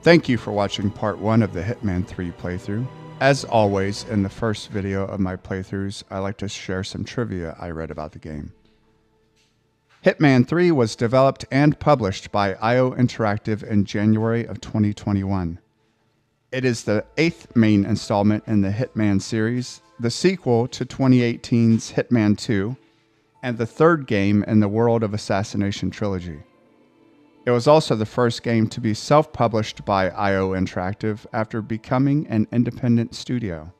Thank you for watching part 1 of the Hitman 3 playthrough. As always, in the first video of my playthroughs, I like to share some trivia I read about the game. Hitman 3 was developed and published by IO Interactive in January of 2021. It is the 8th main installment in the Hitman series, the sequel to 2018's Hitman 2, and the third game in the World of Assassination trilogy. It was also the first game to be self-published by IO Interactive after becoming an independent studio.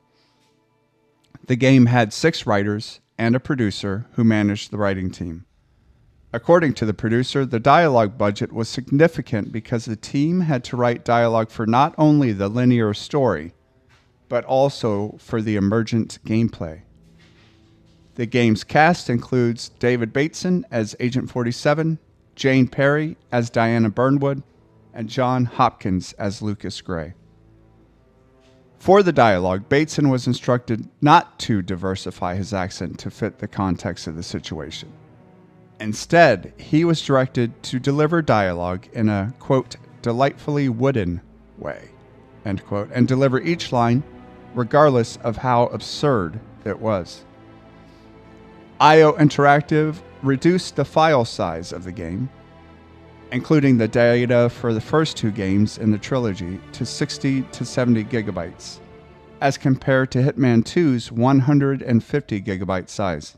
The game had 6 writers and a producer who managed the writing team. According to the producer, the dialogue budget was significant because the team had to write dialogue for not only the linear story, but also for the emergent gameplay. The game's cast includes David Bateson as Agent 47, Jane Perry as Diana Burnwood, and John Hopkins as Lucas Gray. For the dialogue, Bateson was instructed not to diversify his accent to fit the context of the situation. Instead, he was directed to deliver dialogue in a, quote, delightfully wooden way, end quote, and deliver each line regardless of how absurd it was. IO Interactive reduced the file size of the game, including the data for the first 2 games in the trilogy, to 60 to 70 gigabytes, as compared to Hitman 2's 150 gigabyte size.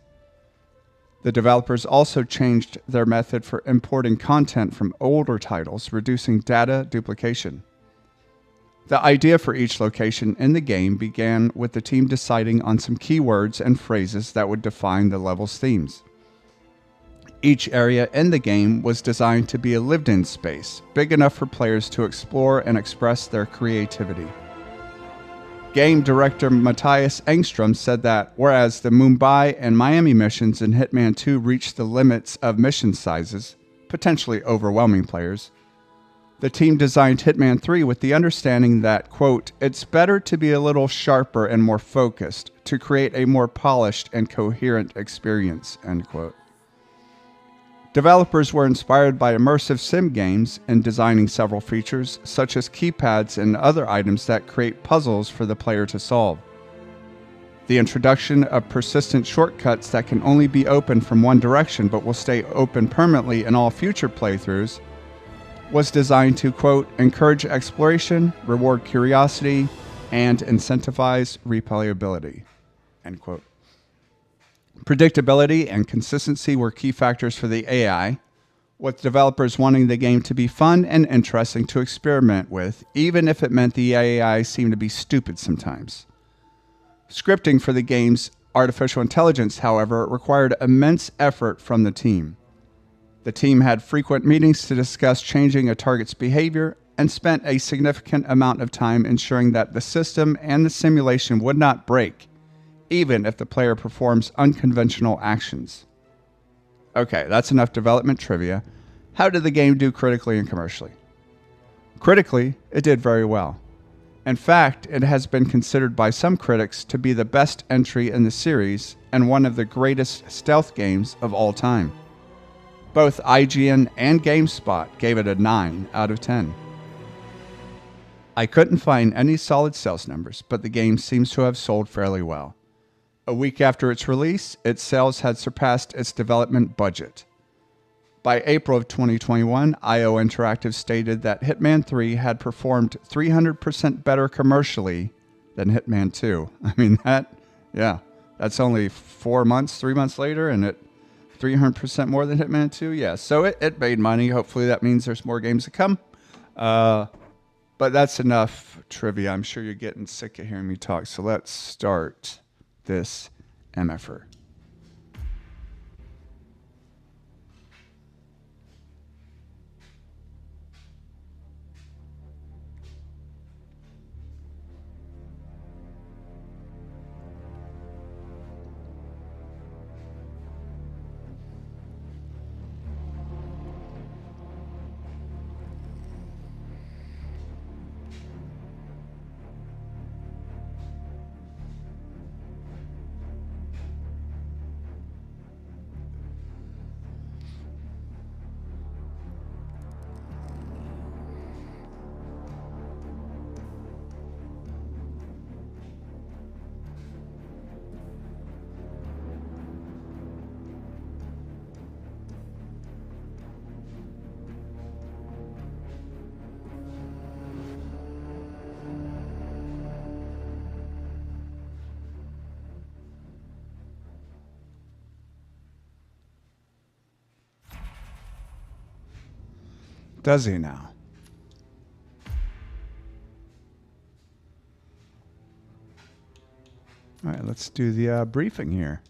The developers also changed their method for importing content from older titles, reducing data duplication. The idea for each location in the game began with the team deciding on some keywords and phrases that would define the level's themes. Each area in the game was designed to be a lived-in space, big enough for players to explore and express their creativity. Game director Matthias Engstrom said that whereas the Mumbai and Miami missions in Hitman 2 reached the limits of mission sizes, potentially overwhelming players, the team designed Hitman 3 with the understanding that, quote, it's better to be a little sharper and more focused to create a more polished and coherent experience, end quote. Developers were inspired by immersive sim games in designing several features, such as keypads and other items that create puzzles for the player to solve. The introduction of persistent shortcuts that can only be opened from one direction but will stay open permanently in all future playthroughs was designed to, quote, encourage exploration, reward curiosity, and incentivize replayability, end quote. Predictability and consistency were key factors for the AI, with developers wanting the game to be fun and interesting to experiment with, even if it meant the AI seemed to be stupid sometimes. Scripting for the game's artificial intelligence, however, required immense effort from the team. The team had frequent meetings to discuss changing a target's behavior and spent a significant amount of time ensuring that the system and the simulation would not break, even if the player performs unconventional actions. Okay, that's enough development trivia. How did the game do critically and commercially? Critically, it did very well. In fact, it has been considered by some critics to be the best entry in the series and one of the greatest stealth games of all time. Both IGN and GameSpot gave it a 9 out of 10. I couldn't find any solid sales numbers, but the game seems to have sold fairly well. A week after its release, its sales had surpassed its development budget. By April of 2021, IO Interactive stated that Hitman 3 had performed 300% better commercially than Hitman 2. I mean, that's only 3 months later, and it 300% more than Hitman 2. Yeah, so it made money. Hopefully that means there's more games to come. But that's enough trivia. I'm sure you're getting sick of hearing me talk, so let's start this MFR. Does he now? All right, let's do the briefing here.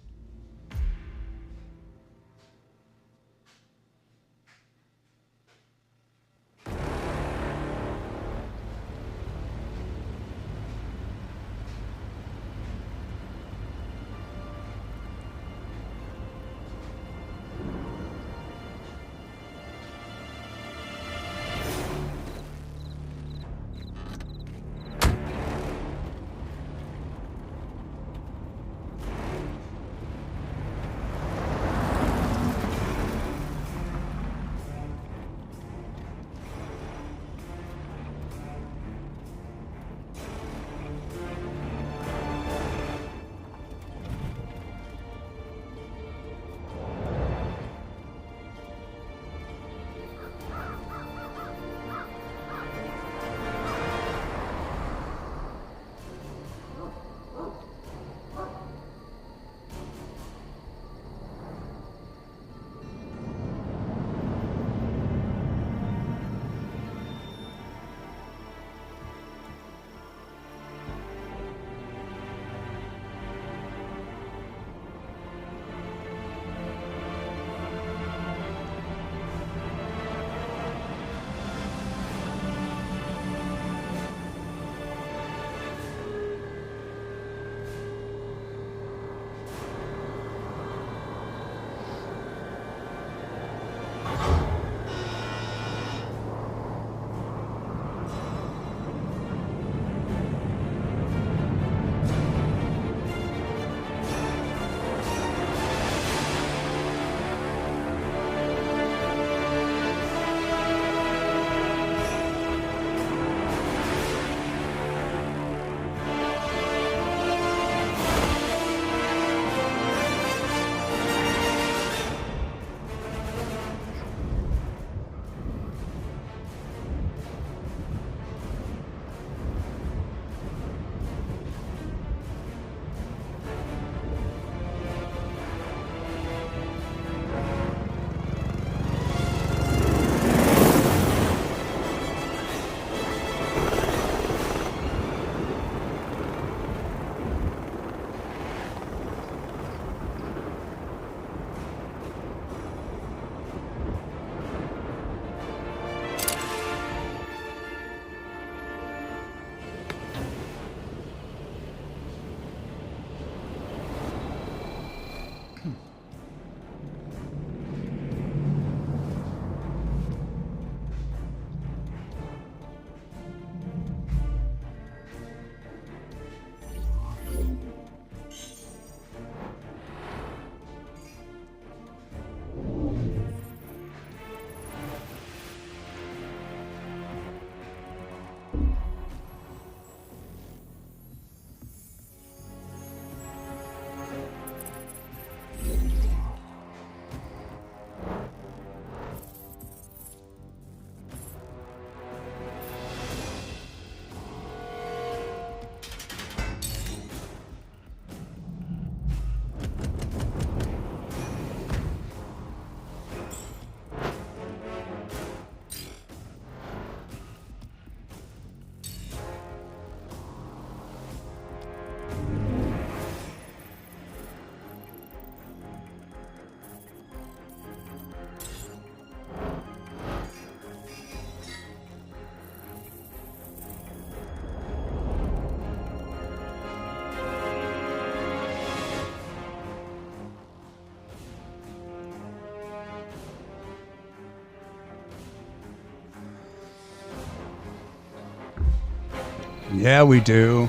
Yeah, we do.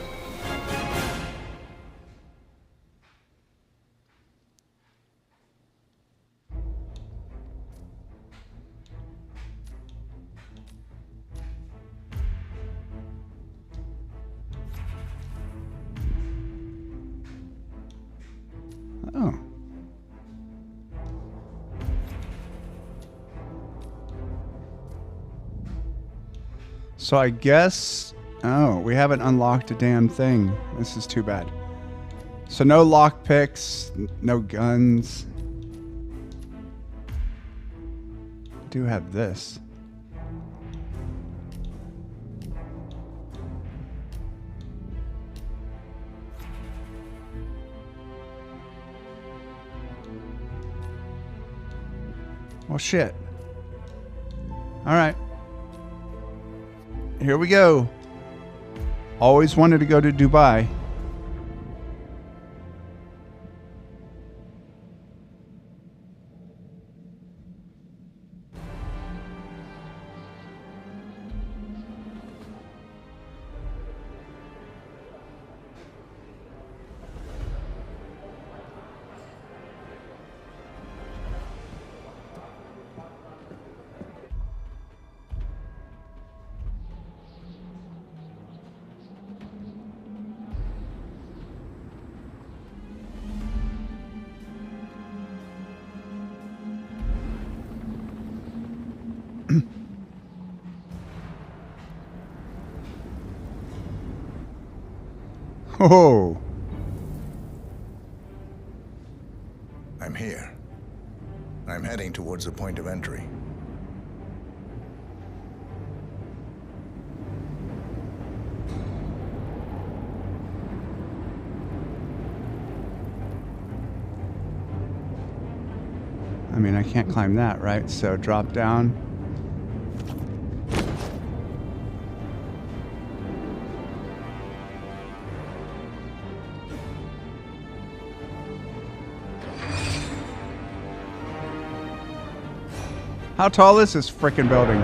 Oh. So I guess... Oh, we haven't unlocked a damn thing. This is too bad. So no lockpicks, no guns. I do have this. Well, shit. All right. Here we go. Always wanted to go to Dubai. Oh. I'm here. I'm heading towards the point of entry. I mean, I can't climb that, right? So drop down. How tall is this frickin' building?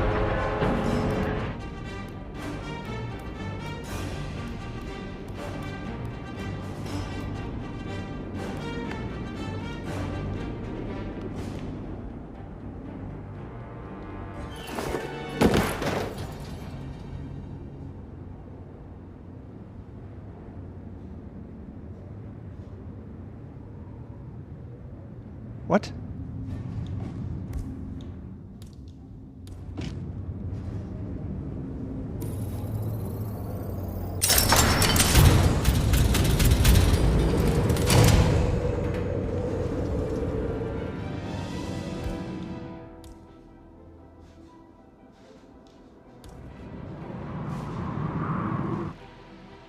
What?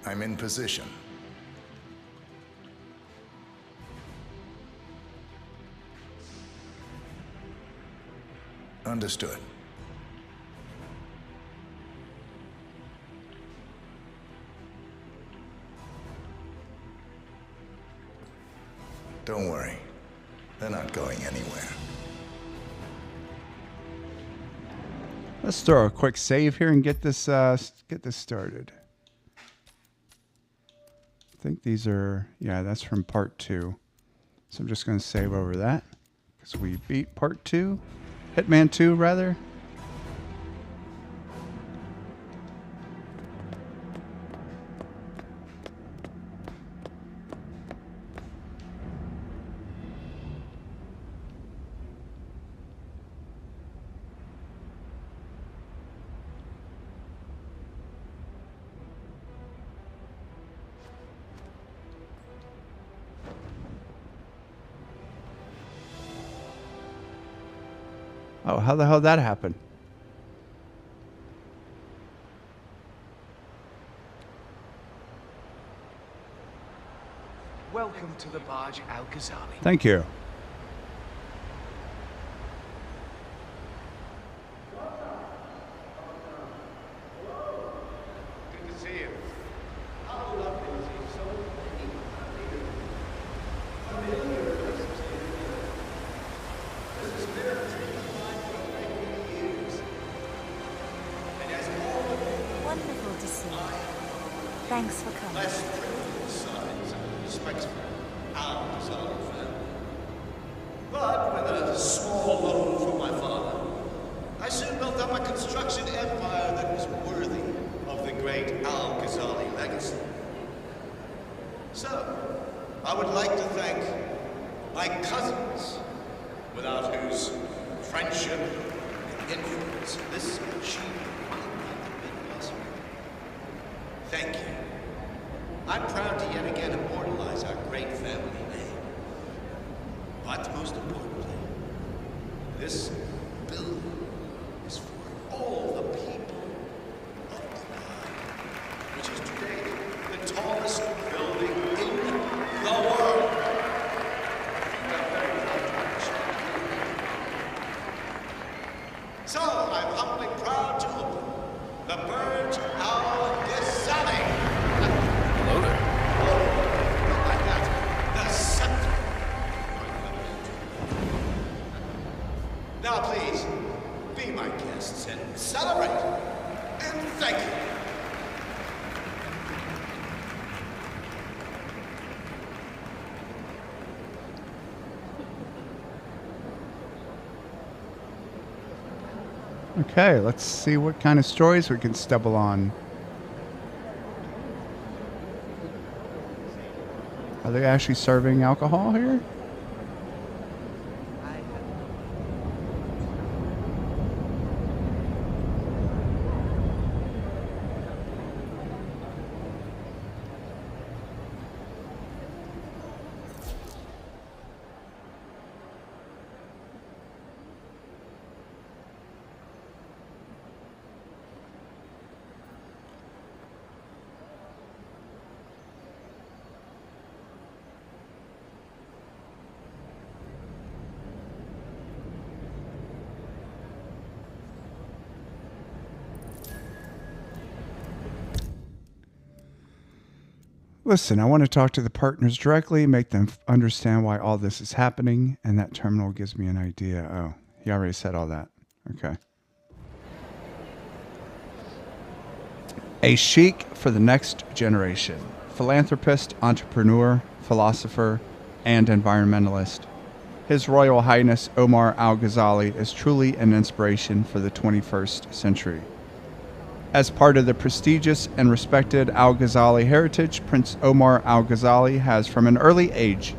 I'm in position. Understood. Don't worry. They're not going anywhere. Let's throw a quick save here and get this started. I think these are, yeah, that's from part 2. So I'm just going to save over that because we beat part 2. Hitman 2, rather. Oh, how the hell did that happen? Welcome to the barge Al-Ghazali. Thank you. Good to see you. How lovely to see so many familiar faces. This has been a dream of mine for many years. And as all the Wonderful to see you. Thanks for coming. less privileged sides and respects for Al-Ghazali family. But with a small loan from my father, I soon built up a construction empire that was worthy of the great Al-Ghazali legacy. So, I would like to thank my cousins, without whose friendship and influence this achievement might not have been possible. Thank you. I'm proud to yet again immortalize our great family name. But most importantly, this building is for all the people of Dubai, which is today the tallest building in the world. Okay, let's see what kind of stories we can stumble on. Are they actually serving alcohol here? Listen, I want to talk to the partners directly, make them understand why all this is happening, and that terminal gives me an idea. Oh, he already said all that. Okay. A sheik for the next generation. Philanthropist, entrepreneur, philosopher, and environmentalist. His Royal Highness Omar Al-Ghazali is truly an inspiration for the 21st century. As part of the prestigious and respected Al-Ghazali heritage, Prince Omar Al-Ghazali has from an early age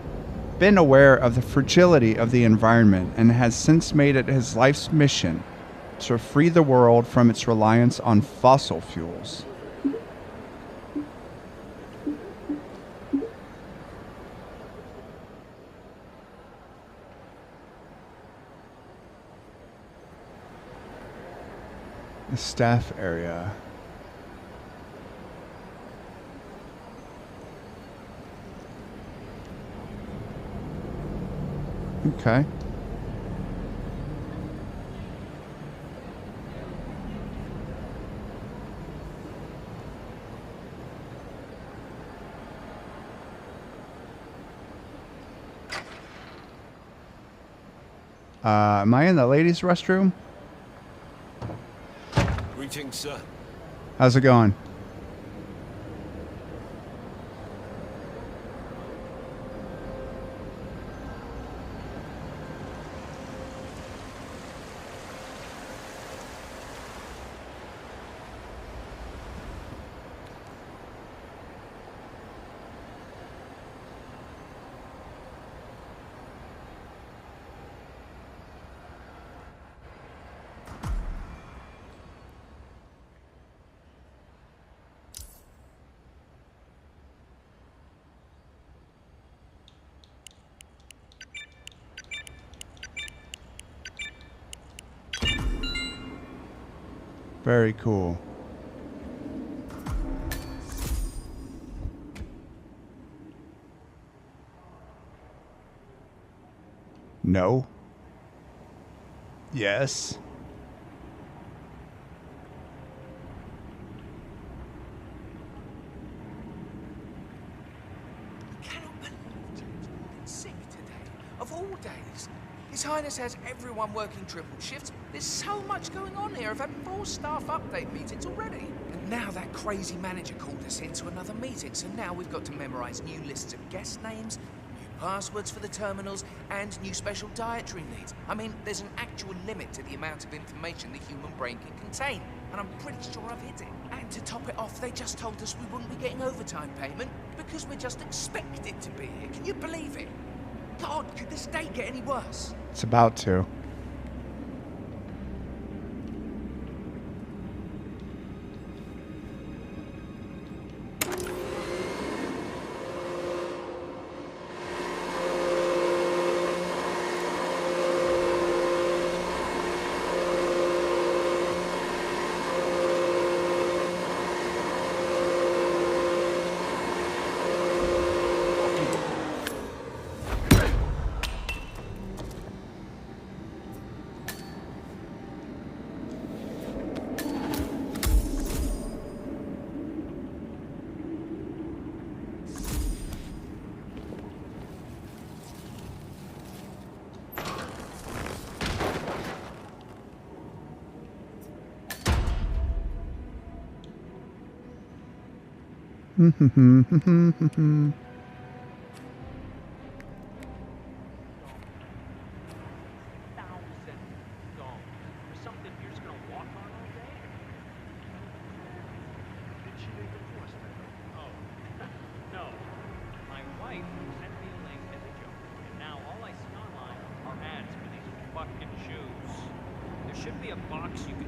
been aware of the fragility of the environment and has since made it his life's mission to free the world from its reliance on fossil fuels. The staff area. Okay. Am I in the ladies' restroom? Greetings, sir. How's it going? Very cool. No. Yes. Cannot believe it's sick today. Of all days. His Highness has everyone working triple shifts. There's so much going on here. I've had 4 staff update meetings already. And now that crazy manager called us into another meeting, so now we've got to memorize new lists of guest names, new passwords for the terminals, and new special dietary needs. I mean, there's an actual limit to the amount of information the human brain can contain, and I'm pretty sure I've hit it. And to top it off, they just told us we wouldn't be getting overtime payment because we're just expected to be here. Can you believe it? God, could this day get any worse? It's about to.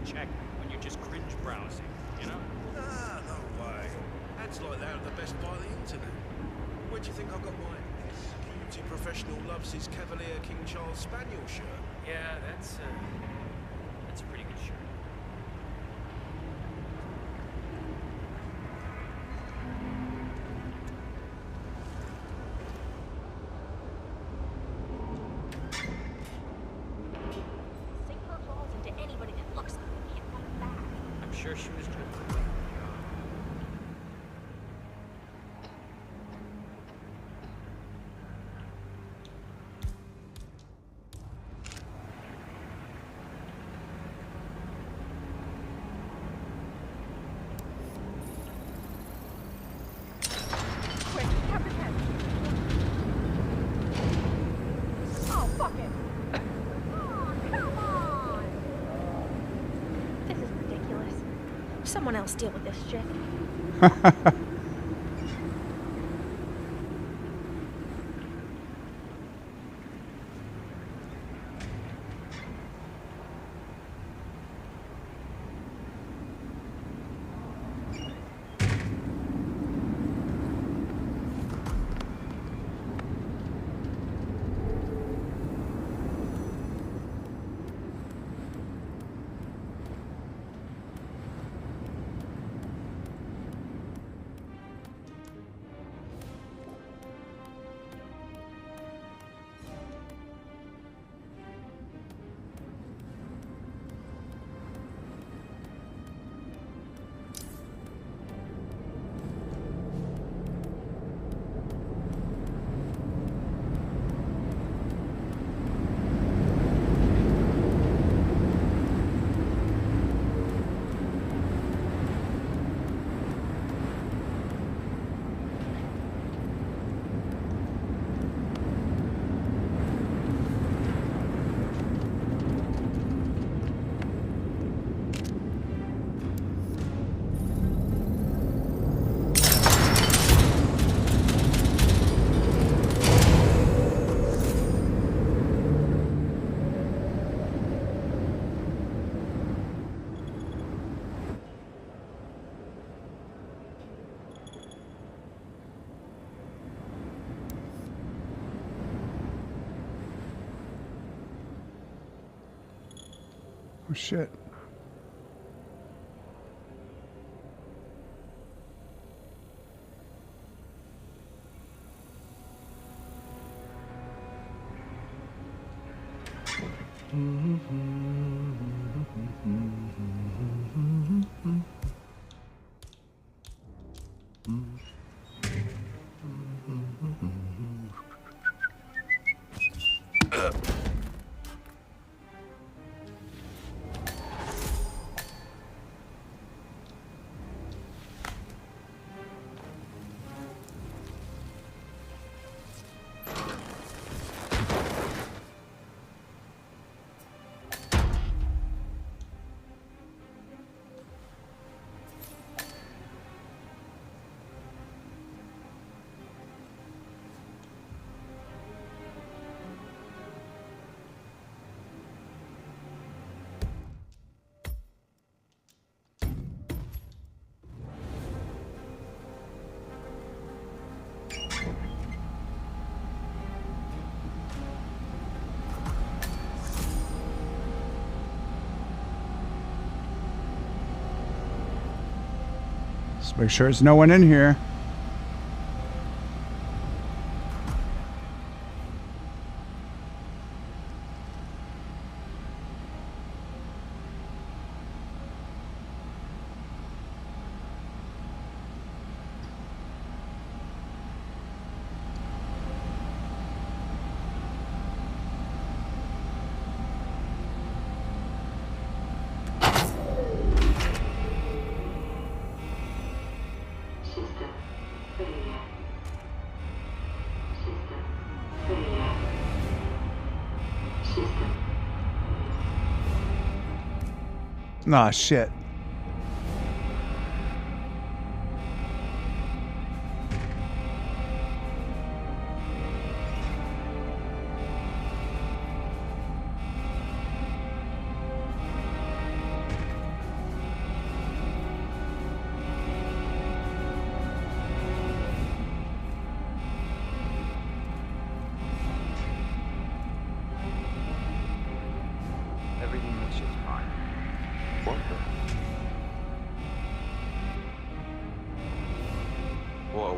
check when you're just cringe browsing, you know? Ah, no way. Ads like that are the best buy of the internet. Where do you think I got my beauty professional loves his Cavalier King Charles Spaniel shirt? Yeah, that's a pretty good shirt. Sink her claws into anybody that looks like they can't fight back. I'm sure she was joking. Quick, have the pen. Oh, fuck it. Oh, come on. This is ridiculous. Someone else deal with this shit. Oh shit. Let's make sure there's no one in here. Nah, shit.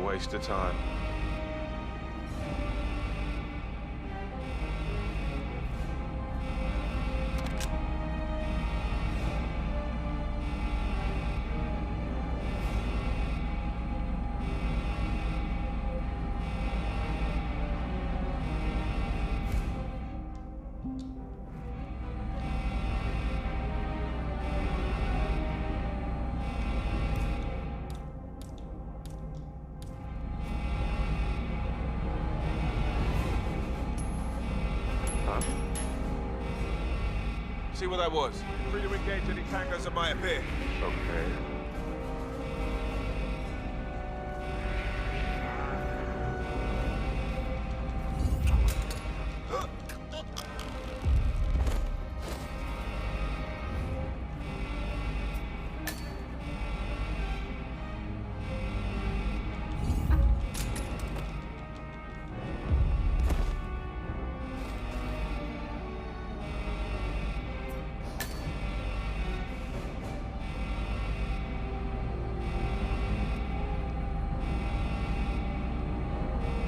waste of time. See what that was. Free to engage any tangos that might appear. Okay.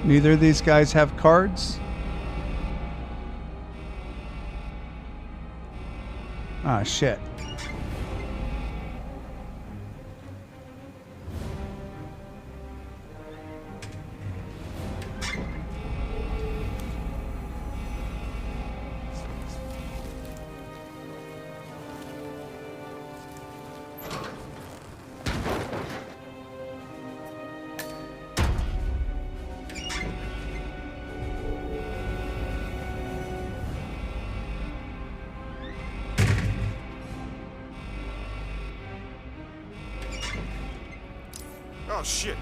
Neither of these guys have cards? Ah, shit. Oh, shit.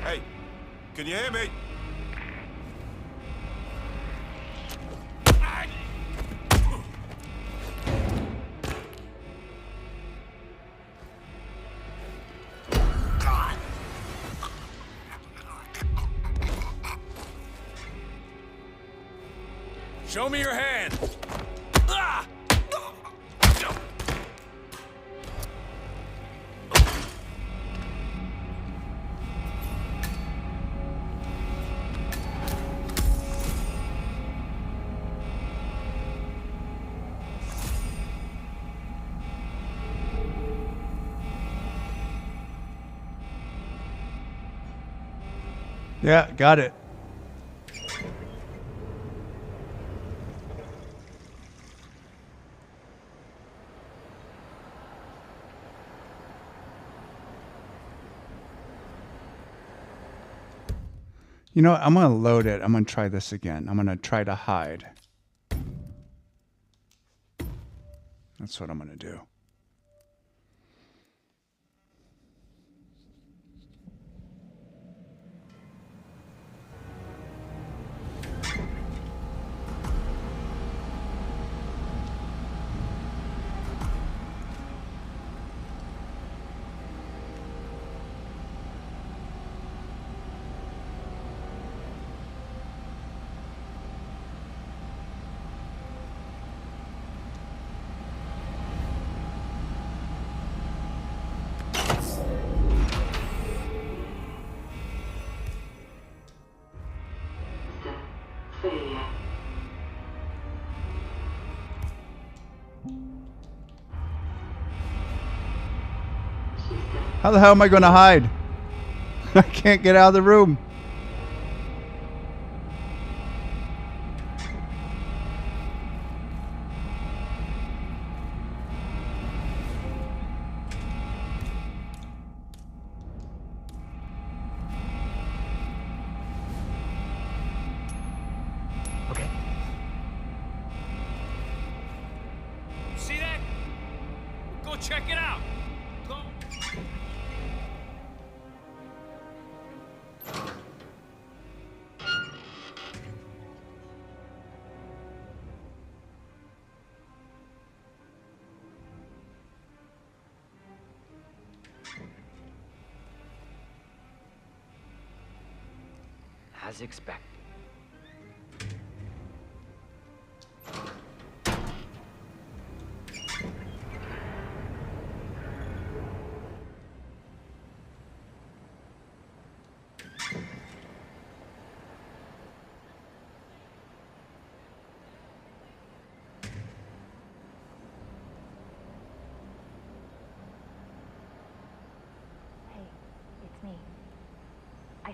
Hey, can you hear me? Show me your hand. Yeah, got it. You know what? I'm going to load it. I'm going to try this again. I'm going to try to hide. That's what I'm going to do. How the hell am I going to hide? I can't get out of the room. Okay. See that? Go check it out. Go. As expected.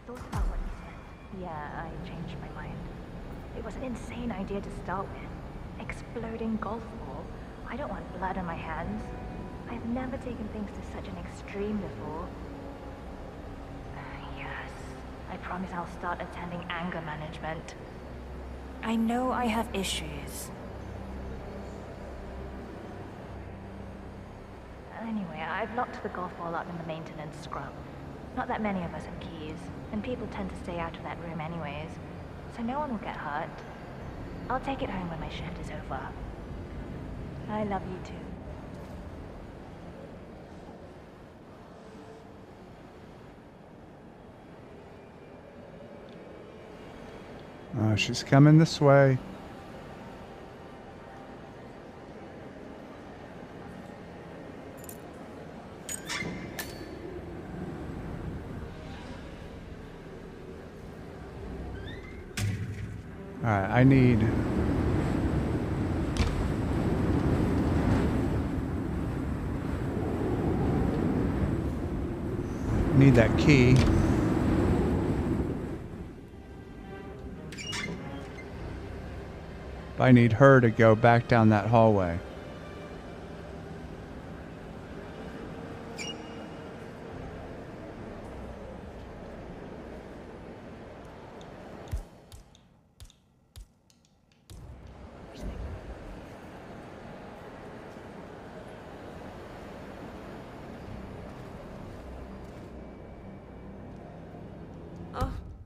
thought about what you said. Yeah, I changed my mind. It was an insane idea to start with. Exploding golf ball. I don't want blood on my hands. I've never taken things to such an extreme before. Yes, I promise I'll start attending anger management. I know I have issues. Anyway, I've locked the golf ball up in the maintenance scrub. Not that many of us have keys, and people tend to stay out of that room anyways, so no one will get hurt. I'll take it home when my shift is over. I love you too. Oh, she's coming this way. Alright, I need that key. But I need her to go back down that hallway.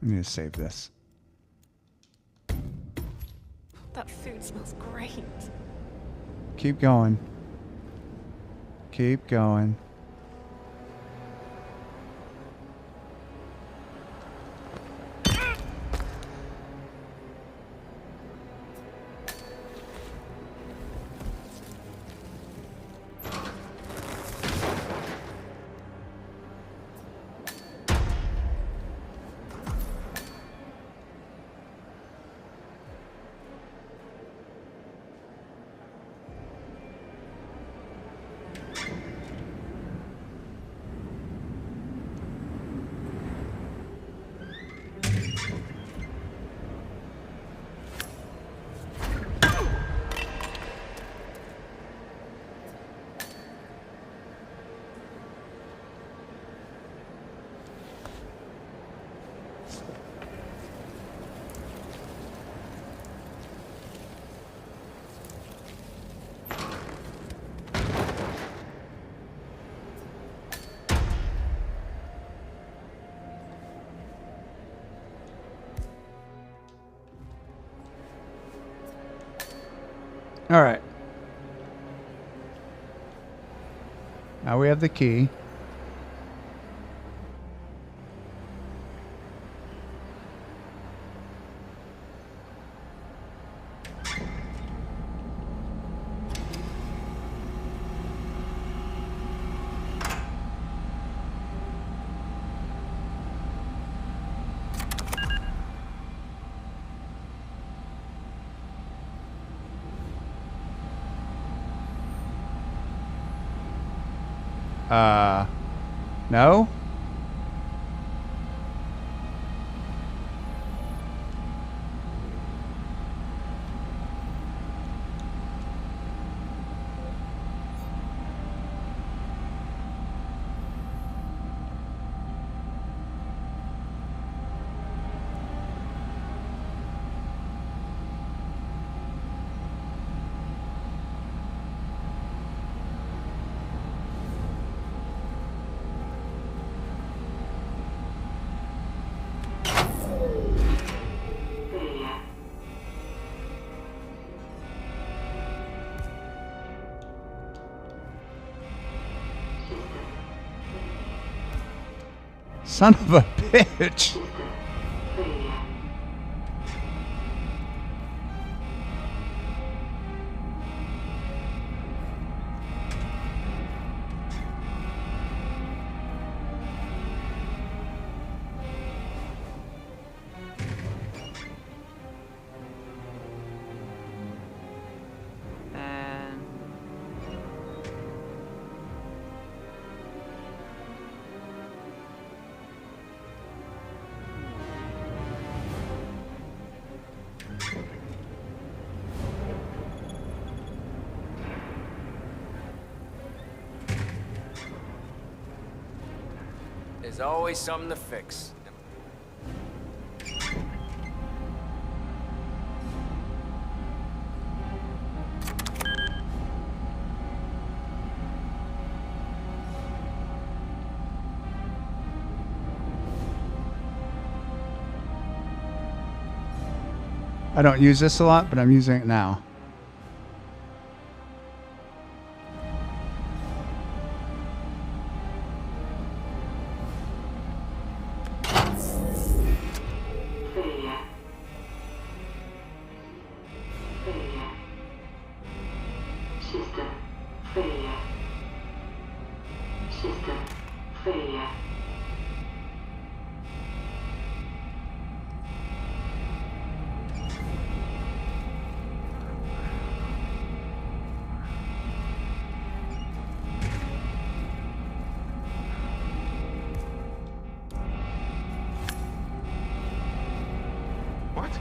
I need to save this. That food smells great. Keep going. Keep going. All right. Now we have the key. No? Son of a bitch. There's always something to fix. I don't use this a lot, but I'm using it now. What?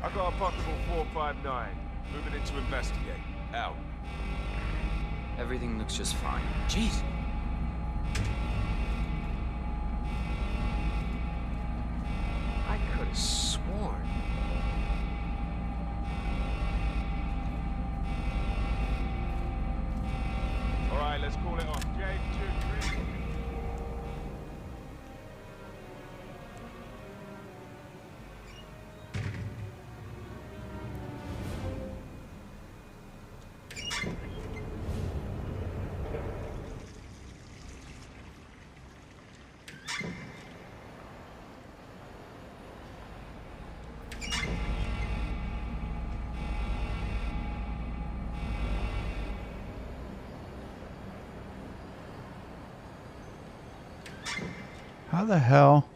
I got a possible 459. Moving in to investigate. Out. Everything looks just fine. Jeez. I could have sworn. All right, let's call it off. J2, 3. How the hell?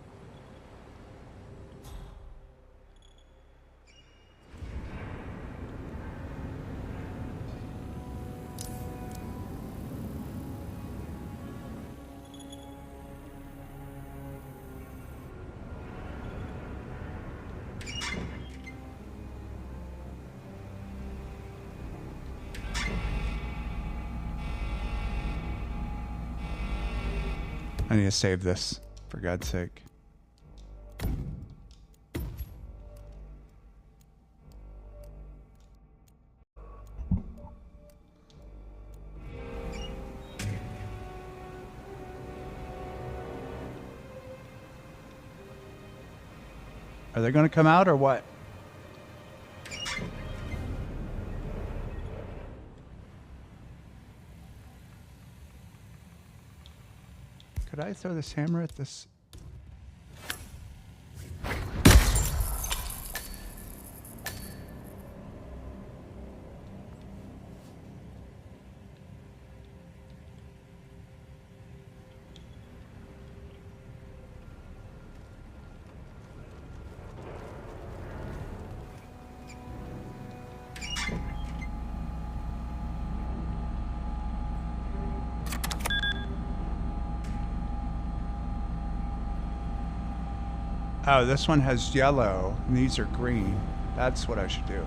I need to save this, for God's sake. Are they going to come out or what? Could I throw this hammer at this? Oh, this one has yellow, and these are green. That's what I should do.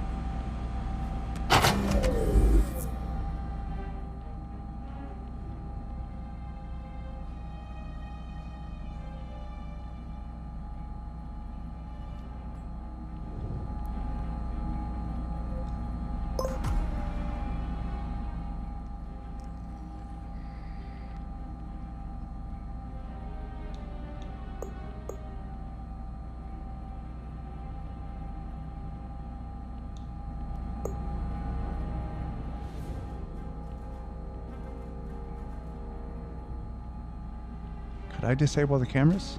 Could I disable the cameras?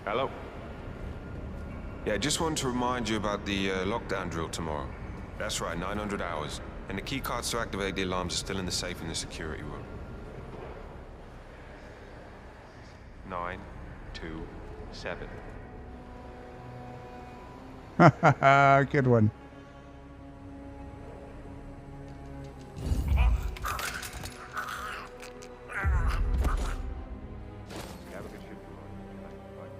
Hello? Yeah, just wanted to remind you about the lockdown drill tomorrow. That's right, 900 hours. And the key cards to activate the alarms are still in the safe in the security room. 927. Good one. Have a good shift. Bye.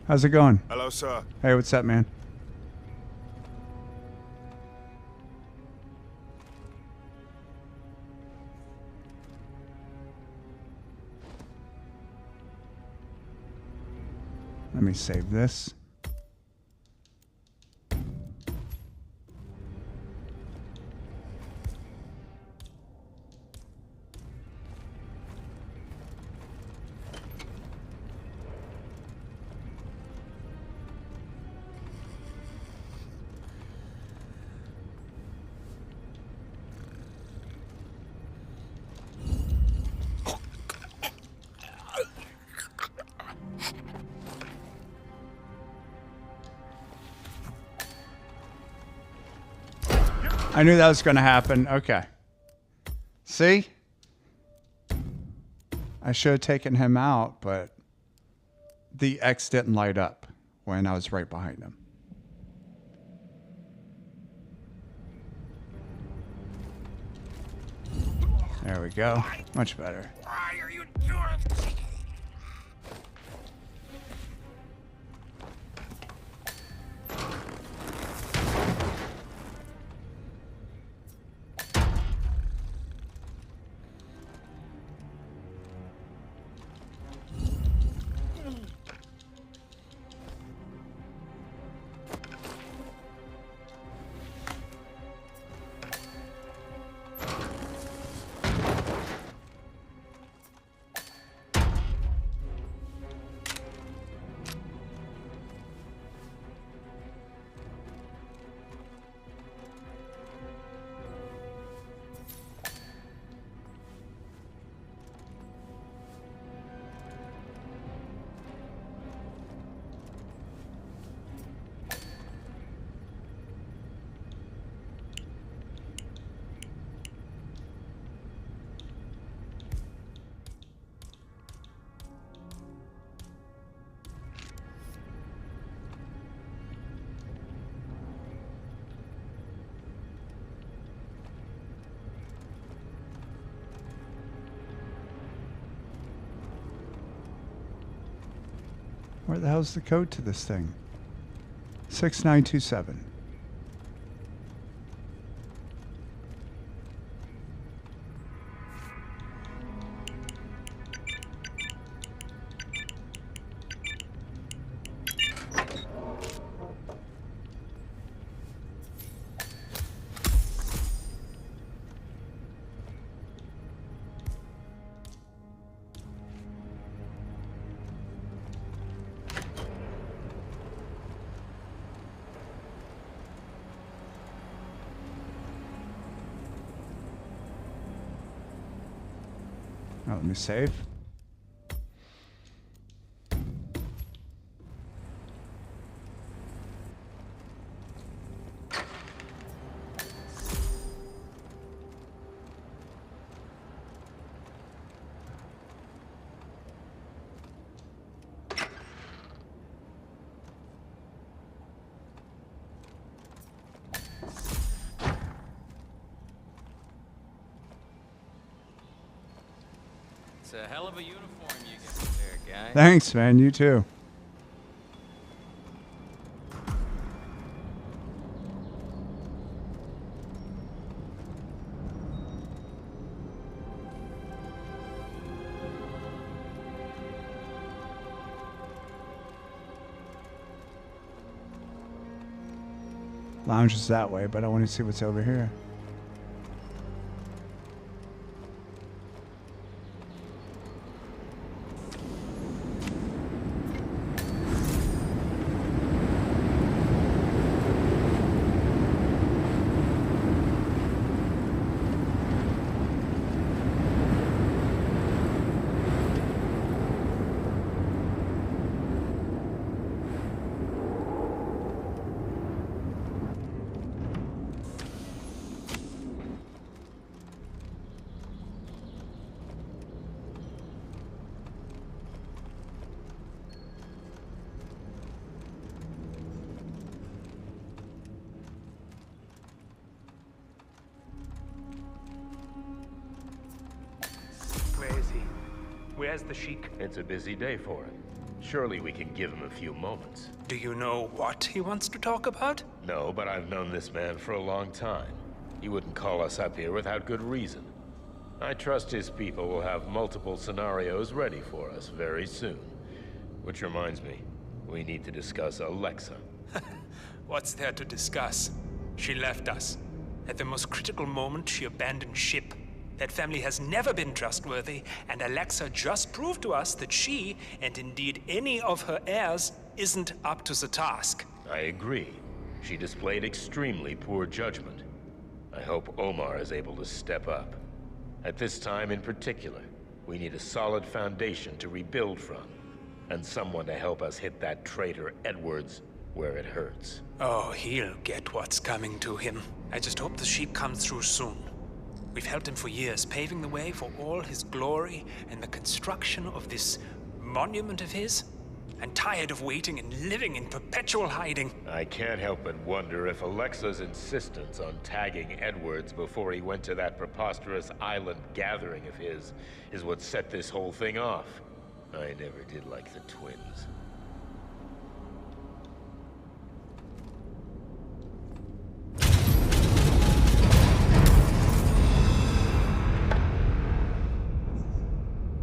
How's it going? Hello, sir. Hey, what's up, man? Let me save this. I knew that was going to happen. Okay. See? I should have taken him out, but the X didn't light up when I was right behind him. There we go. Much better. Why are you doing? Where the hell's the code to this thing? 6927. Oh, let me save. It's a hell of a uniform you got there, guy. Thanks, man. You too. Lounge is that way, but I want to see what's over here. Where is he? Where's the Sheik? It's a busy day for him. Surely we can give him a few moments. Do you know what he wants to talk about? No, but I've known this man for a long time. He wouldn't call us up here without good reason. I trust his people will have multiple scenarios ready for us very soon. Which reminds me, we need to discuss Alexa. What's there to discuss? She left us. At the most critical moment, she abandoned ship. That family has never been trustworthy, and Alexa just proved to us that she, and indeed any of her heirs, isn't up to the task. I agree. She displayed extremely poor judgment. I hope Omar is able to step up. At this time in particular, we need a solid foundation to rebuild from, and someone to help us hit that traitor Edwards where it hurts. Oh, he'll get what's coming to him. I just hope the Sheik comes through soon. We've helped him for years, paving the way for all his glory and the construction of this monument of his. I'm tired of waiting and living in perpetual hiding. I can't help but wonder if Alexa's insistence on tagging Edwards before he went to that preposterous island gathering of his is what set this whole thing off. I never did like the twins.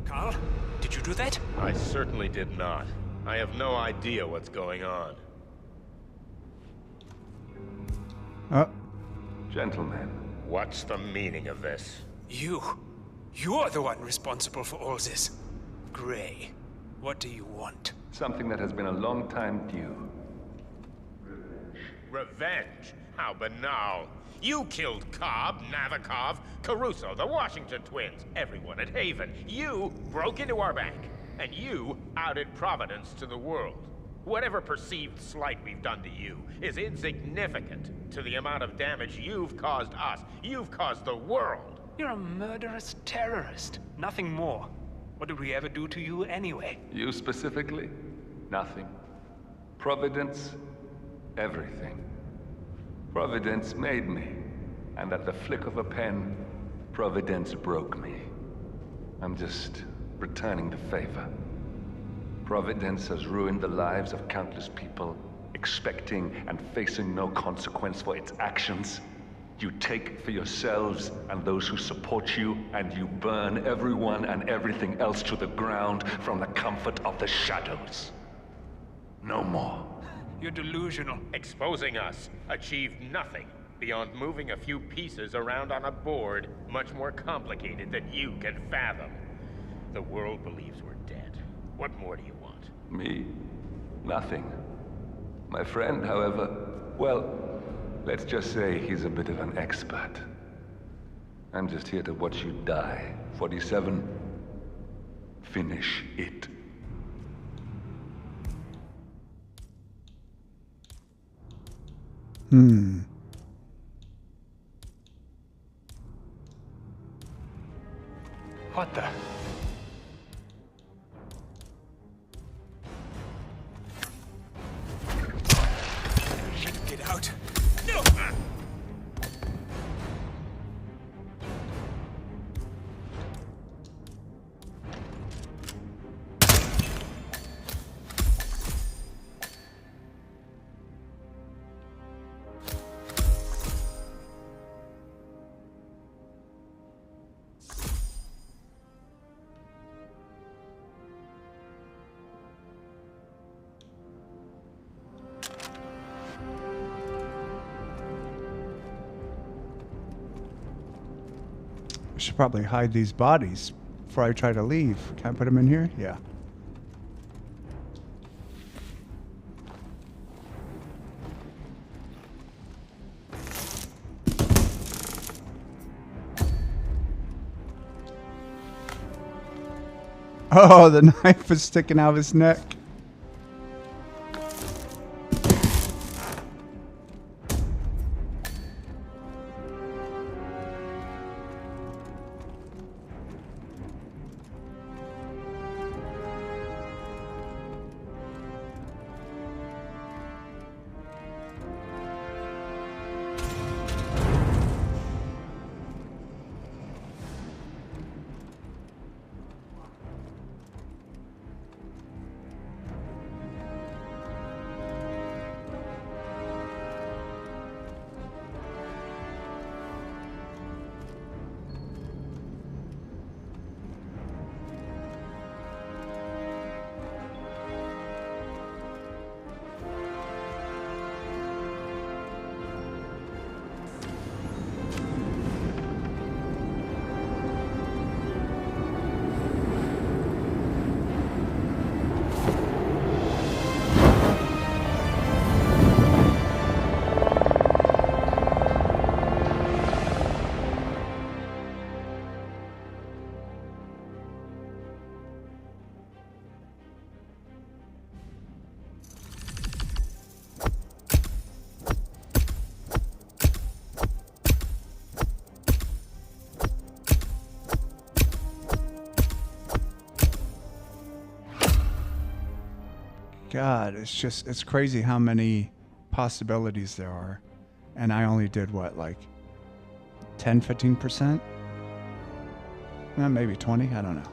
Carl, did you do that? I certainly did not. I have no idea what's going on. Gentlemen. What's the meaning of this? You're the one responsible for all this. Gray, what do you want? Something that has been a long time due. Revenge? How banal. You killed Cobb, Navikov, Caruso, the Washington twins, everyone at Haven. You broke into our bank, and you outed Providence to the world. Whatever perceived slight we've done to you is insignificant to the amount of damage you've caused us. You've caused the world. You're a murderous terrorist, nothing more. What did we ever do to you anyway? You specifically? Nothing. Providence? Everything. Providence made me, and at the flick of a pen, Providence broke me. I'm just returning the favor. Providence has ruined the lives of countless people, expecting and facing no consequence for its actions. You take for yourselves and those who support you, and you burn everyone and everything else to the ground from the comfort of the shadows. No more. You're delusional. Exposing us achieved nothing beyond moving a few pieces around on a board much more complicated than you can fathom. The world believes we're dead. What more do you want? Me? Nothing. My friend, however, well, let's just say he's a bit of an expert. I'm just here to watch you die. 47. Finish it. What the? Get out. No! I should probably hide these bodies before I try to leave. Can I put them in here? Yeah. Oh, the knife is sticking out of his neck. God, it's crazy how many possibilities there are. And I only did what, like 10, 15%? Well, maybe 20, I don't know.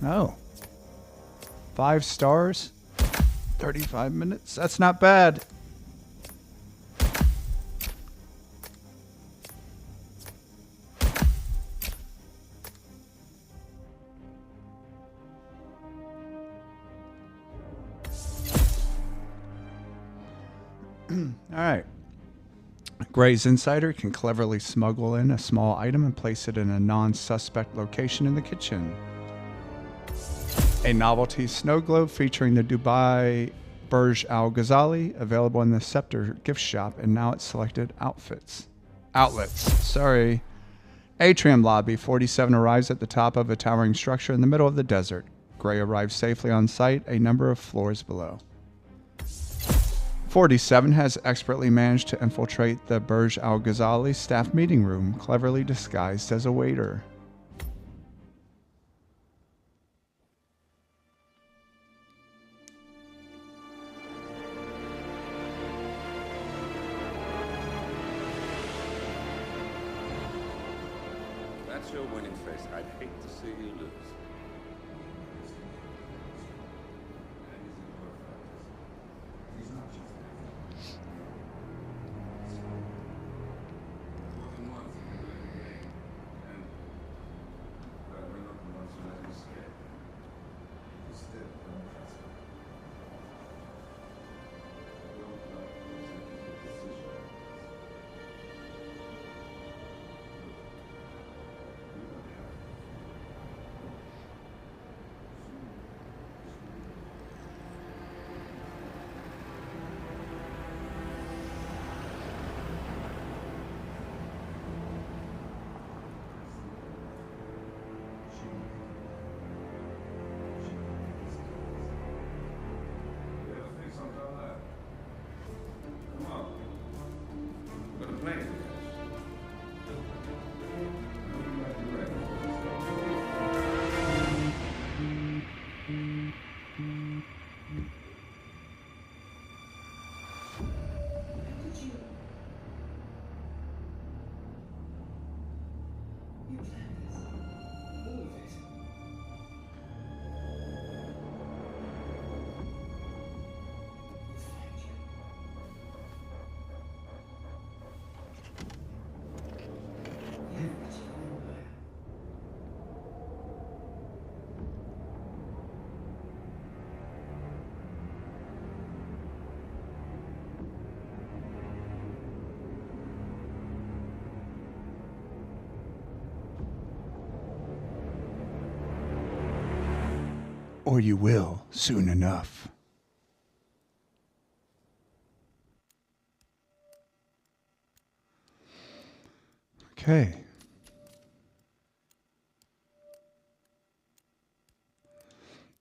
Oh. 5 stars, 35 minutes. That's not bad. All right. Gray's Insider can cleverly smuggle in a small item and place it in a non-suspect location in the kitchen. A novelty snow globe featuring the Dubai Burj Al Ghazali, available in the Scepter gift shop and now at selected outlets. Sorry. Atrium lobby. 47 arrives at the top of a towering structure in the middle of the desert. Gray arrives safely on site a number of floors below. 47 has expertly managed to infiltrate the Burj Al Ghazali staff meeting room, cleverly disguised as a waiter. That's your winning face. I'd hate to see you lose. or you will soon enough. Okay.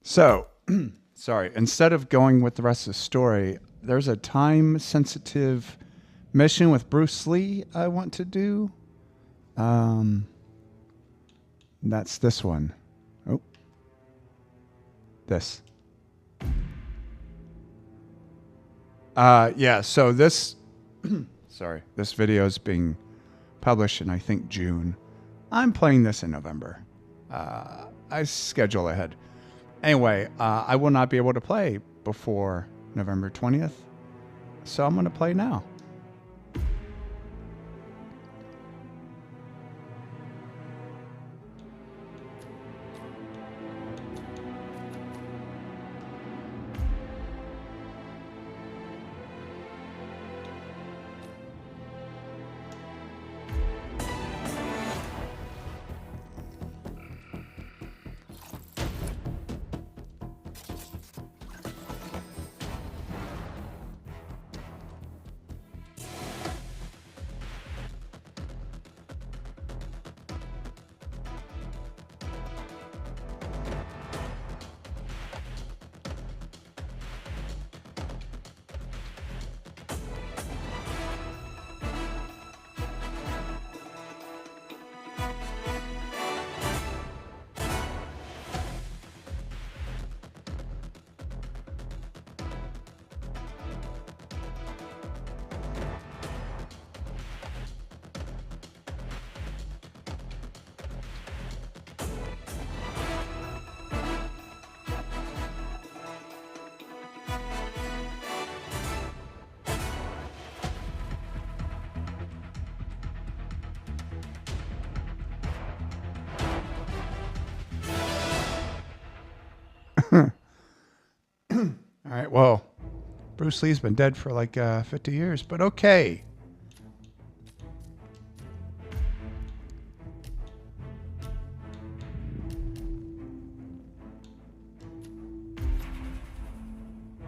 So, sorry, instead of going with the rest of the story, there's a time-sensitive mission with Bruce Lee I want to do. That's this one. Oh. This. Yeah, so this... sorry, this video is being published in, I think, June. I'm playing this in November. I schedule ahead. Anyway, I will not be able to play before November 20th, so I'm going to play now. All right, well, Bruce Lee's been dead for like 50 years, but okay.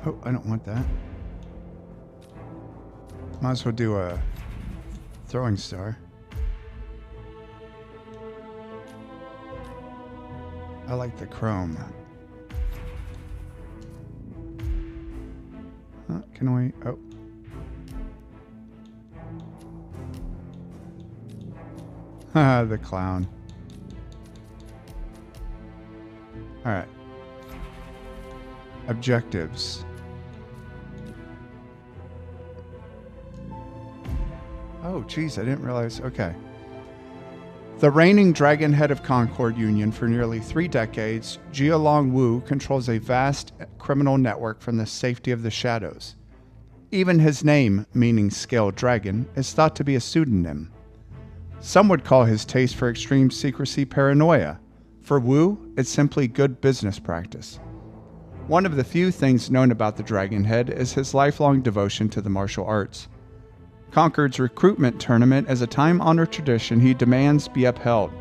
Oh, I don't want that. Might as well do a throwing star. I like the chrome. Can we? Oh. Haha, the clown. All right. Objectives. Oh, geez, I didn't realize. Okay. The reigning dragon head of Concord Union for nearly 3 decades, Jialong Wu controls a vast criminal network from the safety of the shadows. Even his name, meaning scaled dragon, is thought to be a pseudonym. Some would call his taste for extreme secrecy paranoia. For Wu, it's simply good business practice. One of the few things known about the Dragon Head is his lifelong devotion to the martial arts. Concord's recruitment tournament is a time-honored tradition he demands be upheld.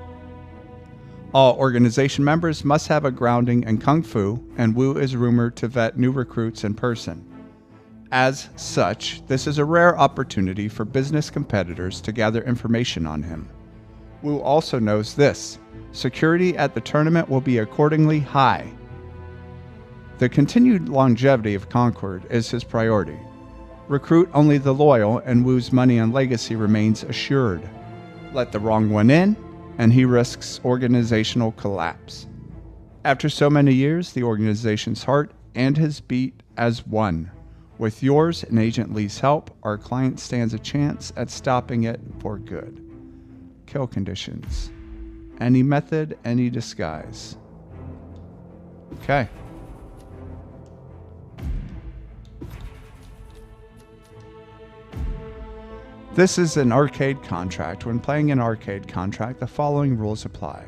All organization members must have a grounding in Kung Fu, and Wu is rumored to vet new recruits in person. As such, this is a rare opportunity for business competitors to gather information on him. Wu also knows this: security at the tournament will be accordingly high. The continued longevity of Concord is his priority. Recruit only the loyal, and Wu's money and legacy remains assured. Let the wrong one in, and he risks organizational collapse. After so many years, the organization's heart and his beat as one. With yours and Agent Lee's help, our client stands a chance at stopping it for good. Kill conditions. Any method, any disguise. Okay. This is an arcade contract. When playing an arcade contract, the following rules apply.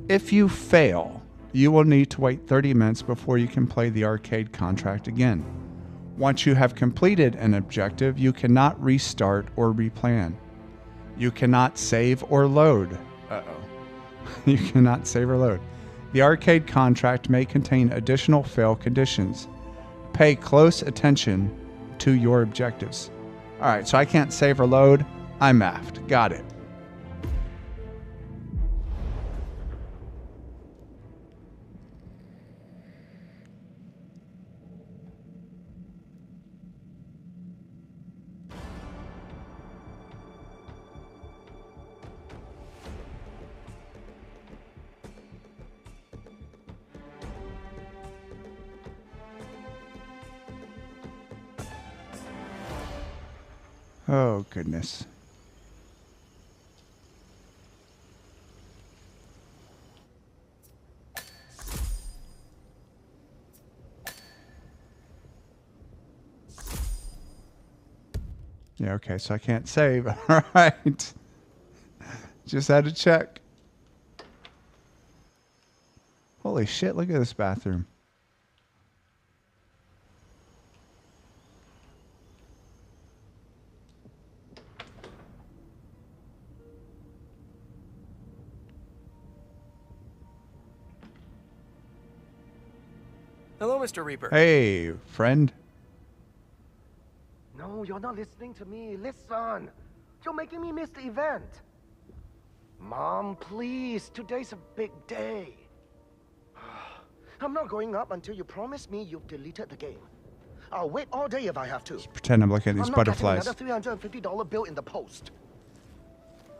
If you fail, you will need to wait 30 minutes before you can play the arcade contract again. Once you have completed an objective, you cannot restart or replan. You cannot save or load. You cannot save or load. The arcade contract may contain additional fail conditions. Pay close attention to your objectives. Alright, so I can't save or load. I'm aft. Got it. Oh, goodness. Yeah, okay, so I can't save. All right. Just had to check. Holy shit, look at this bathroom. Hello, Mr. Reaper. Hey, friend. No, you're not listening to me. Listen. You're making me miss the event. Mom, please. Today's a big day. I'm not going up until you promise me you've deleted the game. I'll wait all day if I have to. Just pretend I'm looking at these butterflies. I'm not getting another $350 bill in the post.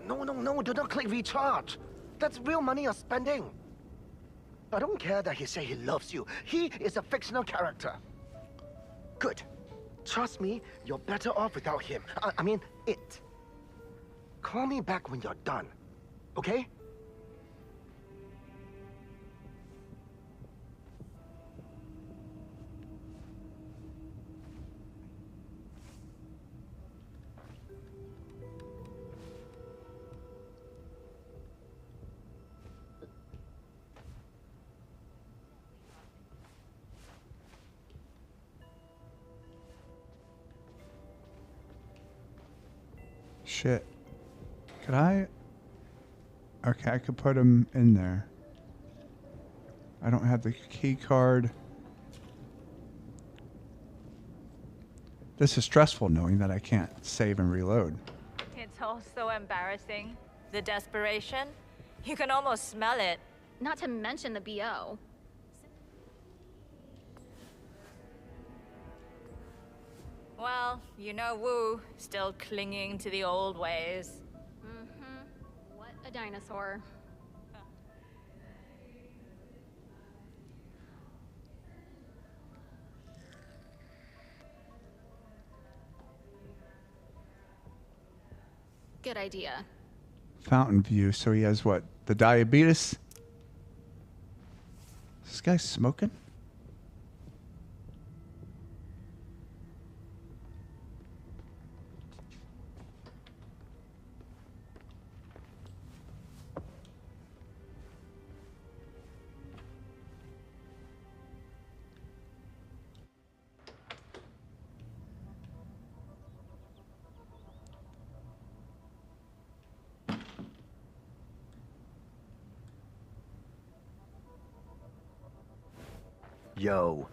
No, do not click recharge. That's real money you're spending. I don't care that he say he loves you. He is a fictional character. Good. Trust me, you're better off without him. I mean, it. Call me back when you're done. Okay? Shit. Could I? Okay, I could put him in there. I don't have the key card. This is stressful knowing that I can't save and reload. It's all so embarrassing. The desperation. You can almost smell it. Not to mention the BO. Well, you know Wu, still clinging to the old ways. Mm-hmm. What a dinosaur. Good idea. Fountain view, so he has what? The diabetes? Is this guy smoking? Yo.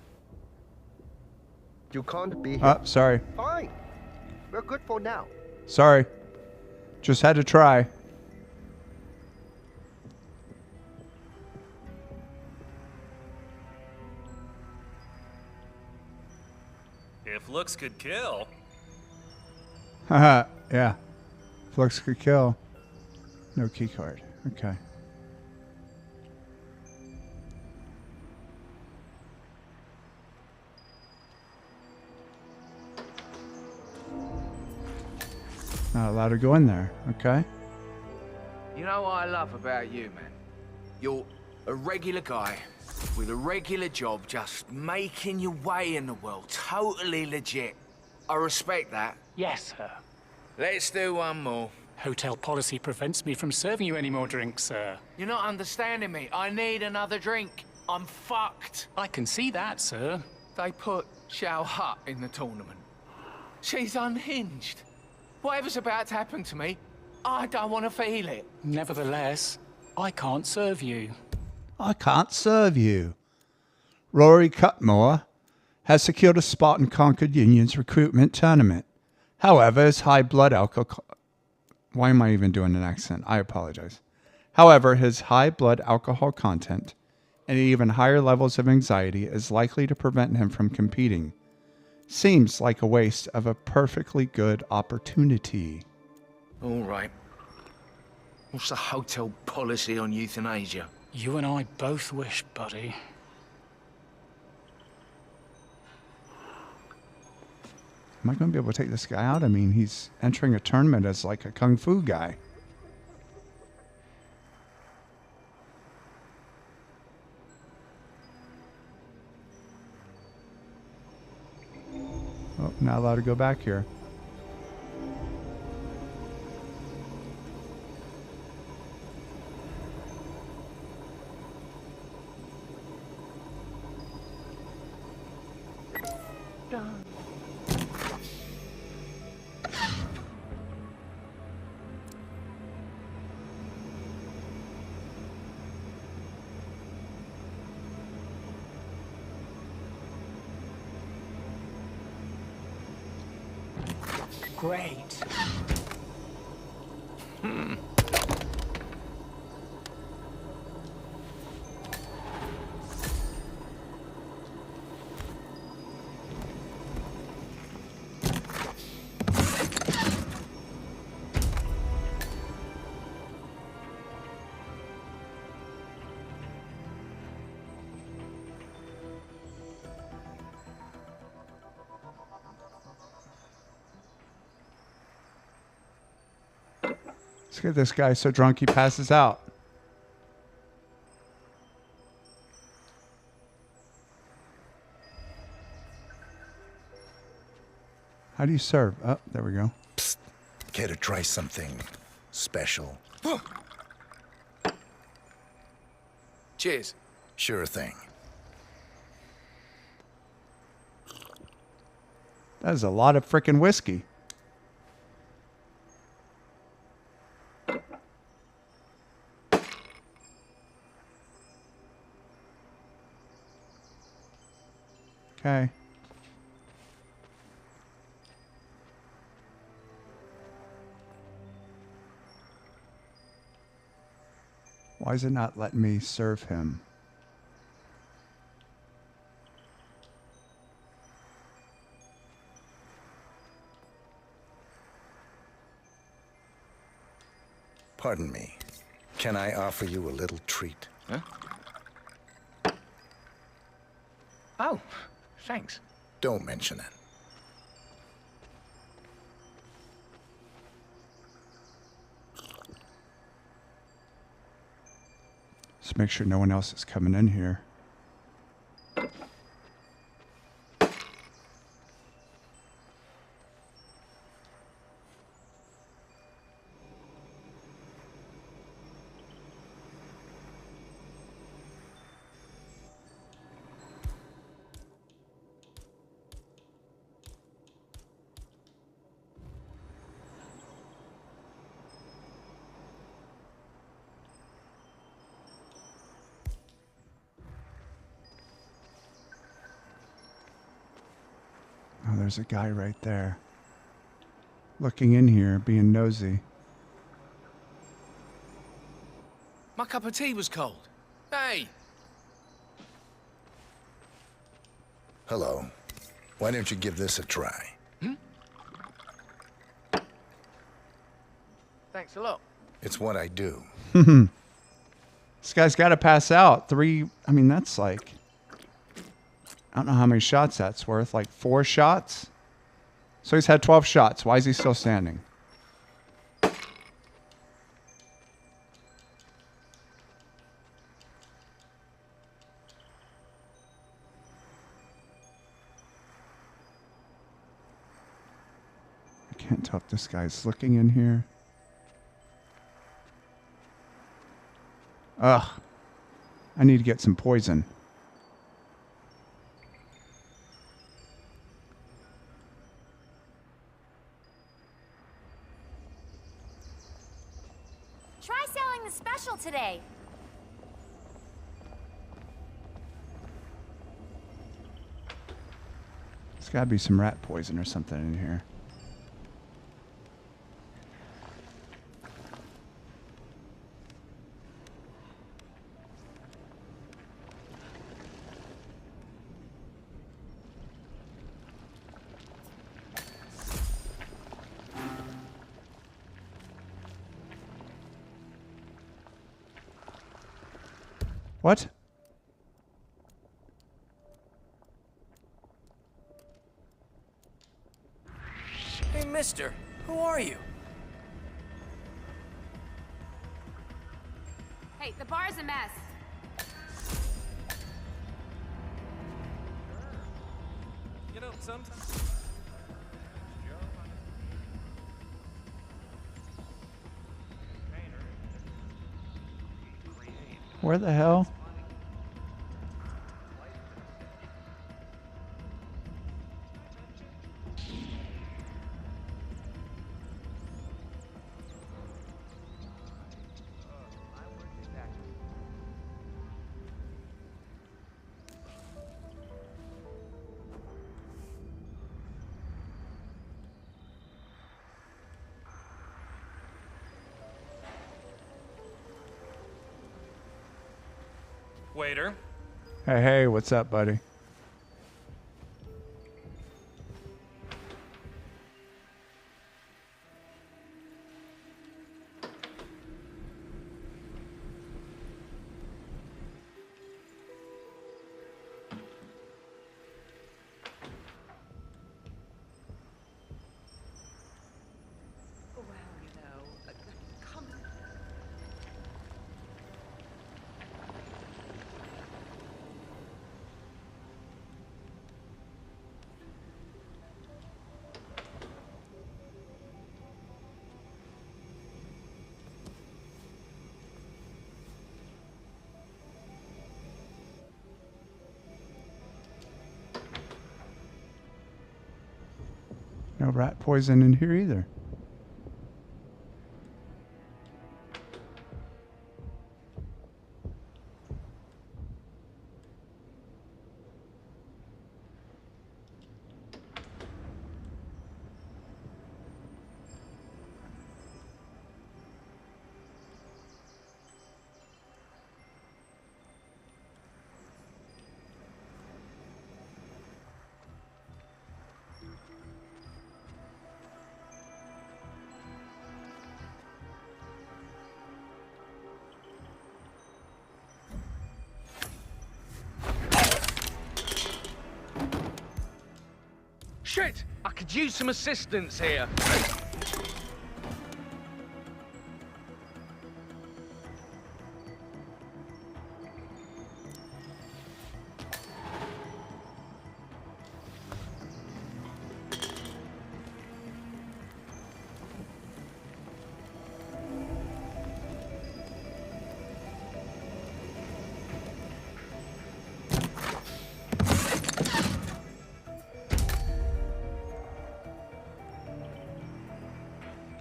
You can't be here. Oh, sorry. Fine. We're good for now. Sorry. Just had to try. If looks could kill. Haha, yeah. Flux could kill. No key card. Okay. Not allowed to go in there. Okay. You know what I love about you, man? You're a regular guy with a regular job, just making your way in the world. Totally legit. I respect that. Yes, sir. Let's do one more. Hotel policy prevents me from serving you any more drinks, sir. You're not understanding me. I need another drink. I'm fucked. I can see that, sir. They put Xiao Hut in the tournament. She's unhinged. Whatever's about to happen to me, I don't want to feel it. Nevertheless, I can't serve you. I can't serve you. Rory Cutmore has secured a spot in Concord Union's recruitment tournament. However, his high blood alcohol... Why am I even doing an accent? I apologize. However, his high blood alcohol content and even higher levels of anxiety is likely to prevent him from competing. Seems like a waste of a perfectly good opportunity. All right. What's the hotel policy on euthanasia? You and I both wish, buddy. Am I going to be able to take this guy out? I mean, he's entering a tournament as like a kung fu guy. Oh, not allowed to go back here. Great. Let's get this guy so drunk he passes out. How do you serve? Oh, there we go. Psst. Care to try something special? Cheers. Sure thing. That is a lot of frickin' whiskey. Okay. Why is it not letting me serve him? Pardon me. Can I offer you a little treat? Huh? Oh, thanks. Don't mention it. Just make sure no one else is coming in here. Oh, there's a guy right there. Looking in here, being nosy. My cup of tea was cold. Hey! Hello. Why don't you give this a try? Thanks a lot. It's what I do. This guy's got to pass out. I mean, that's like... I don't know how many shots that's worth. Like 4 shots? So he's had 12 shots. Why is he still standing? I can't tell if this guy's looking in here. Ugh. I need to get some poison. Try selling the special today. There's gotta be some rat poison or something in here. What? Hey, mister, who are you? Hey, the bar's a mess. You know, sometimes... Where the hell? Waiter. Hey, hey, what's up, buddy? No rat poison in here either. Shit! I could use some assistance here.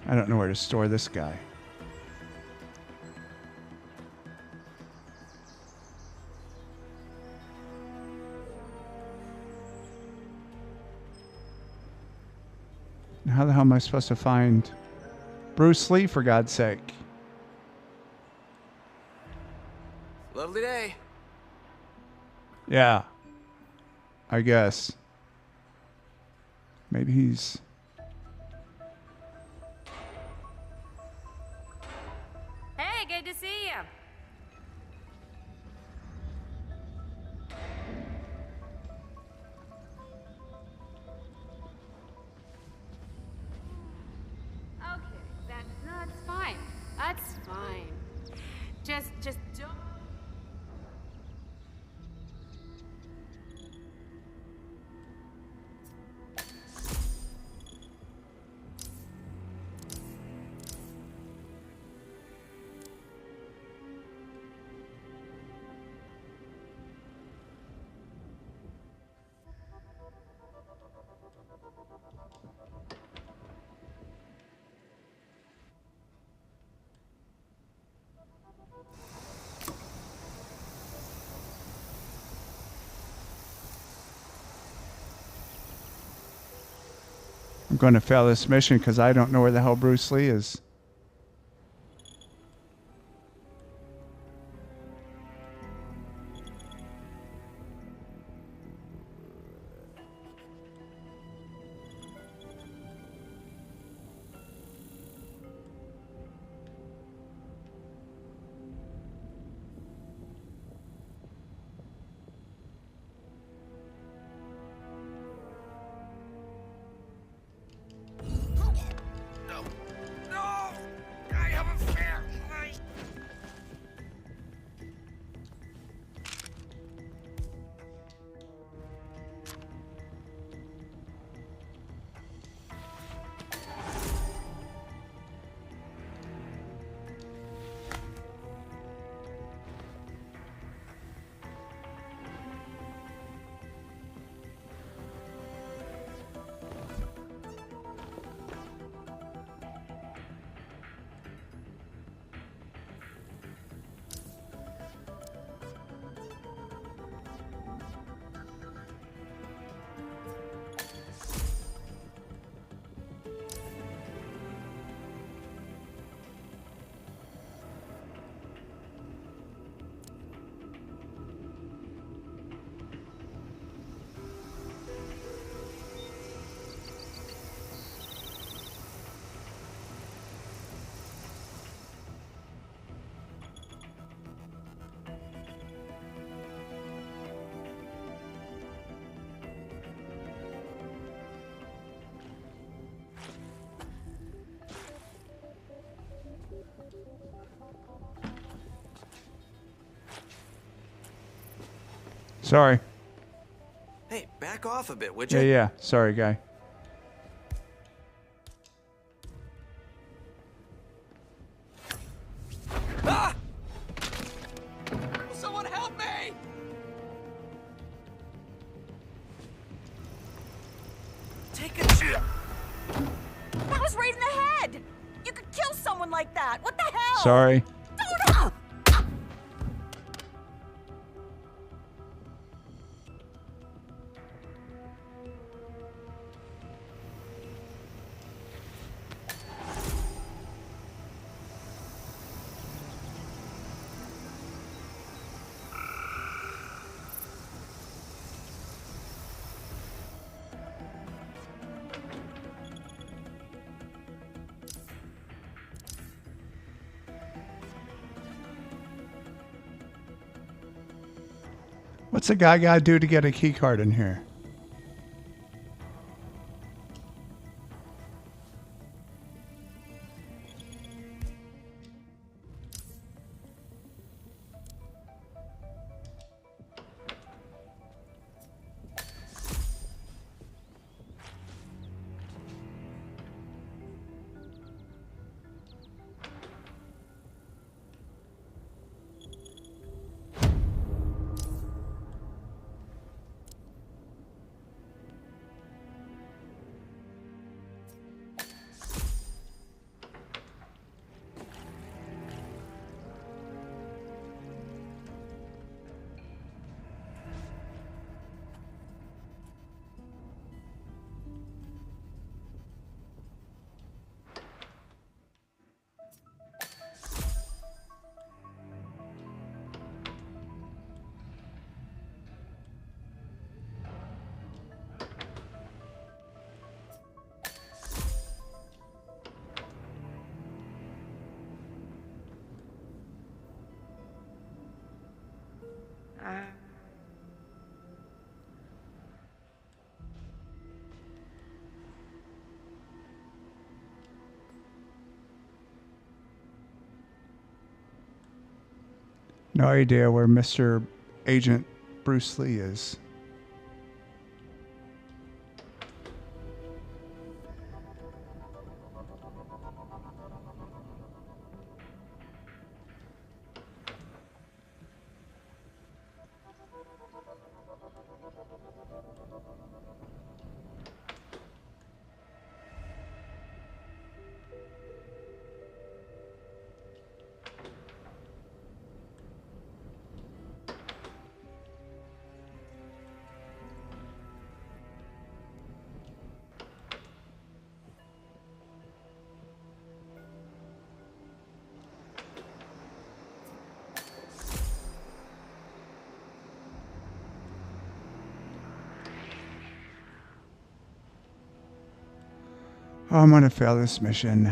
I don't know where to store this guy. How the hell am I supposed to find Bruce Lee, for God's sake? Lovely day. Yeah. I guess. Maybe he's... Hey, good to see you. Okay, that's fine. That's fine. Just don't. I'm going to fail this mission because I don't know where the hell Bruce Lee is. Sorry. Hey, back off a bit, would you? Yeah. Sorry, guy. Ah! Someone help me! Take a chip. That was right in the head! You could kill someone like that! What the hell? Sorry. Don't. What's a guy gotta do to get a key card in here? No idea where Mr. Agent Bruce Lee is. Oh, I'm gonna fail this mission.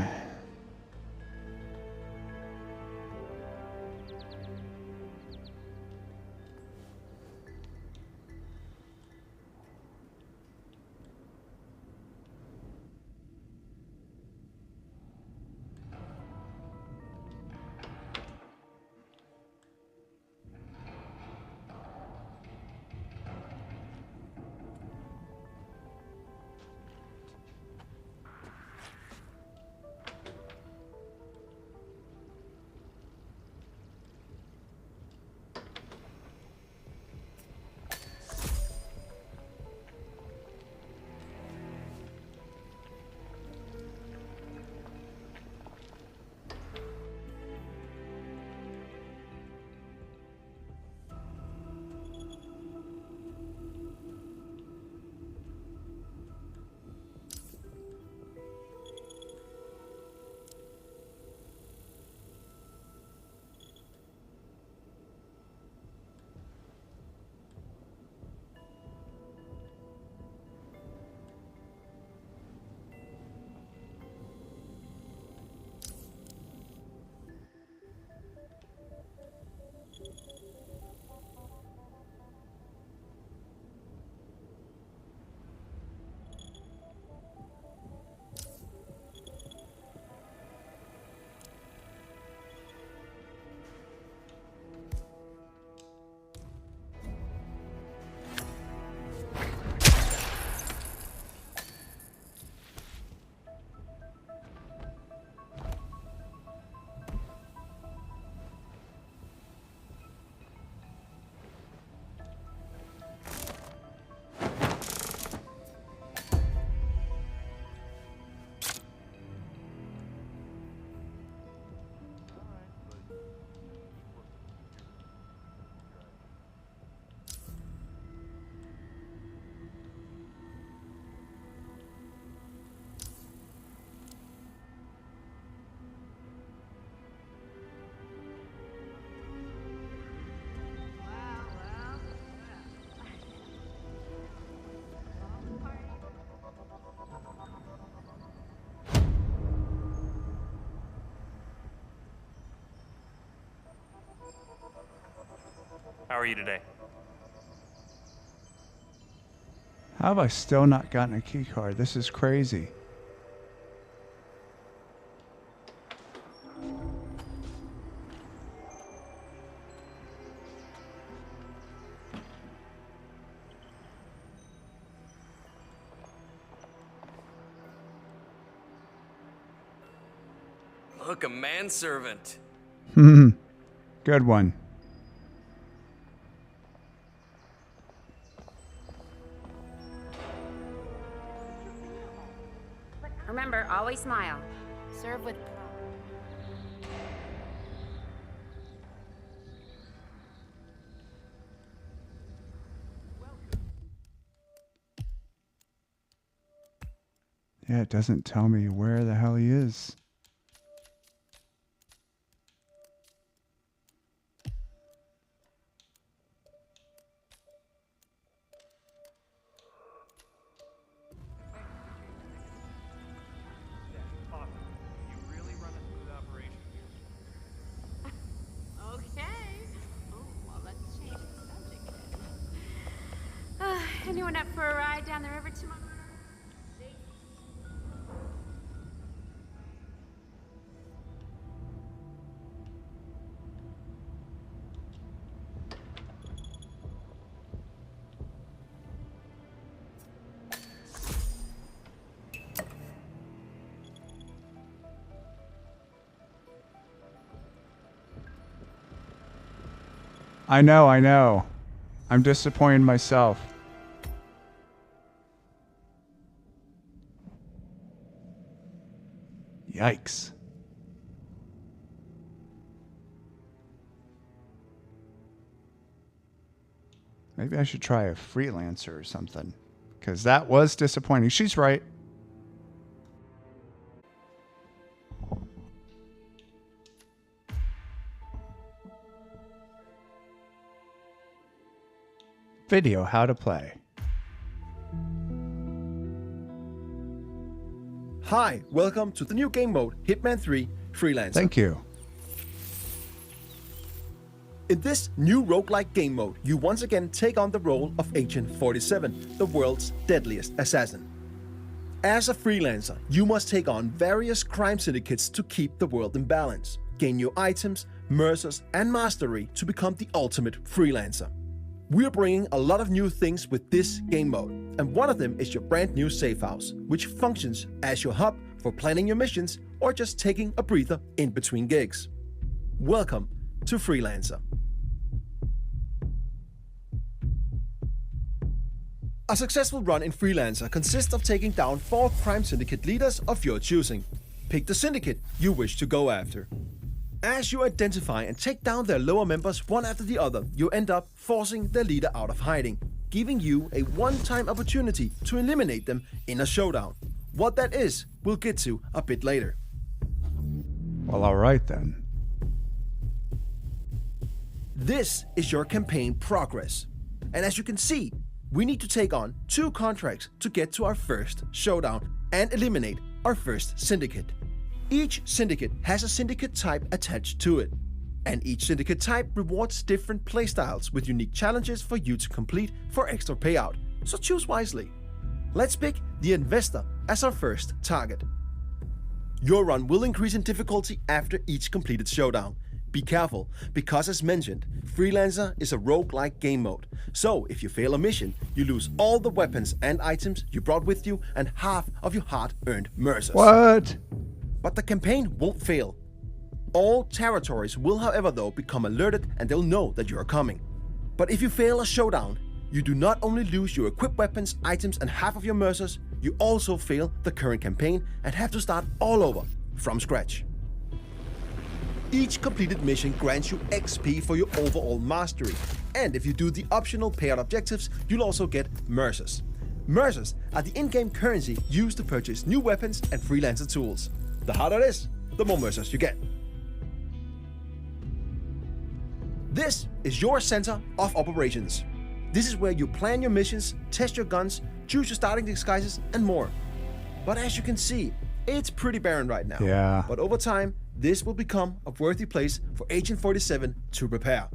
How are you today? How have I still not gotten a key card? This is crazy. Look, a manservant. Good one. Remember, always smile. Serve with pride. Yeah, it doesn't tell me where the hell he is. Anyone up for a ride down the river tomorrow? I know. I'm disappointed in myself. Yikes. Maybe I should try a freelancer or something, because that was disappointing. She's right. Video how to play. Hi, welcome to the new game mode, Hitman 3 Freelancer. Thank you. In this new roguelike game mode, you once again take on the role of Agent 47, the world's deadliest assassin. As a freelancer, you must take on various crime syndicates to keep the world in balance, gain new items, mercers, and mastery to become the ultimate freelancer. We are bringing a lot of new things with this game mode, and one of them is your brand new safe house, which functions as your hub for planning your missions or just taking a breather in between gigs. Welcome to Freelancer. A successful run in Freelancer consists of taking down 4 crime syndicate leaders of your choosing. Pick the syndicate you wish to go after. As you identify and take down their lower members one after the other, you end up forcing their leader out of hiding, giving you a one-time opportunity to eliminate them in a showdown. What that is, we'll get to a bit later. Well, alright then. This is your campaign progress. And as you can see, we need to take on 2 contracts to get to our first showdown and eliminate our first syndicate. Each syndicate has a syndicate type attached to it, and each syndicate type rewards different playstyles with unique challenges for you to complete for extra payout, so choose wisely. Let's pick the Investor as our first target. Your run will increase in difficulty after each completed showdown. Be careful, because as mentioned, Freelancer is a roguelike game mode, so if you fail a mission, you lose all the weapons and items you brought with you and half of your hard-earned mercers. What? But the campaign won't fail. All territories will, however, though, become alerted and they'll know that you are coming. But if you fail a showdown, you do not only lose your equipped weapons, items, and half of your mercers, you also fail the current campaign and have to start all over from scratch. Each completed mission grants you XP for your overall mastery, and if you do the optional payout objectives, you'll also get mercers. Mercers are the in-game currency used to purchase new weapons and freelancer tools. The harder it is, the more mercers you get. This is your center of operations. This is where you plan your missions, test your guns, choose your starting disguises, and more. But as you can see, it's pretty barren right now. Yeah. But over time, this will become a worthy place for Agent 47 to prepare.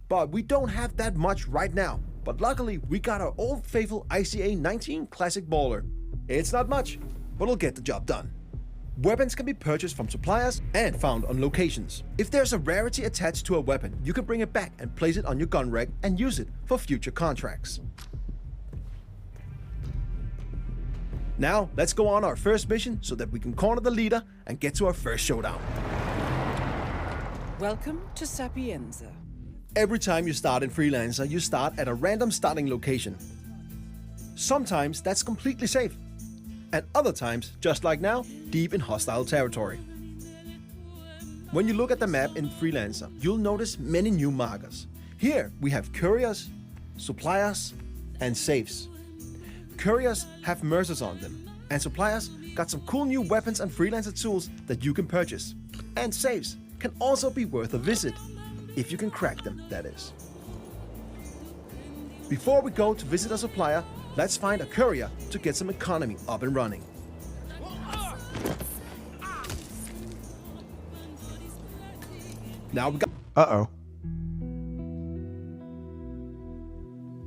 But we don't have that much right now. But luckily, we got our old faithful ICA 19 Classic Baller. It's not much, but it'll get the job done. Weapons can be purchased from suppliers and found on locations. If there's a rarity attached to a weapon, you can bring it back and place it on your gun rack and use it for future contracts. Now, let's go on our first mission so that we can corner the leader and get to our first showdown. Welcome to Sapienza. Every time you start in Freelancer, you start at a random starting location. Sometimes that's completely safe, and other times, just like now, deep in hostile territory. When you look at the map in Freelancer, you'll notice many new markers. Here we have couriers, suppliers, and safes. Couriers have mercers on them, and suppliers got some cool new weapons and freelancer tools that you can purchase. And safes can also be worth a visit, if you can crack them, that is. Before we go to visit a supplier, let's find a courier to get some economy up and running. Now we got... Uh-oh.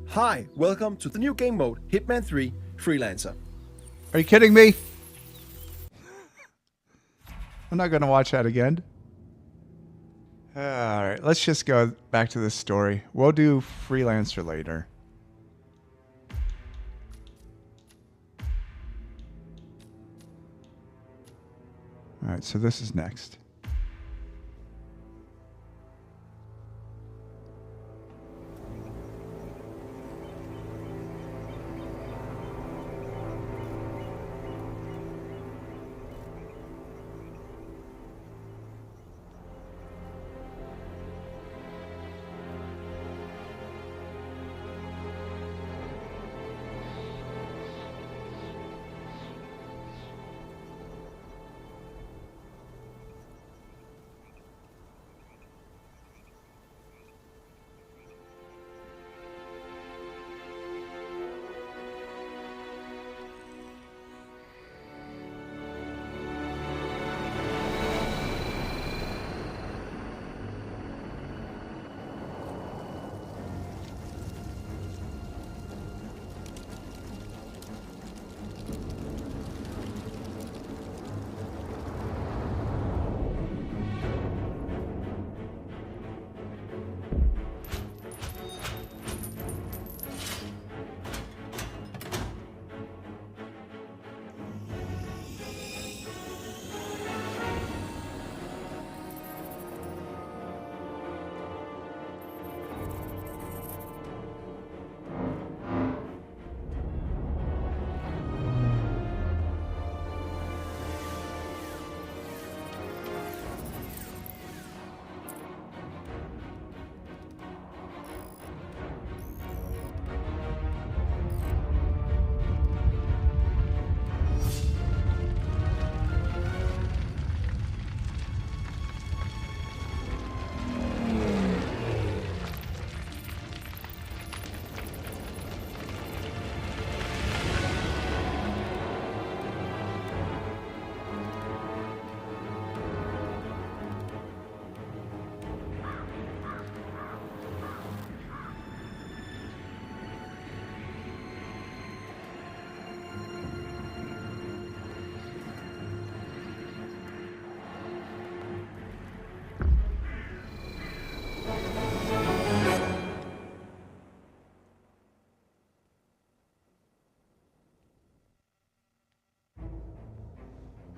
Hi, welcome to the new game mode, Hitman 3 Freelancer. Are you kidding me? I'm not going to watch that again. Alright, let's just go back to the story. We'll do Freelancer later. Alright, so this is next.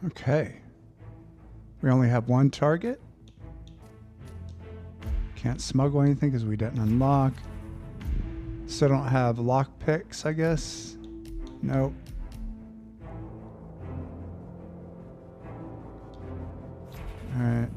Okay. We only have one target. Can't smuggle anything because we didn't unlock. Still don't have lock picks, I guess. Nope. Alright.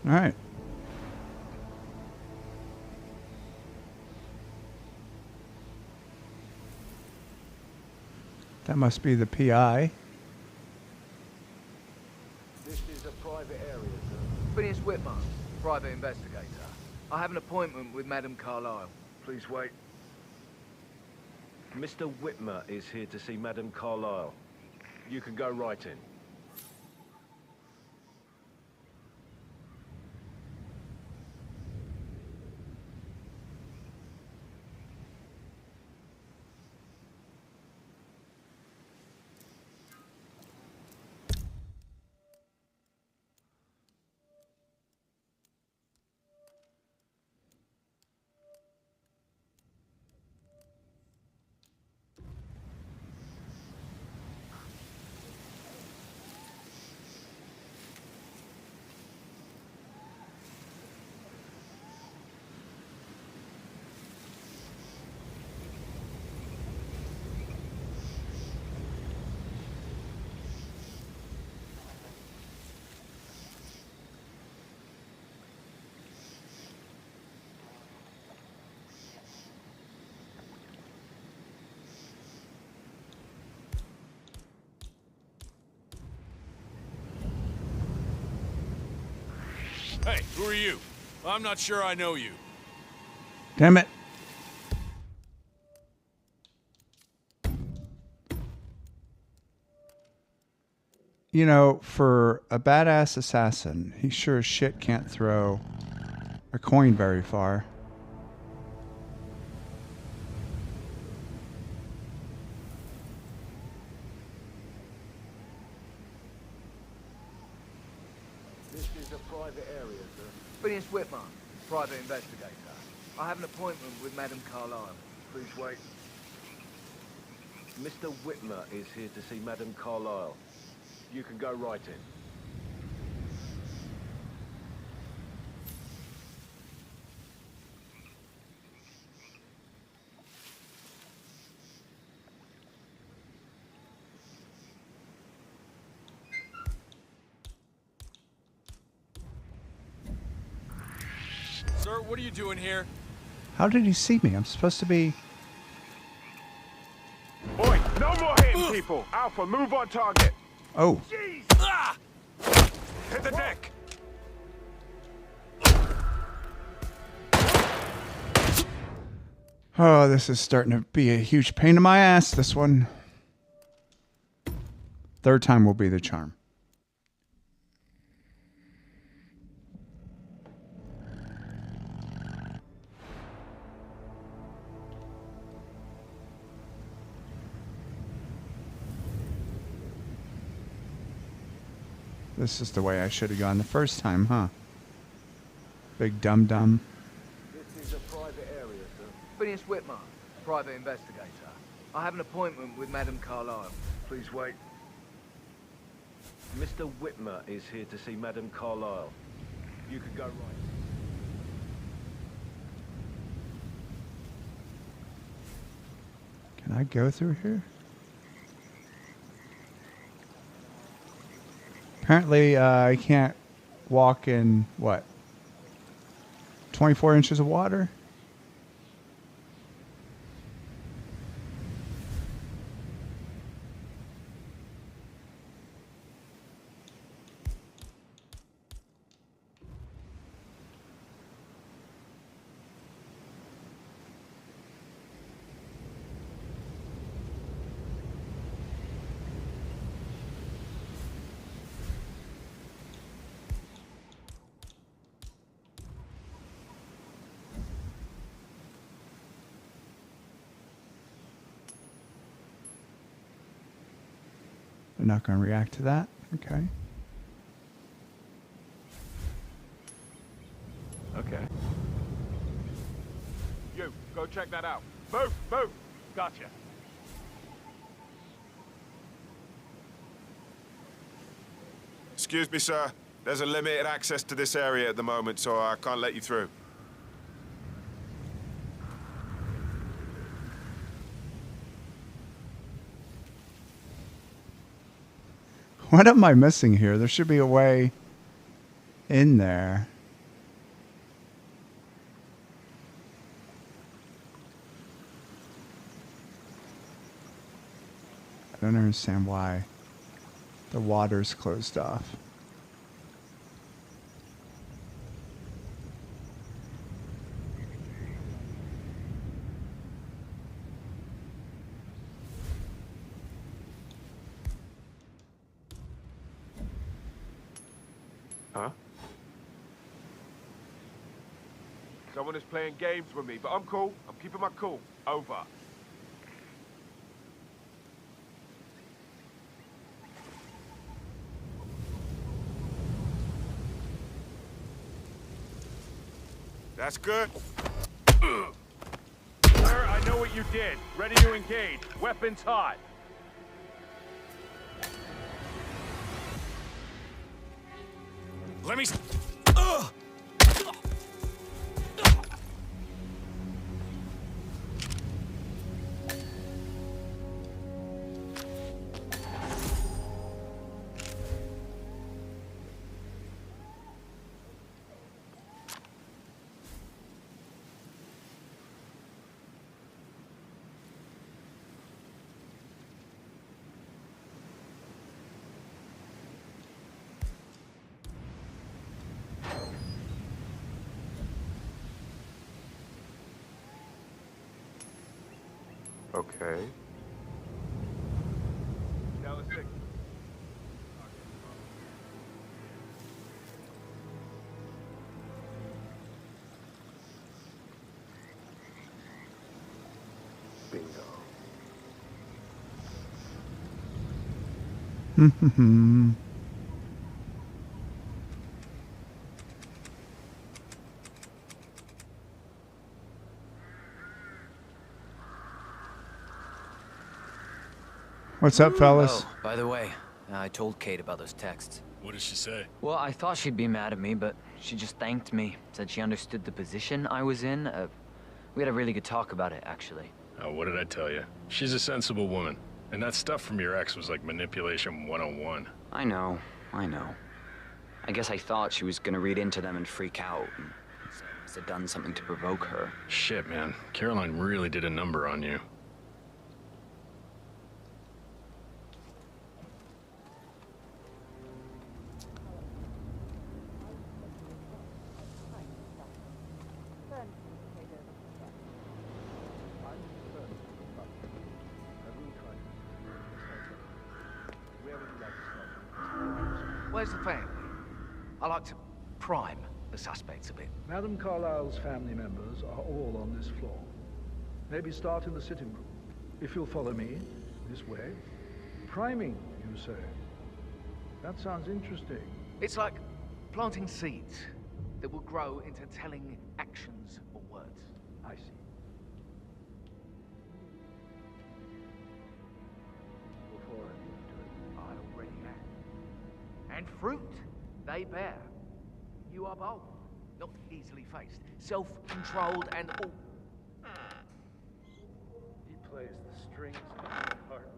All right. That must be the PI. This is a private area, sir. Phineas Whitmer, private investigator. I have an appointment with Madame Carlyle. Please wait. Mr. Whitmer is here to see Madame Carlyle. You can go right in. Hey, who are you? I'm not sure I know you. Damn it. You know, for a badass assassin, he sure as shit can't throw a coin very far. This is a private area, sir. Phineas Whitmer, private investigator. I have an appointment with Madame Carlyle. Please wait. Mr. Whitmer is here to see Madame Carlyle. You can go right in. Sir, what are you doing here? How did he see me? I'm supposed to be... Oi, no more hitting people! Alpha, move on target! Oh. Jeez! Ah! Hit the deck! Oh, this is starting to be a huge pain in my ass, this one. Third time will be the charm. This is the way I should have gone the first time, huh? Big dum-dum. This is a private area, sir. Phineas Whitmer, private investigator. I have an appointment with Madame Carlyle. Please wait. Mr. Whitmer is here to see Madame Carlyle. You can go right. Can I go through here? Apparently, I can't walk in, what, 24 inches of water? They're not going to react to that. Okay. Okay. You, go check that out. Move, move! Gotcha. Excuse me, sir. There's a limited access to this area at the moment, so I can't let you through. What am I missing here? There should be a way in there. I don't understand why the water's closed off. Huh? Someone is playing games with me, but I'm cool. I'm keeping my cool. Over. That's good. Sir, I know what you did. Ready to engage. Weapons hot. Let me... Okay. Now let's take... Hmm. What's up, fellas? Oh, by the way, I told Kate about those texts. What did she say? Well, I thought she'd be mad at me, but she just thanked me. Said she understood the position I was in. We had a really good talk about it, actually. Oh, what did I tell you? She's a sensible woman. And that stuff from your ex was like manipulation 101. I know. I guess I thought she was gonna read into them and freak out. And must have done something to provoke her. Shit, man. Caroline really did a number on you. Where's the family? I like to prime the suspects a bit. Madam Carlyle's family members are all on this floor. Maybe start in the sitting room. If you'll follow me, this way. Priming, you say? That sounds interesting. It's like planting seeds that will grow into telling actions or words. I see. Before I leave to it, I already have. And fruit they bear. You are bold, not easily faced, self-controlled and all. He plays the strings of my heart.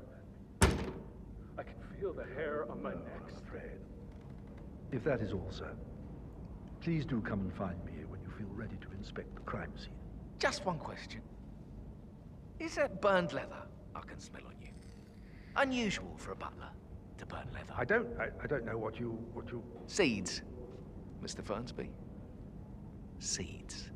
I can feel the hair on my neck. I'm afraid If that is all, sir, please do come and find me when you feel ready to inspect the crime scene. Just one question. Is that burned leather I can smell on you? Unusual for a butler to burn leather. I don't know what you... Seeds, Mr. Fernsby. Seeds.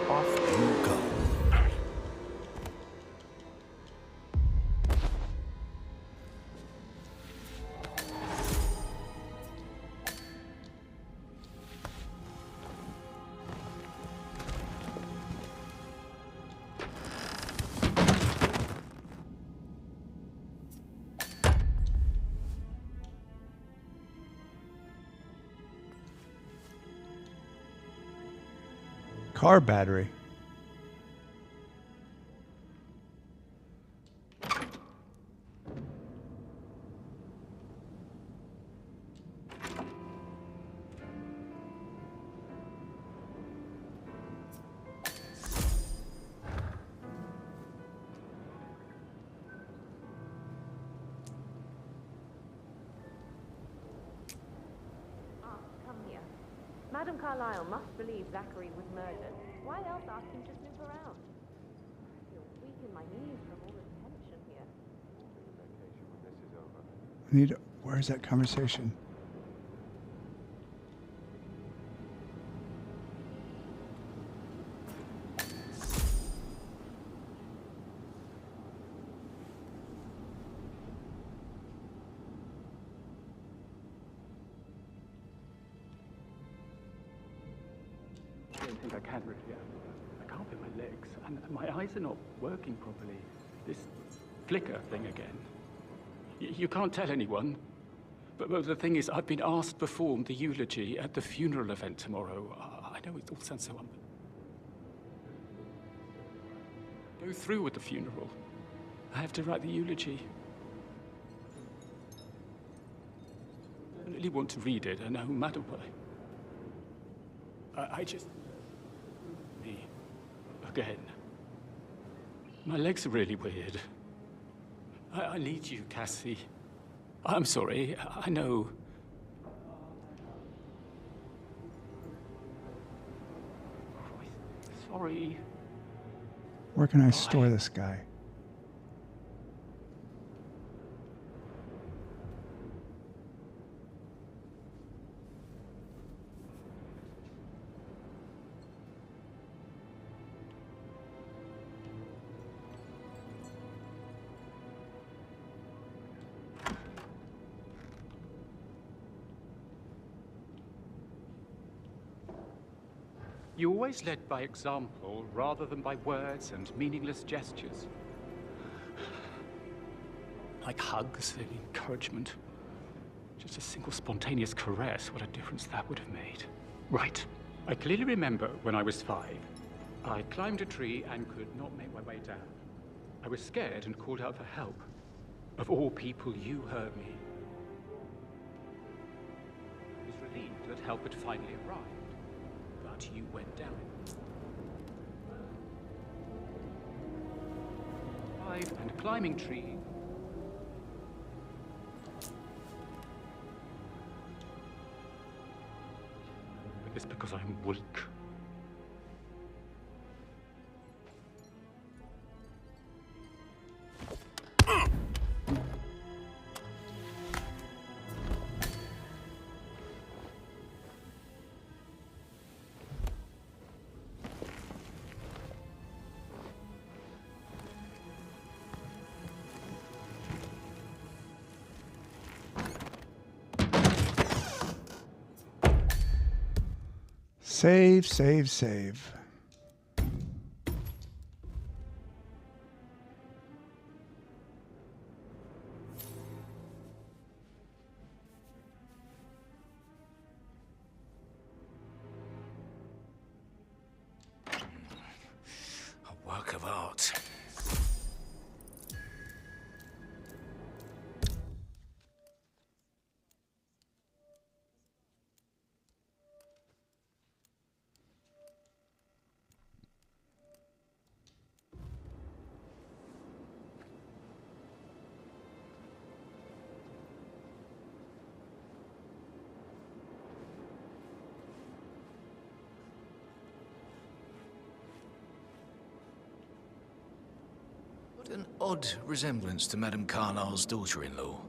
Off you go. Car battery. Come here. Madam Carlyle must believe Zachary was murdered. Why else ask him to snoop around? I feel weak in my knees from all the tension here. I need. Where's that conversation? I don't think I can really. I can't feel my legs, and my eyes are not working properly. This flicker thing again. You can't tell anyone, but the thing is, I've been asked to perform the eulogy at the funeral event tomorrow. I know it all sounds so Go through with the funeral. I have to write the eulogy. I really want to read it, no matter what. I just... Me. Again. My legs are really weird. I need you, Cassie. I'm sorry, I know. Christ, sorry. Where can I store this guy? You always led by example rather than by words and meaningless gestures. Like hugs and encouragement. Just a single spontaneous caress, what a difference that would have made. Right. I clearly remember when I was 5. I climbed a tree and could not make my way down. I was scared and called out for help. Of all people, you heard me. I was relieved that help had finally arrived. But you went down. And climbing tree. But it's because I'm weak. Save, save, save. A work of art. What an odd resemblance to Madame Carlyle's daughter-in-law.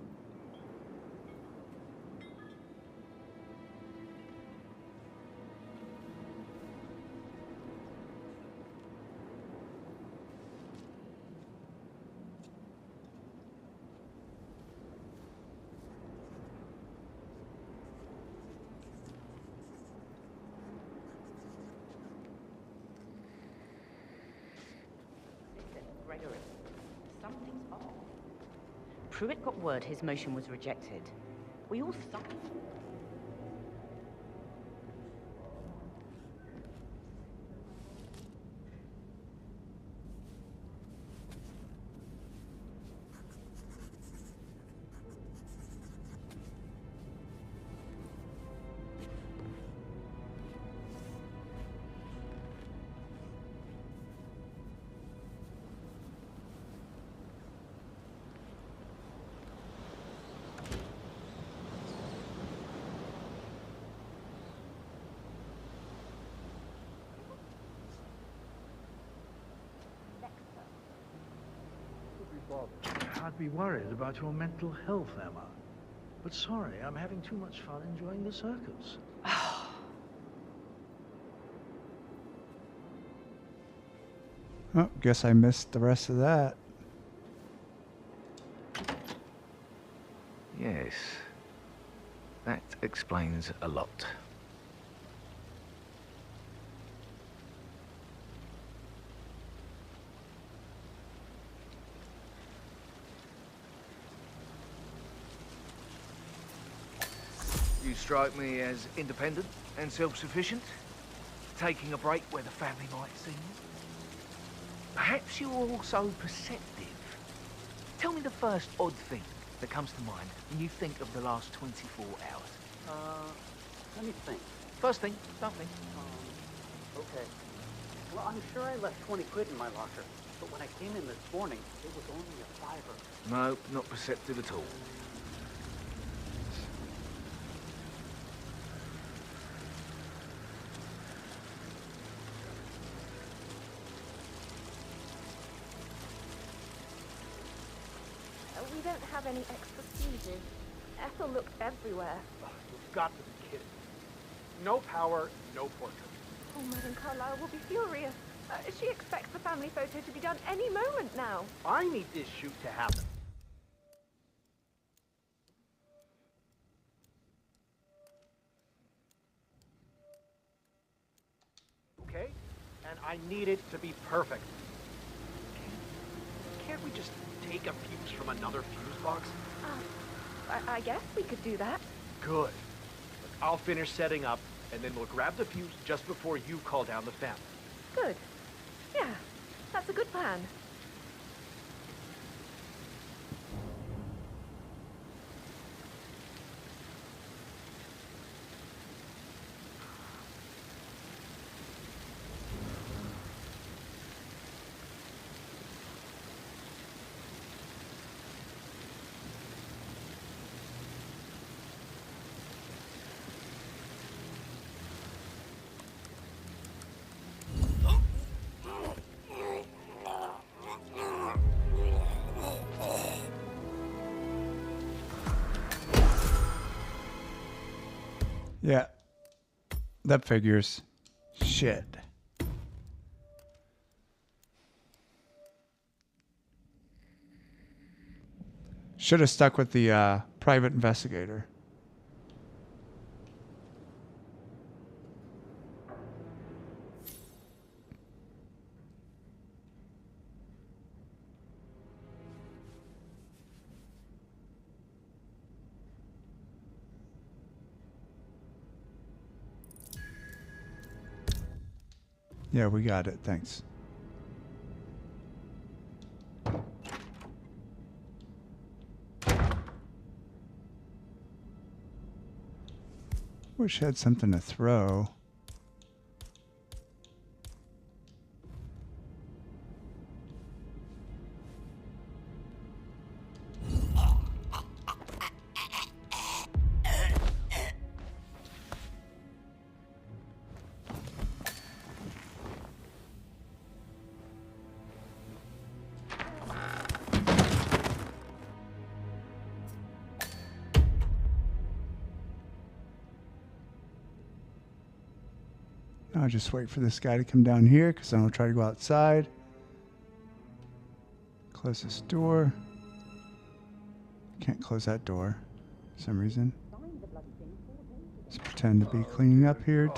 Gregory, something's off. Pruitt got word his motion was rejected. We all stopped. I'd be worried about your mental health, Emma. But sorry, I'm having too much fun enjoying the circus. Oh, guess I missed the rest of that. Yes. That explains a lot. You strike me as independent and self-sufficient, taking a break where the family might see you. Perhaps you're also perceptive. Tell me the first odd thing that comes to mind when you think of the last 24 hours. Let me think. First thing, don't think. Okay. Well, I'm sure I left 20 quid in my locker, but when I came in this morning, it was only a $5. No, not perceptive at all. We don't have any extra fuses. Ethel looked everywhere. You've got to be kidding. No power, no portrait. Oh, Madame Carlyle will be furious. She expects the family photo to be done any moment now. I need this shoot to happen. Okay? And I need it to be perfect. Can't we just take a fuse from another fuse box? I guess we could do that. Good. Look, I'll finish setting up, and then we'll grab the fuse just before you call down the family. Good. Yeah, that's a good plan. Yeah. That figures. Shit. Should have stuck with the private investigator. Yeah, we got it. Thanks. Wish I had something to throw. I'll just wait for this guy to come down here because then I'll try to go outside. Close this door. Can't close that door for some reason. Let's pretend to be cleaning up here.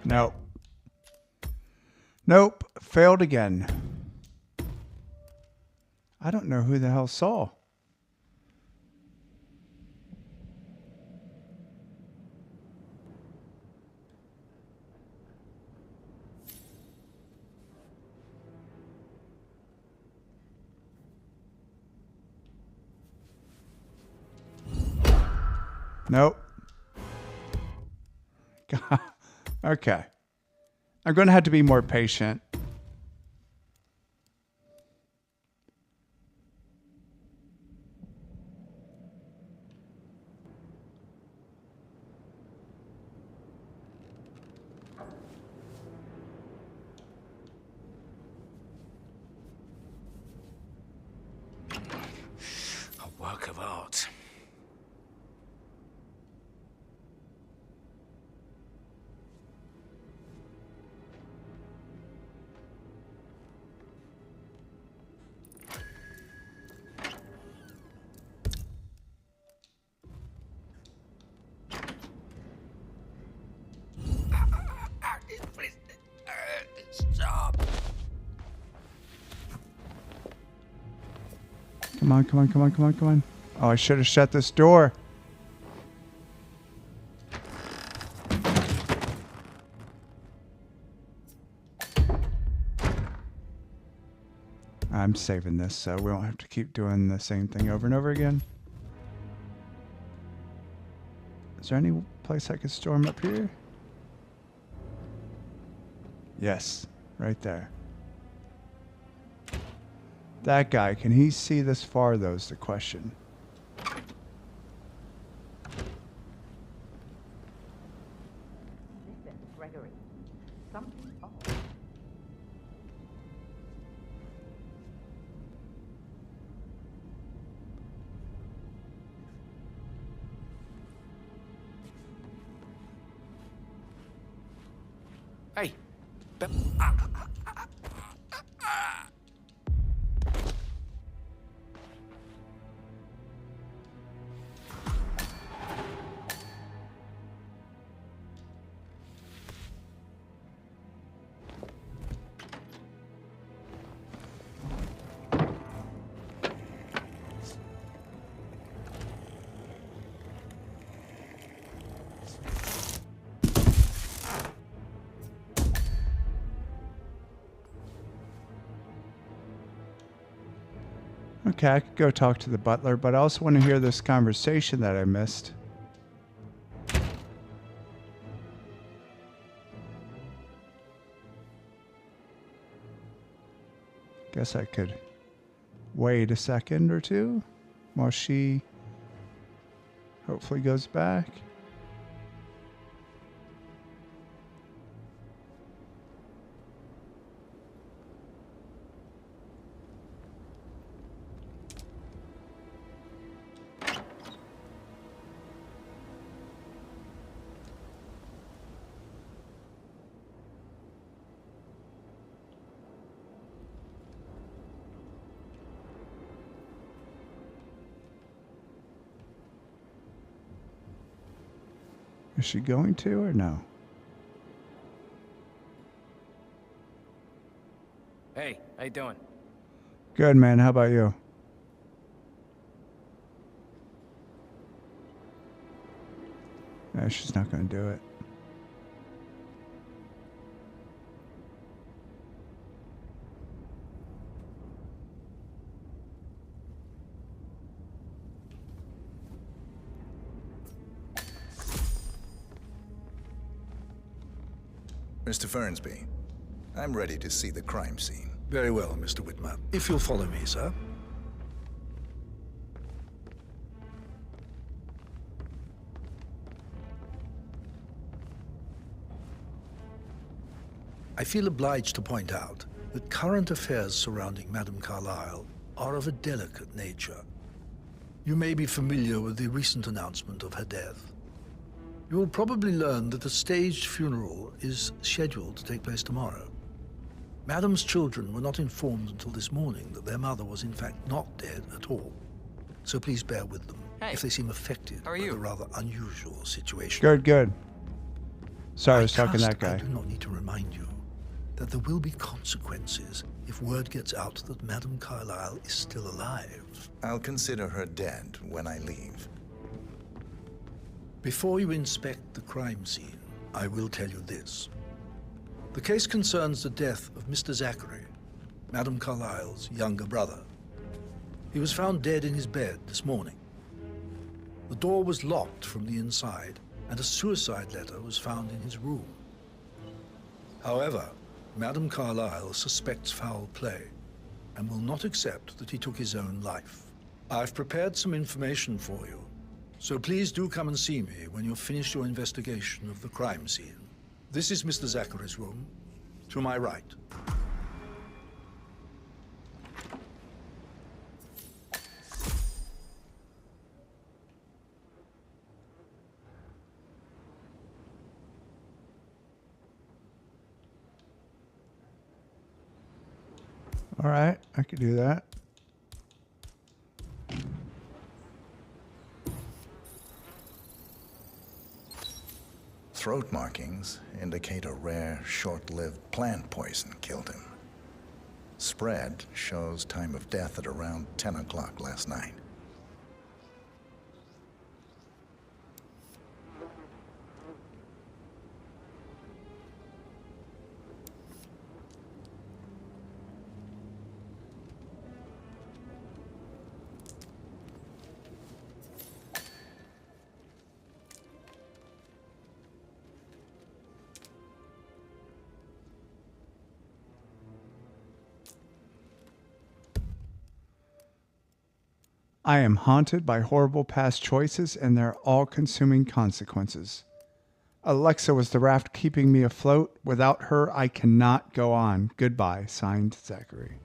Nope. Nope. Failed again. I don't know who the hell saw. Nope. Okay. I'm going to have to be more patient. A work of art. Stop. Come on, come on, come on, come on, come on. Oh, I should have shut this door. I'm saving this so we don't have to keep doing the same thing over and over again. Is there any place I could storm up here? Yes, right there. That guy, can he see this far though is the question. Listen, Gregory. Something's off. Hey. Okay, I could go talk to the butler, but I also want to hear this conversation that I missed. Guess I could wait a second or two while she hopefully goes back. Is she going to or no? Hey, how you doing? Good, man. How about you? No, she's not going to do it. Mr. Fernsby, I'm ready to see the crime scene. Very well, Mr. Whitman. If you'll follow me, sir. I feel obliged to point out that current affairs surrounding Madame Carlyle are of a delicate nature. You may be familiar with the recent announcement of her death. You will probably learn that a staged funeral is scheduled to take place tomorrow. Madame's children were not informed until this morning that their mother was in fact not dead at all. So please bear with them if they seem affected by the rather unusual situation. Good, good. Sorry, I was talking to that guy. I do not need to remind you that there will be consequences if word gets out that Madame Carlyle is still alive. I'll consider her dead when I leave. Before you inspect the crime scene, I will tell you this. The case concerns the death of Mr. Zachary, Madame Carlyle's younger brother. He was found dead in his bed this morning. The door was locked from the inside, and a suicide letter was found in his room. However, Madame Carlyle suspects foul play and will not accept that he took his own life. I've prepared some information for you, so please do come and see me when you've finished your investigation of the crime scene. This is Mr. Zachary's room, to my right. All right, I could do that. Throat markings indicate a rare, short-lived plant poison killed him. Spread shows time of death at around 10 o'clock last night. I am haunted by horrible past choices and their all-consuming consequences. Alexa was the raft keeping me afloat. Without her, I cannot go on. Goodbye. Signed, Zachary.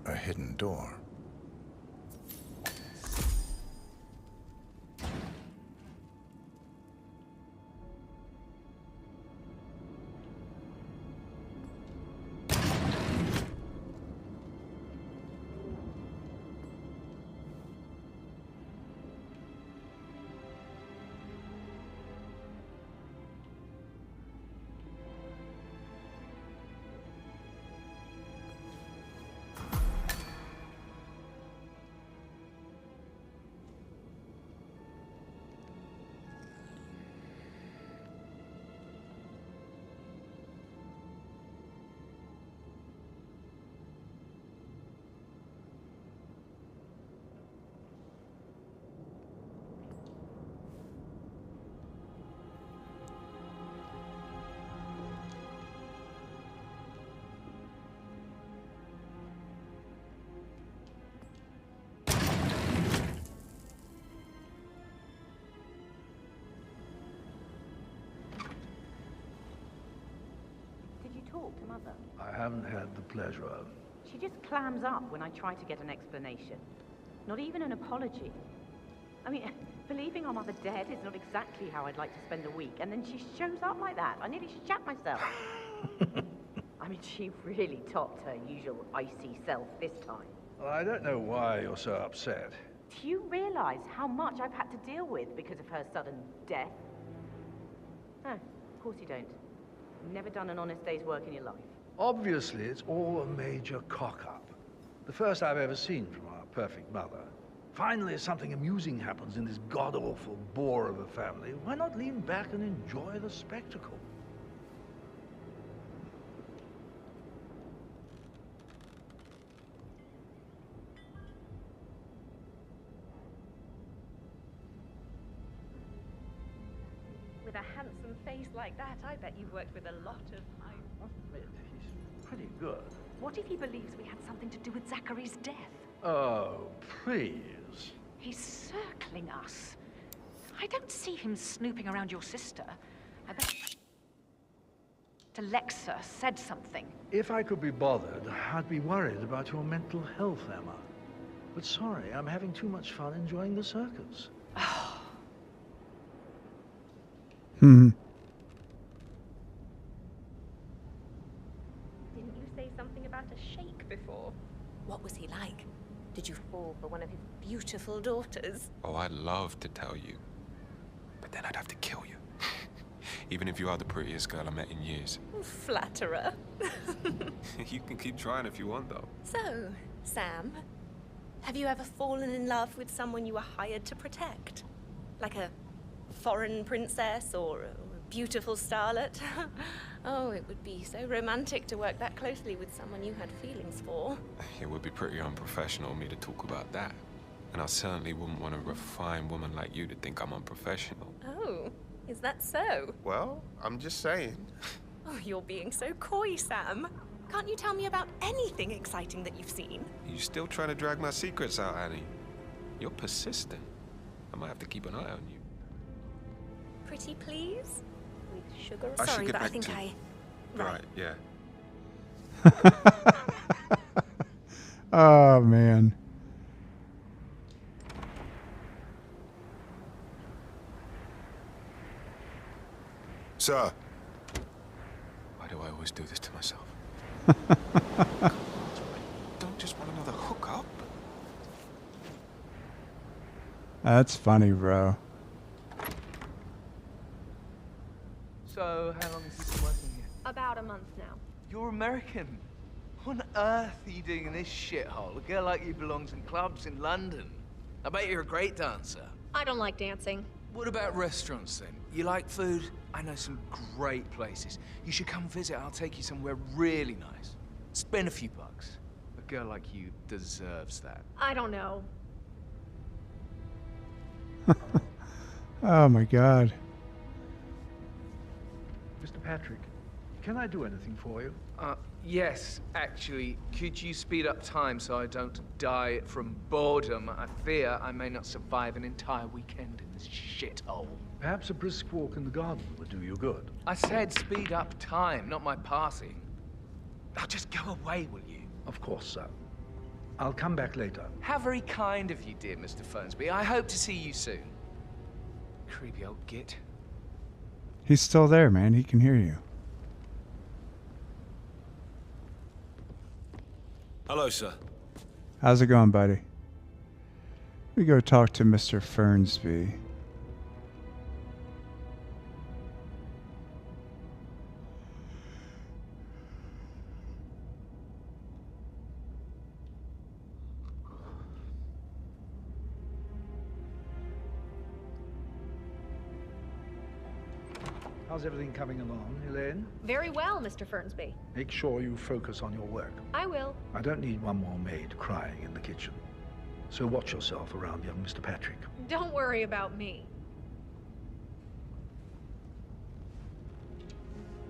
A hidden door. Talk to Mother? I haven't had the pleasure. She just clams up when I try to get an explanation. Not even an apology. I mean, believing our mother dead is not exactly how I'd like to spend a week, and then she shows up like that. I nearly shat myself. I mean, she really topped her usual icy self this time. Well, I don't know why you're so upset. Do you realize how much I've had to deal with because of her sudden death? No, of course you don't. You've never done an honest day's work in your life. Obviously, it's all a major cock-up. The first I've ever seen from our perfect mother. Finally, something amusing happens in this god-awful bore of a family. Why not lean back and enjoy the spectacle? With a handsome face like that, I bet you've worked with a lot of high... He's pretty good. What if he believes we had something to do with Zachary's death? Oh, please. He's circling us. I don't see him snooping around your sister. I bet Alexa said something. If I could be bothered, I'd be worried about your mental health, Emma. But sorry, I'm having too much fun enjoying the circus. Didn't you say something about a sheik before? What was he like? Did you fall for one of his beautiful daughters? Oh, I'd love to tell you. But then I'd have to kill you. Even if you are the prettiest girl I met in years. Flatterer. You can keep trying if you want, though. So, Sam, have you ever fallen in love with someone you were hired to protect? Like a foreign princess or a beautiful starlet? Oh, it would be so romantic to work that closely with someone you had feelings for. It would be pretty unprofessional of me to talk about that. And I certainly wouldn't want a refined woman like you to think I'm unprofessional. Oh, is that so? Well, I'm just saying. Oh, you're being so coy, Sam. Can't you tell me about anything exciting that you've seen? You still trying to drag my secrets out, Annie? You're persistent. I might have to keep an eye on you. Pretty please? With sugar? I should Sorry, get but I back think to- I... Right, yeah. Oh, man. Sir. Why do I always do this to myself? Don't just want another hookup. That's funny, bro. So, how long has this been working here? About a month now. You're American. What on earth are you doing in this shithole? A girl like you belongs in clubs in London. I bet you're a great dancer. I don't like dancing. What about restaurants then? You like food? I know some great places. You should come visit. I'll take you somewhere really nice. Spend a few bucks. A girl like you deserves that. I don't know. Oh, my God. Mr. Patrick, can I do anything for you? Yes, actually. Could you speed up time so I don't die from boredom? I fear I may not survive an entire weekend in this shithole. Perhaps a brisk walk in the garden would do you good. I said speed up time, not my passing. Now just go away, will you? Of course, sir. I'll come back later. How very kind of you, dear Mr. Fernsby. I hope to see you soon. Creepy old git. He's still there, man. He can hear you. Hello, sir. How's it going, buddy? We go talk to Mr. Fernsby. How's everything coming along, Elaine? Very well, Mr. Fernsby. Make sure you focus on your work. I will. I don't need one more maid crying in the kitchen. So watch yourself around young Mr. Patrick. Don't worry about me.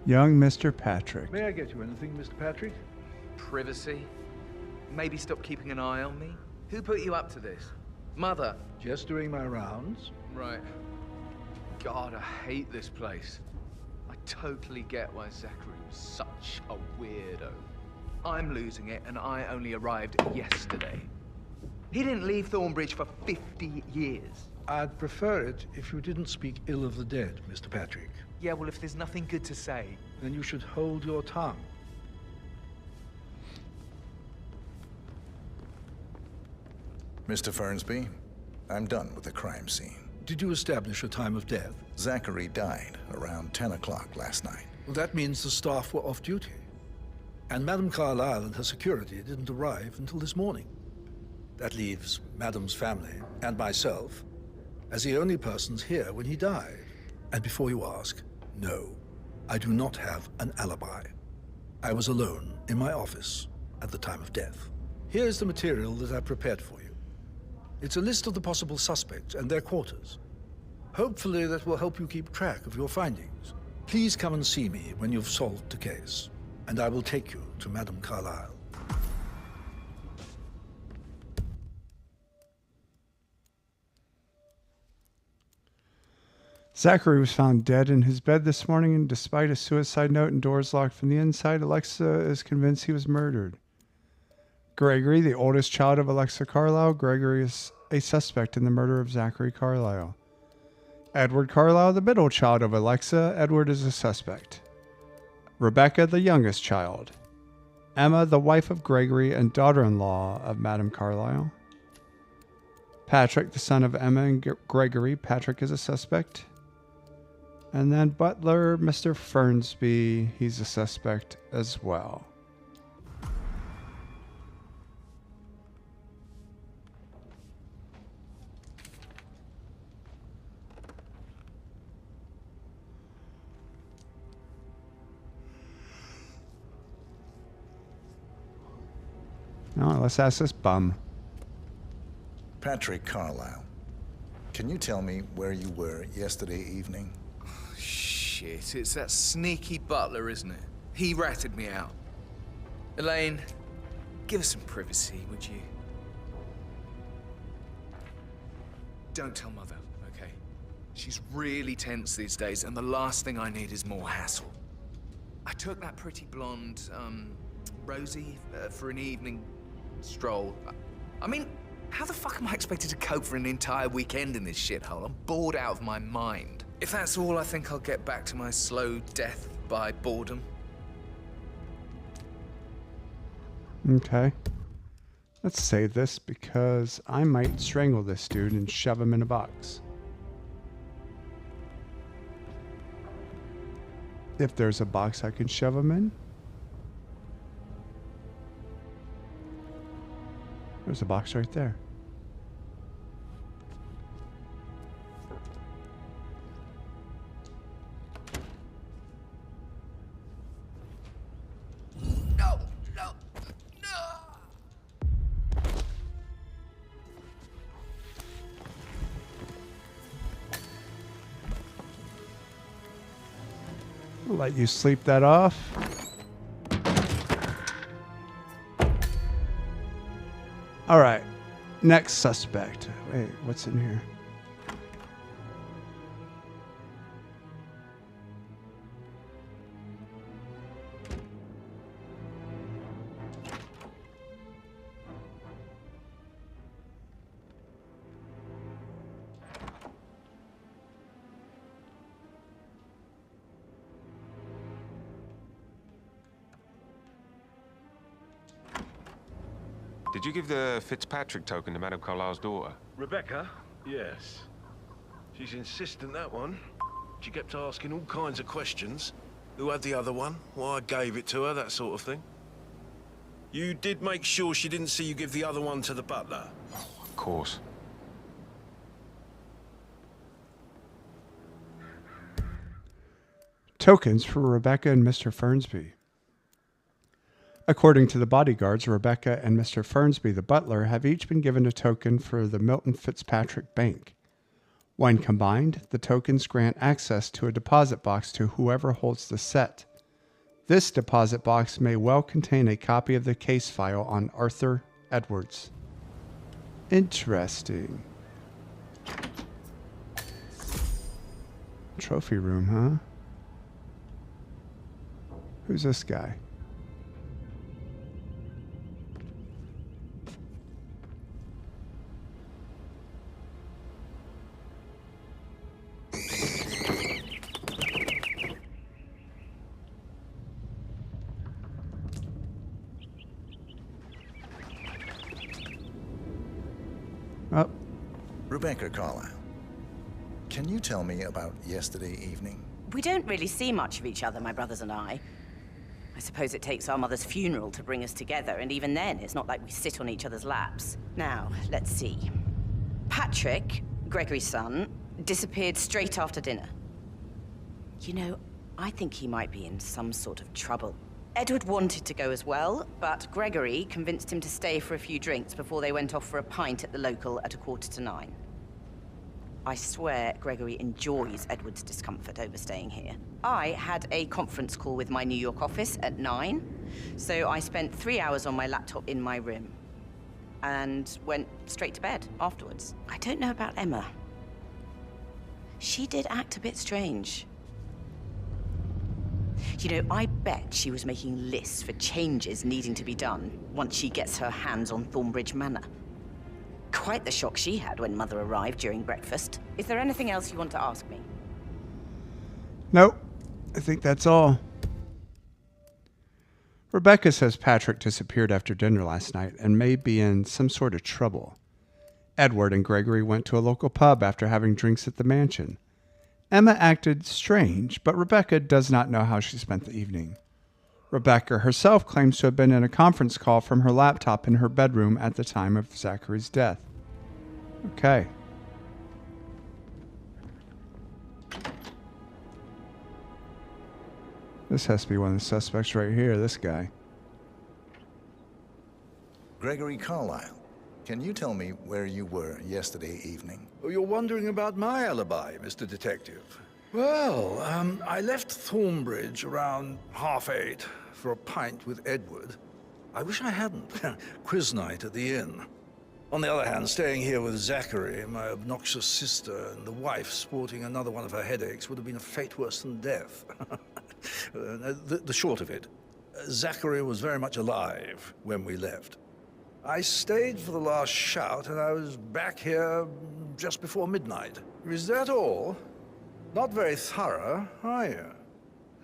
Young Mr. Patrick. May I get you anything, Mr. Patrick? Privacy? Maybe stop keeping an eye on me? Who put you up to this? Mother? Just doing my rounds. Right. God, I hate this place. I totally get why Zachary was such a weirdo. I'm losing it, and I only arrived yesterday. He didn't leave Thornbridge for 50 years. I'd prefer it if you didn't speak ill of the dead, Mr. Patrick. Yeah, well, if there's nothing good to say... Then you should hold your tongue. Mr. Fernsby, I'm done with the crime scene. Did you establish a time of death? Zachary died around 10 o'clock last night. Well, that means the staff were off duty. And Madame Carlyle and her security didn't arrive until this morning. That leaves Madame's family and myself as the only persons here when he died. And before you ask, no, I do not have an alibi. I was alone in my office at the time of death. Here's the material that I prepared for you. It's a list of the possible suspects and their quarters. Hopefully that will help you keep track of your findings. Please come and see me when you've solved the case, and I will take you to Madame Carlyle. Zachary was found dead in his bed this morning, and despite a suicide note and doors locked from the inside, Alexa is convinced he was murdered. Gregory, the oldest child of Alexa Carlyle, Gregory is a suspect in the murder of Zachary Carlyle. Edward Carlyle, the middle child of Alexa, Edward is a suspect. Rebecca, the youngest child. Emma, the wife of Gregory and daughter-in-law of Madame Carlyle. Patrick, the son of Emma and Gregory, Patrick is a suspect. And then butler, Mr. Fernsby, he's a suspect as well. Now let's ask this bum. Patrick Carlyle, can you tell me where you were yesterday evening? Shit, it's that sneaky butler, isn't it? He ratted me out. Elaine, give us some privacy, would you? Don't tell Mother, okay? She's really tense these days, and the last thing I need is more hassle. I took that pretty blonde, Rosie, for an evening stroll. I mean, how the fuck am I expected to cope for an entire weekend in this shithole? I'm bored out of my mind. If that's all, I think I'll get back to my slow death by boredom. Okay. Let's save this because I might strangle this dude and shove him in a box. If there's a box I can shove him in. There's a box right there. No, no, no. I'll let you sleep that off. All right, next suspect. Wait, what's in here? Did you give the Fitzpatrick token to Madame Carlyle's daughter? Rebecca? Yes. She's insistent, that one. She kept asking all kinds of questions. Who had the other one? Why I gave it to her, that sort of thing. You did make sure she didn't see you give the other one to the butler? Of course. Tokens for Rebecca and Mr. Fernsby. According to the bodyguards, Rebecca and Mr. Fernsby, the butler, have each been given a token for the Milton Fitzpatrick Bank. When combined, the tokens grant access to a deposit box to whoever holds the set. This deposit box may well contain a copy of the case file on Arthur Edwards. Interesting. Trophy room, huh? Who's this guy? Oh. Rebecca Carlyle, can you tell me about yesterday evening? We don't really see much of each other, my brothers and I. I suppose it takes our mother's funeral to bring us together, and even then, it's not like we sit on each other's laps. Now, let's see. Patrick, Gregory's son, disappeared straight after dinner. You know, I think he might be in some sort of trouble. Edward wanted to go as well, but Gregory convinced him to stay for a few drinks before they went off for a pint at the local at 8:45. I swear Gregory enjoys Edward's discomfort over staying here. I had a conference call with my New York office at 9, so I spent 3 hours on my laptop in my room and went straight to bed afterwards. I don't know about Emma. She did act a bit strange. You know, I bet she was making lists for changes needing to be done once she gets her hands on Thornbridge Manor. Quite the shock she had when Mother arrived during breakfast. Is there anything else you want to ask me? Nope. I think that's all. Rebecca says Patrick disappeared after dinner last night and may be in some sort of trouble. Edward and Gregory went to a local pub after having drinks at the mansion. Emma acted strange, but Rebecca does not know how she spent the evening. Rebecca herself claims to have been in a conference call from her laptop in her bedroom at the time of Zachary's death. Okay. This has to be one of the suspects right here, this guy. Gregory Carlyle, can you tell me where you were yesterday evening? Oh, you're wondering about my alibi, Mr. Detective. Well, I left Thornbridge around 8:30 for a pint with Edward. I wish I hadn't. Quiz night at the inn. On the other hand, staying here with Zachary, my obnoxious sister, and the wife sporting another one of her headaches would have been a fate worse than death. The short of it, Zachary was very much alive when we left. I stayed for the last shout, and I was back here just before midnight. Is that all? Not very thorough, are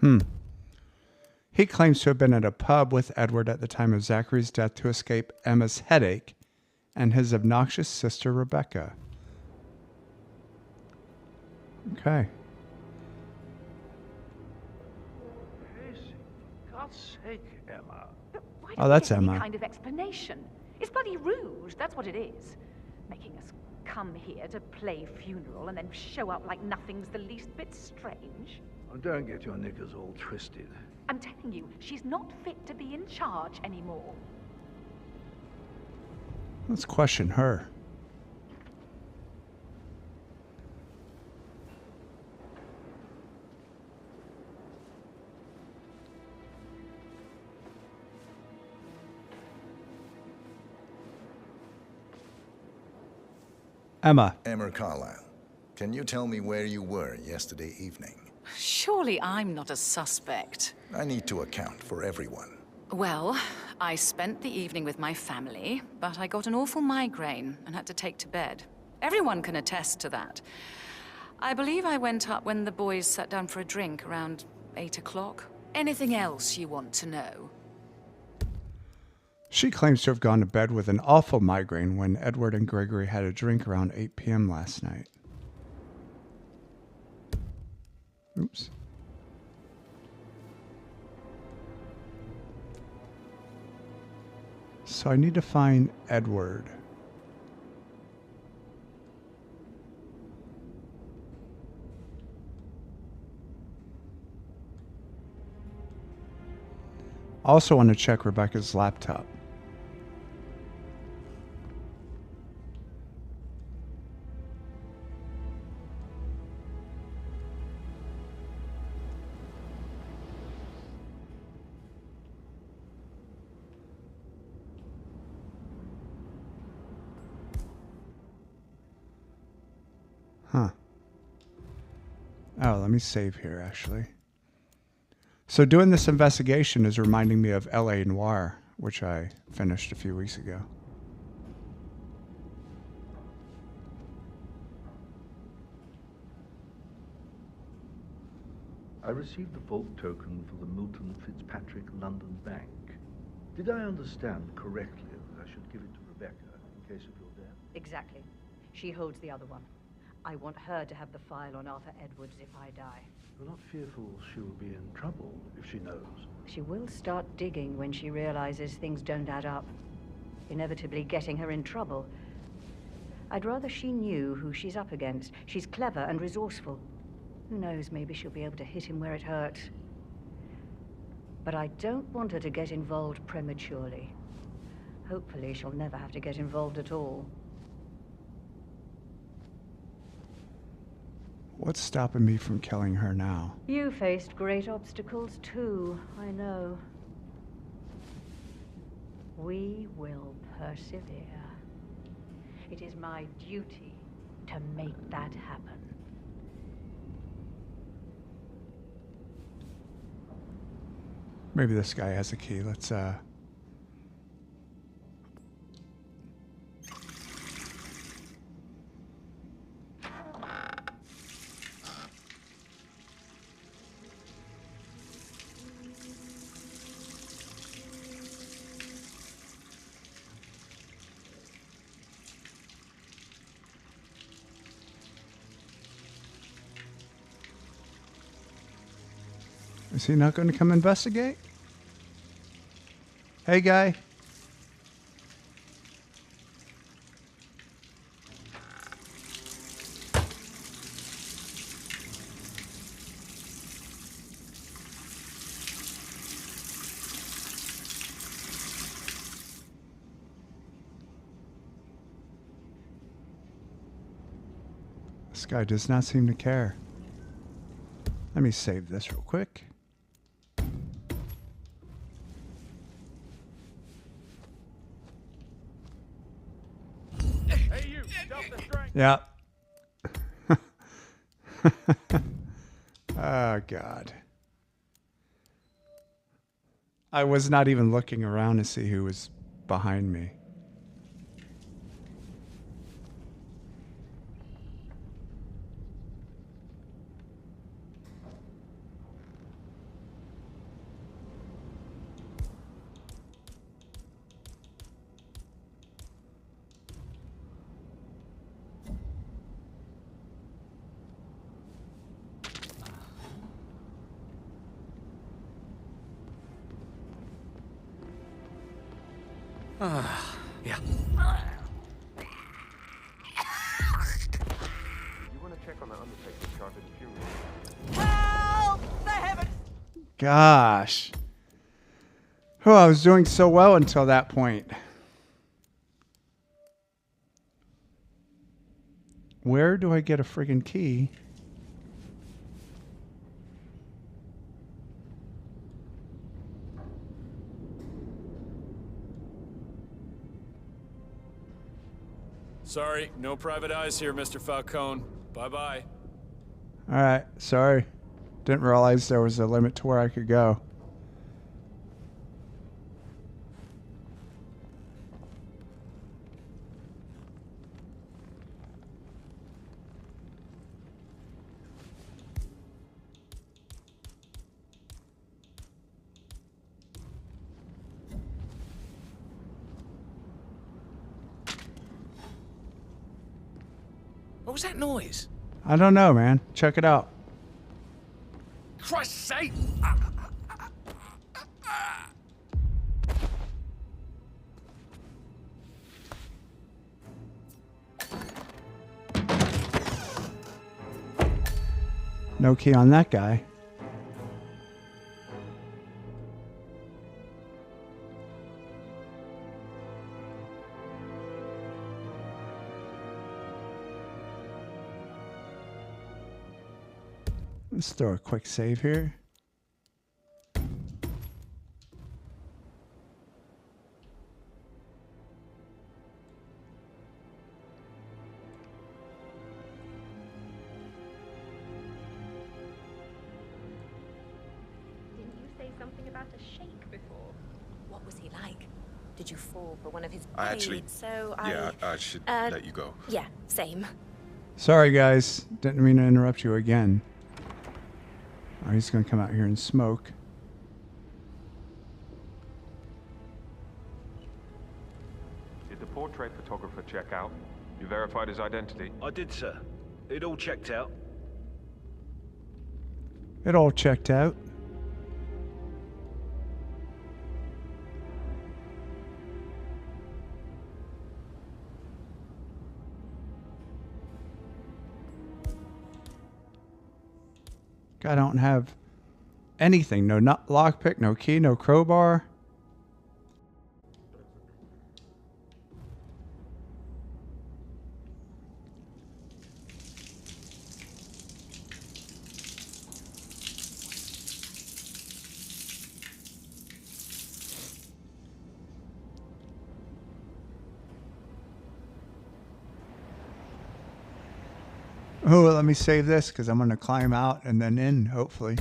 you? He claims to have been at a pub with Edward at the time of Zachary's death to escape Emma's headache and his obnoxious sister Rebecca. Okay. Casey, for God's sake, Emma. Why Oh, that's give any Emma. kind of explanation? It's bloody rude, that's what it is. Making us come here to play funeral and then show up like nothing's the least bit strange. Oh, don't get your knickers all twisted. I'm telling you, she's not fit to be in charge anymore. Let's question her. Emma. Emma Carlyle, can you tell me where you were yesterday evening? Surely I'm not a suspect. I need to account for everyone. Well, I spent the evening with my family, but I got an awful migraine and had to take to bed. Everyone can attest to that. I believe I went up when the boys sat down for a drink around 8 o'clock. Anything else you want to know? She claims to have gone to bed with an awful migraine when Edward and Gregory had a drink around 8 p.m. last night. Oops. So I need to find Edward. I also want to check Rebecca's laptop. Huh. Oh, let me save here, actually. So doing this investigation is reminding me of L.A. Noire, which I finished a few weeks ago. I received the vault token for the Milton Fitzpatrick London Bank. Did I understand correctly that I should give it to Rebecca in case of your death? Exactly. She holds the other one. I want her to have the file on Arthur Edwards if I die. You're not fearful she'll be in trouble if she knows? She will start digging when she realizes things don't add up, inevitably getting her in trouble. I'd rather she knew who she's up against. She's clever and resourceful. Who knows, maybe she'll be able to hit him where it hurts. But I don't want her to get involved prematurely. Hopefully she'll never have to get involved at all. What's stopping me from killing her now? You faced great obstacles too, I know. We will persevere. It is my duty to make that happen. Maybe this guy has a key. Let's Is he not going to come investigate? Hey, guy. This guy does not seem to care. Let me save this real quick. Yeah. Oh, God. I was not even looking around to see who was behind me. Yeah. You want to check on that undertaker charge of the funeral? Help! The heavens! Gosh. Oh, I was doing so well until that point. Where do I get a friggin' key? Sorry, no private eyes here, Mr. Falcone. Bye-bye. All right, sorry. Didn't realize there was a limit to where I could go. What was that noise? I don't know, man. Check it out. Christ's sake! No key on that guy. Let's throw a quick save here. Didn't you say something about a sheik before? What was he like? Did you fall for one of his I actually... blades? So yeah, I should let you go. Yeah, same. Sorry, guys. Didn't mean to interrupt you again. Oh, he's going to come out here and smoke. Did the portrait photographer check out? You verified his identity? I did, sir. It all checked out. It all checked out. I don't have anything. No lockpick, no key, no crowbar. Oh, let me save this because I'm going to climb out and then in, hopefully.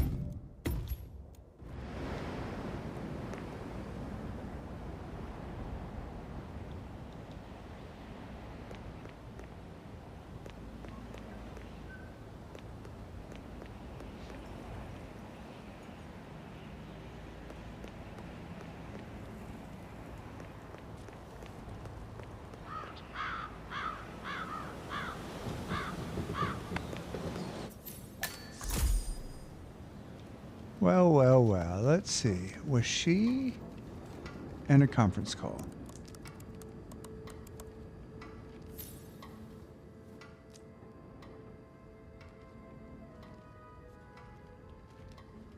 Well, well, well, let's see. Was she in a conference call?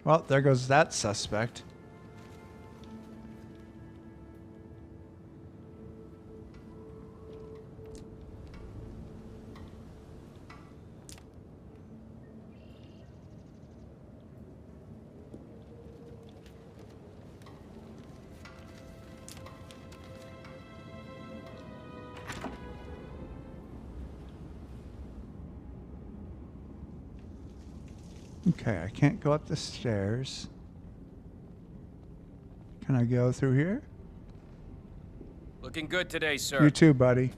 Well, there goes that suspect. Okay, I can't go up the stairs. Can I go through here? Looking good today, sir. You too, buddy.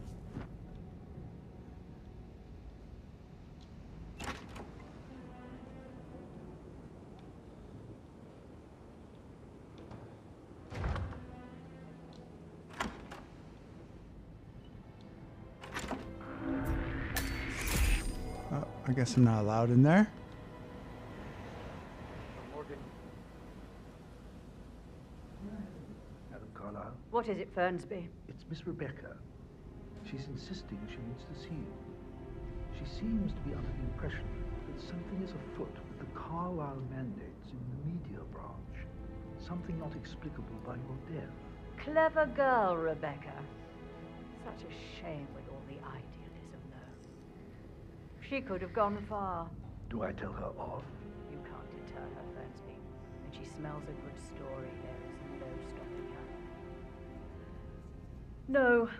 Oh, I guess I'm not allowed in there. What is it, Fernsby? It's Miss Rebecca. She's insisting she needs to see you. She seems to be under the impression that something is afoot with the Carlisle mandates in the media branch. Something not explicable by your death. Clever girl, Rebecca. Such a shame with all the idealism, though. She could have gone far. Do I tell her off? You can't deter her, Fernsby. When she smells a good story, there is no stopping her. No,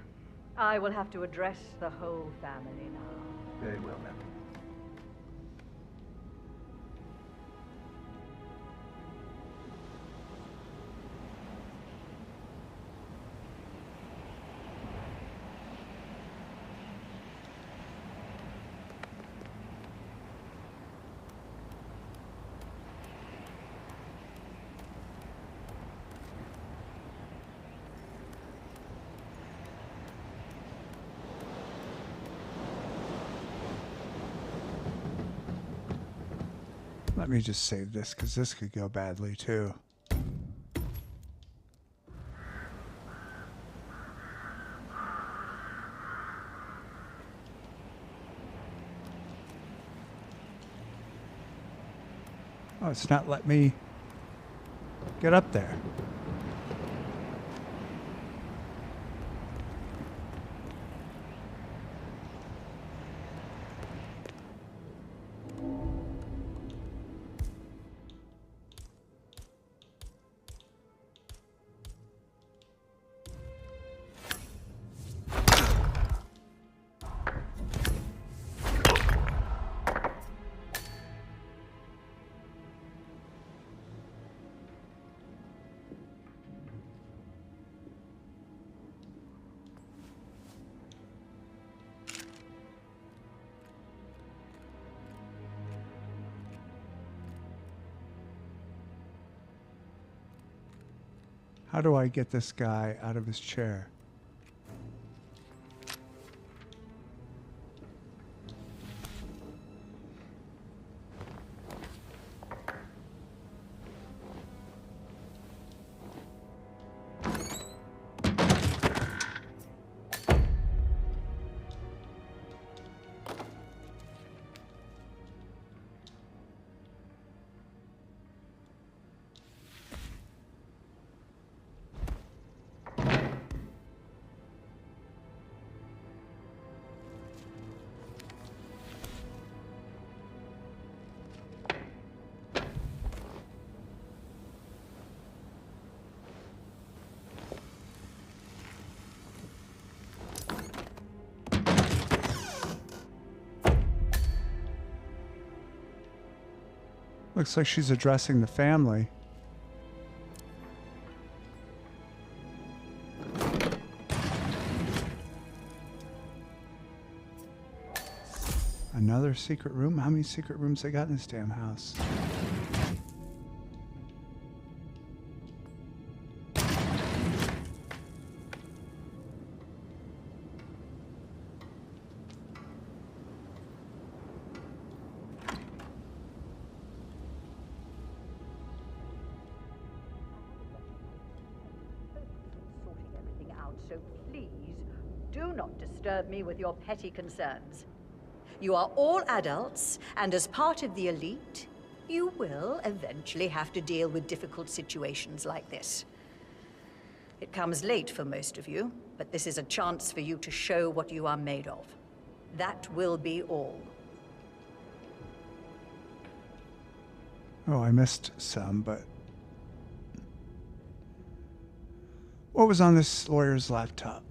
I will have to address the whole family now. Very well, ma'am. Let me just save this because this could go badly too. Oh, it's not letting me get up there. How do I get this guy out of his chair? Looks like she's addressing the family. Another secret room? How many secret rooms they got in this damn house? Sorting everything out, so please do not disturb me with your petty concerns. You are all adults, and as part of the elite, you will eventually have to deal with difficult situations like this. It comes late for most of you, but this is a chance for you to show what you are made of. That will be all. Oh, I missed some, but... What was on this lawyer's laptop?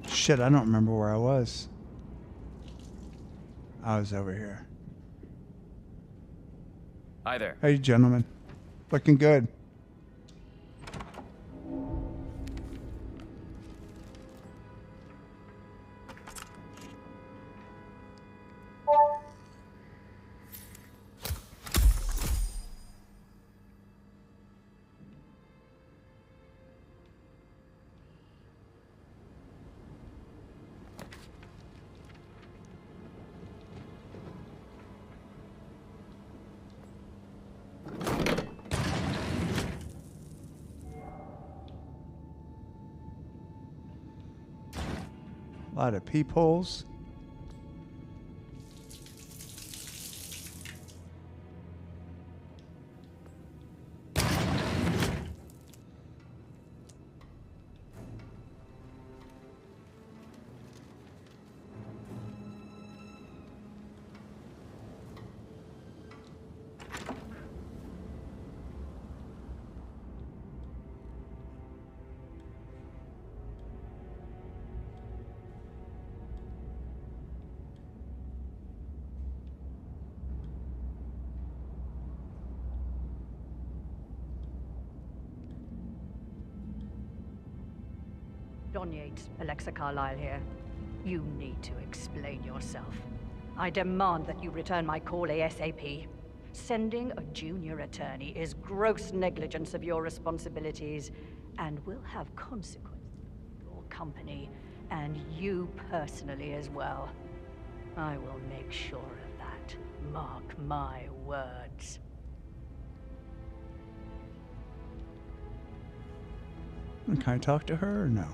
Shit, I don't remember where I was. I was over here. Hi there. Hey, gentlemen. Looking good. A lot of peepholes. Don Yates, Alexa Carlyle here. You need to explain yourself. I demand that you return my call ASAP. Sending a junior attorney is gross negligence of your responsibilities and will have consequences for your company and you personally as well. I will make sure of that. Mark my words. Can I talk to her or no?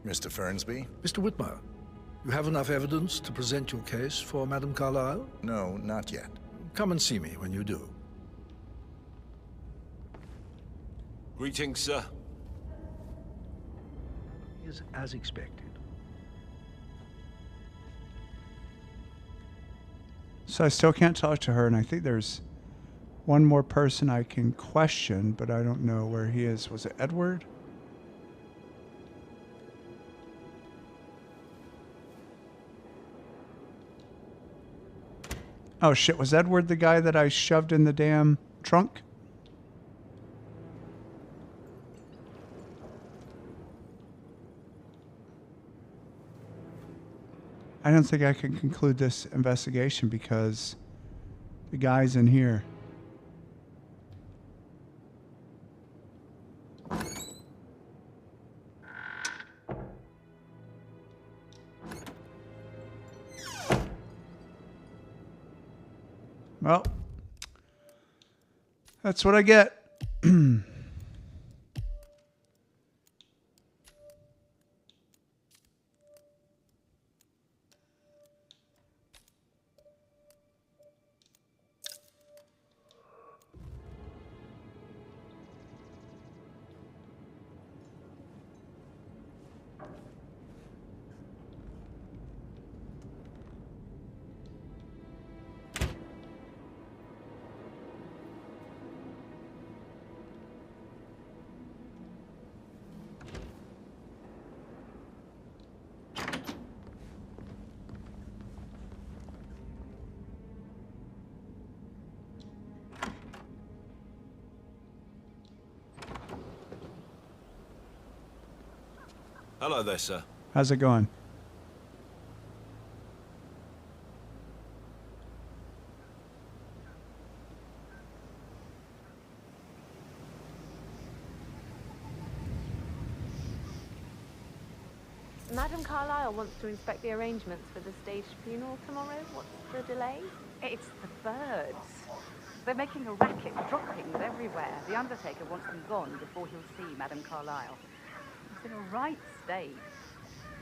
Mr. Fernsby? Mr. Whitmer, you have enough evidence to present your case for Madame Carlyle? No, not yet. Come and see me when you do. Greetings, sir. Is as expected. So I still can't talk to her, and I think there's one more person I can question, but I don't know where he is. Was it Edward? Oh shit, was Edward the guy that I shoved in the damn trunk? I don't think I can conclude this investigation because the guy's in here. Well, that's what I get. Hello there, sir. How's it going? Madam Carlyle wants to inspect the arrangements for the staged funeral tomorrow. What's the delay? It's the birds. They're making a racket, droppings everywhere. The Undertaker wants them gone before he'll see Madam Carlyle. It's in a right state.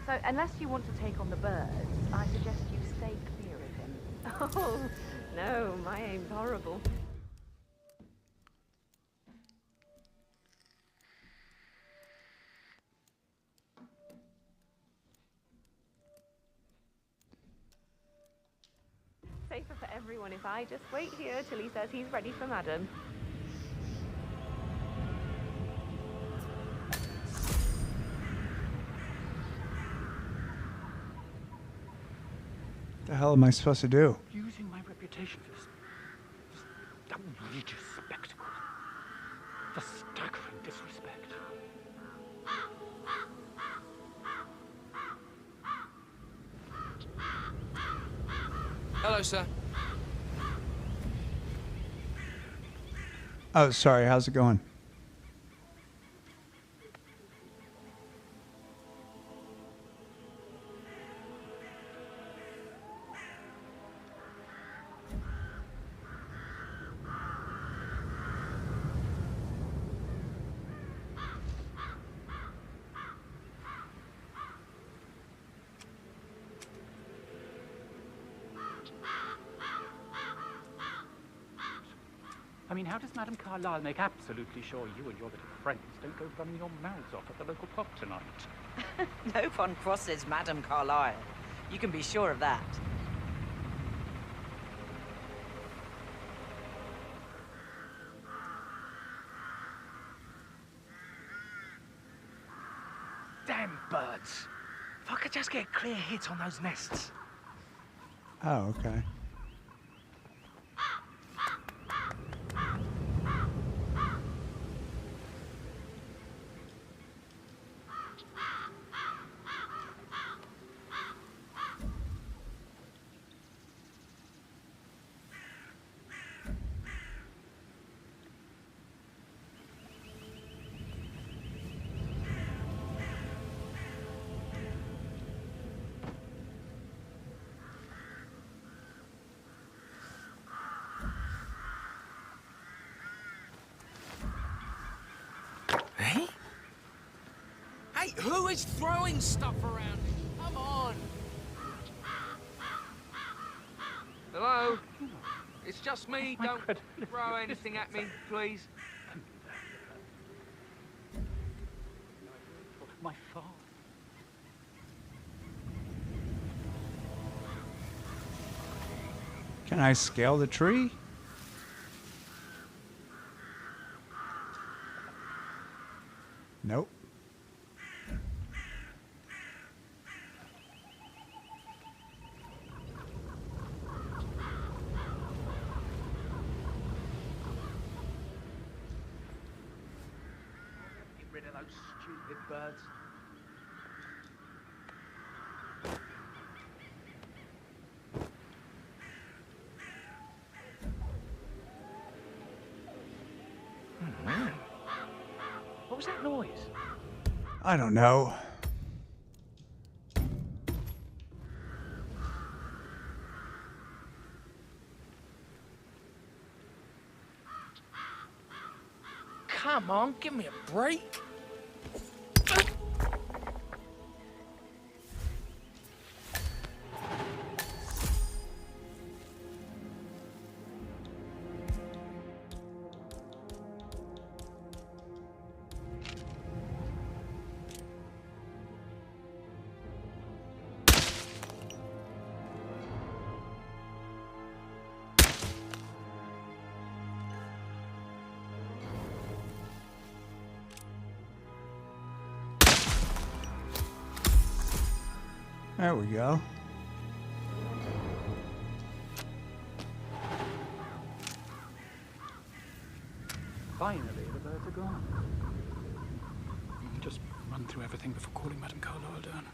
So, unless you want to take on the birds, I suggest you stay clear of him. Oh, no, my aim's horrible. Safer for everyone if I just wait here till he says he's ready for Madam. What the hell am I supposed to do? Using my reputation for this outrageous spectacle. For staggering disrespect. Hello, sir. Oh, sorry. How's it going? I mean, how does Madame Carlyle make absolutely sure you and your little friends don't go running your mouths off at the local pub tonight? No one crosses Madame Carlyle. You can be sure of that. Damn birds. If I could just get a clear hit on those nests. Oh, okay. Hey, who is throwing stuff around? Come on. Hello? It's just me. Don't throw anything at me, please. My father. Can I scale the tree? Nope. Get rid of those stupid birds. What was that noise? I don't know. Come on, give me a break. There we go. Finally, the birds are gone. You just run through everything before calling Madame Carlyle down.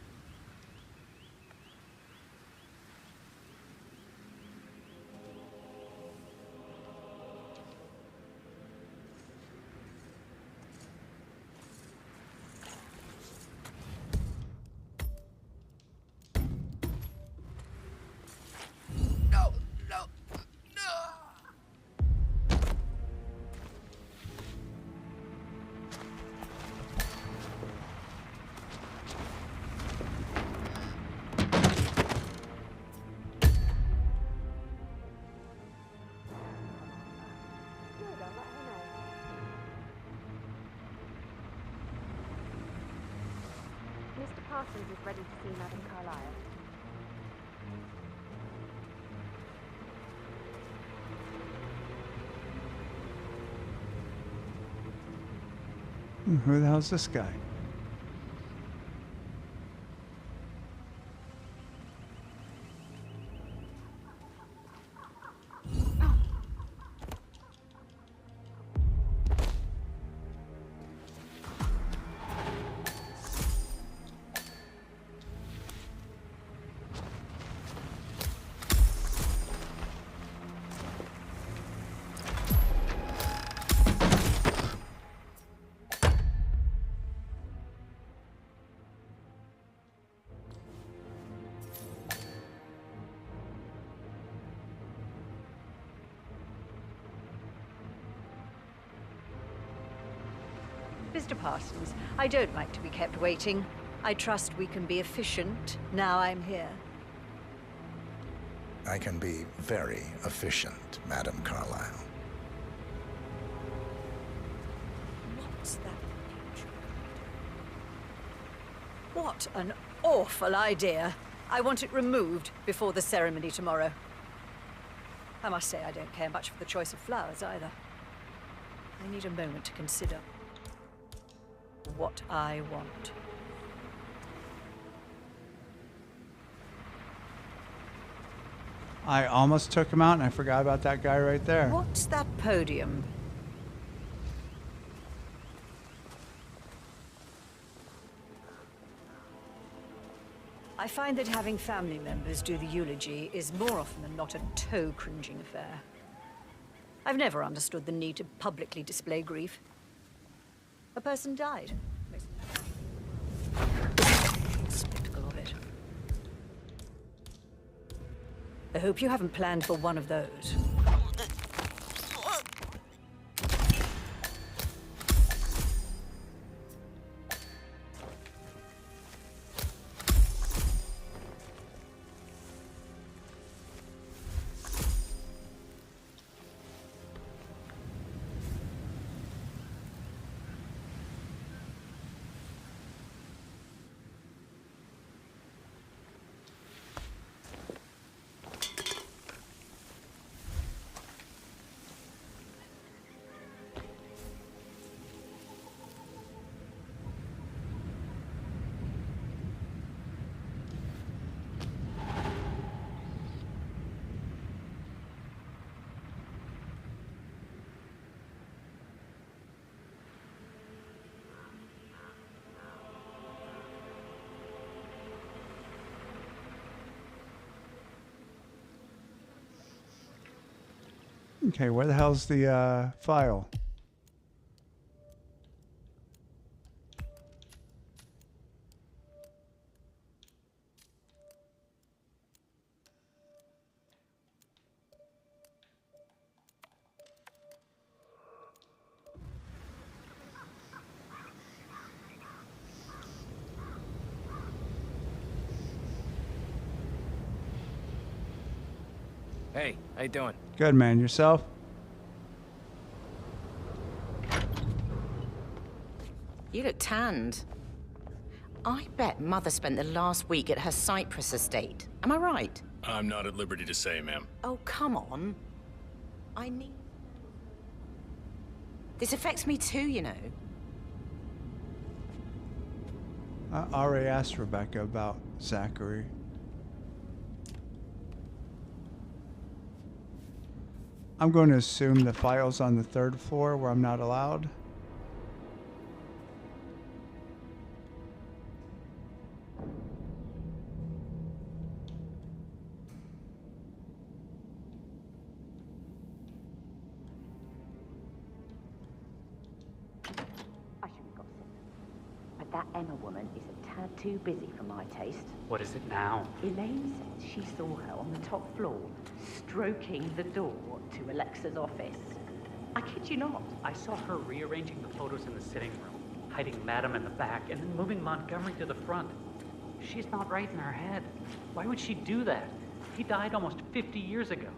Mr. Parsons is ready to see Madame Carlyle. Who the hell's this guy? Mr. Parsons, I don't like to be kept waiting. I trust we can be efficient now I'm here. I can be very efficient, Madame Carlyle. What's that picture? What an awful idea. I want it removed before the ceremony tomorrow. I must say I don't care much for the choice of flowers either. I need a moment to consider what I want. I almost took him out and I forgot about that guy right there. What's that podium? I find that having family members do the eulogy is more often than not a toe-cringing affair. I've never understood the need to publicly display grief. A person died. Spectacle of it. I hope you haven't planned for one of those. Okay, where the hell's the file? Hey, how you doing? Good, man. Yourself? You look tanned. I bet Mother spent the last week at her Cyprus estate. Am I right? I'm not at liberty to say, ma'am. Oh, come on. I need... This affects me too, you know. I already asked Rebecca about Zachary. I'm going to assume the file's on the 3rd floor where I'm not allowed. Emma woman is a tad too busy for my taste. What is it now? Elaine says she saw her on the top floor, stroking the door to Alexa's office. I kid you not. I saw her rearranging the photos in the sitting room, hiding Madam in the back, and then moving Montgomery to the front. She's not right in her head. Why would she do that? He died almost 50 years ago.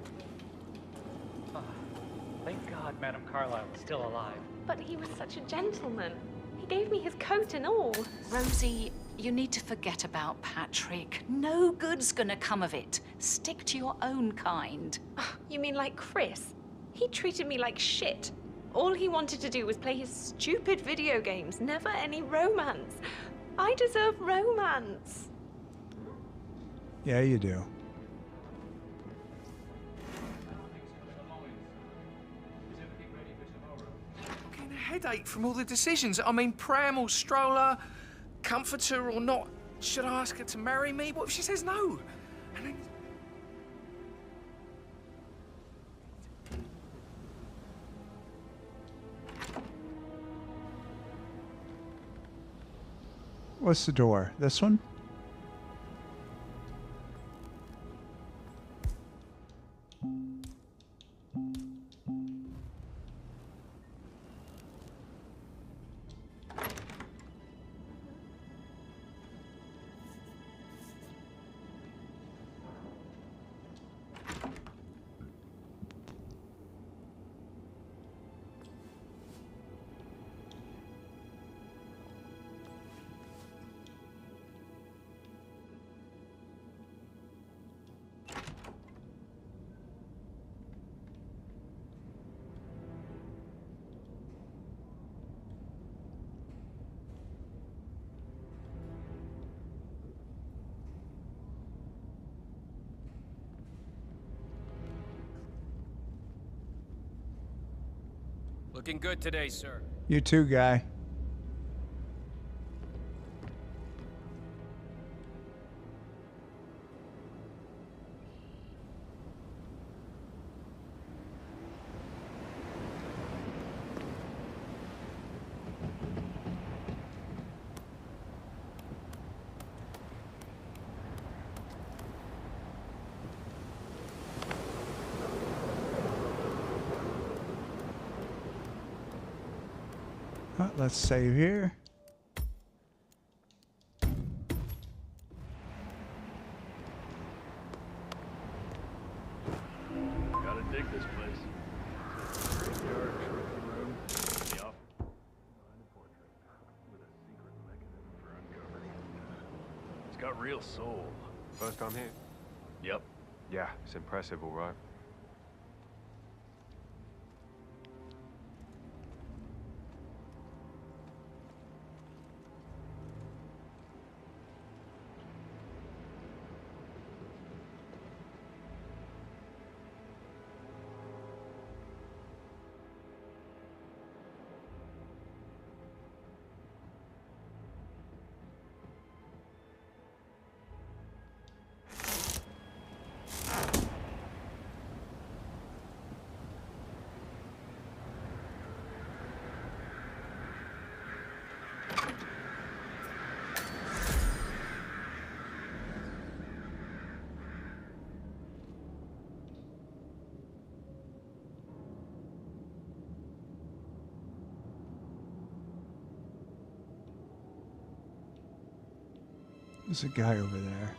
Thank God Madam Carlyle is still alive. But he was such a gentleman. He gave me his coat and all. Rosie, you need to forget about Patrick. No good's gonna come of it. Stick to your own kind. You mean like Chris? He treated me like shit. All he wanted to do was play his stupid video games, never any romance. I deserve romance. Yeah, you do. Getting a headache from all the decisions. I mean, pram or stroller, comforter or not. Should I ask her to marry me? What if she says no? And then... What's the door? This one? Looking good today, sir. You too, guy. Let's save here. Gotta dig this place. Graveyard, trophy room. Yup. Find a portrait with a secret mechanism for uncovering it. It's got real soul. First time here? Yep. Yeah, it's impressive, all right. There's a guy over there.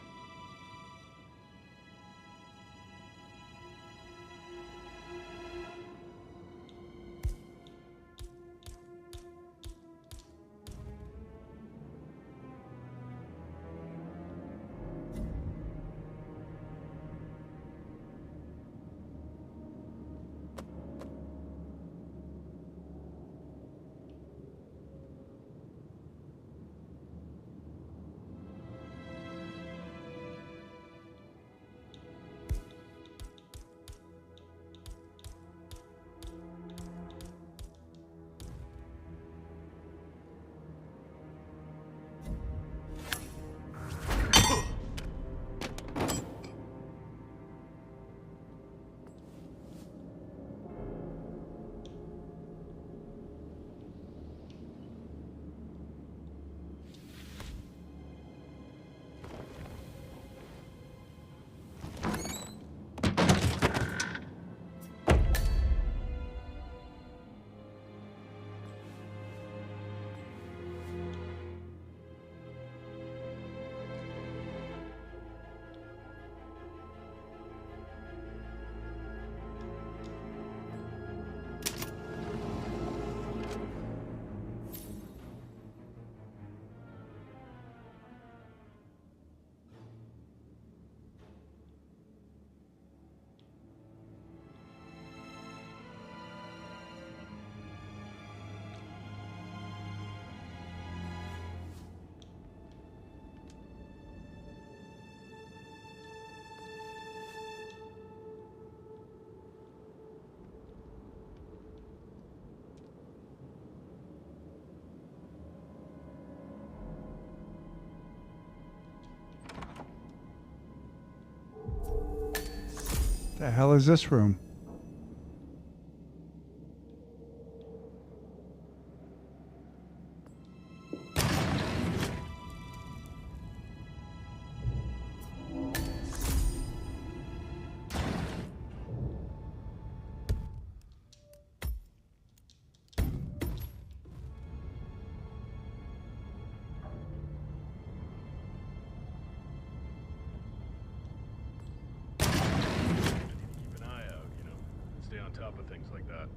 The hell is this room? Top of things like that.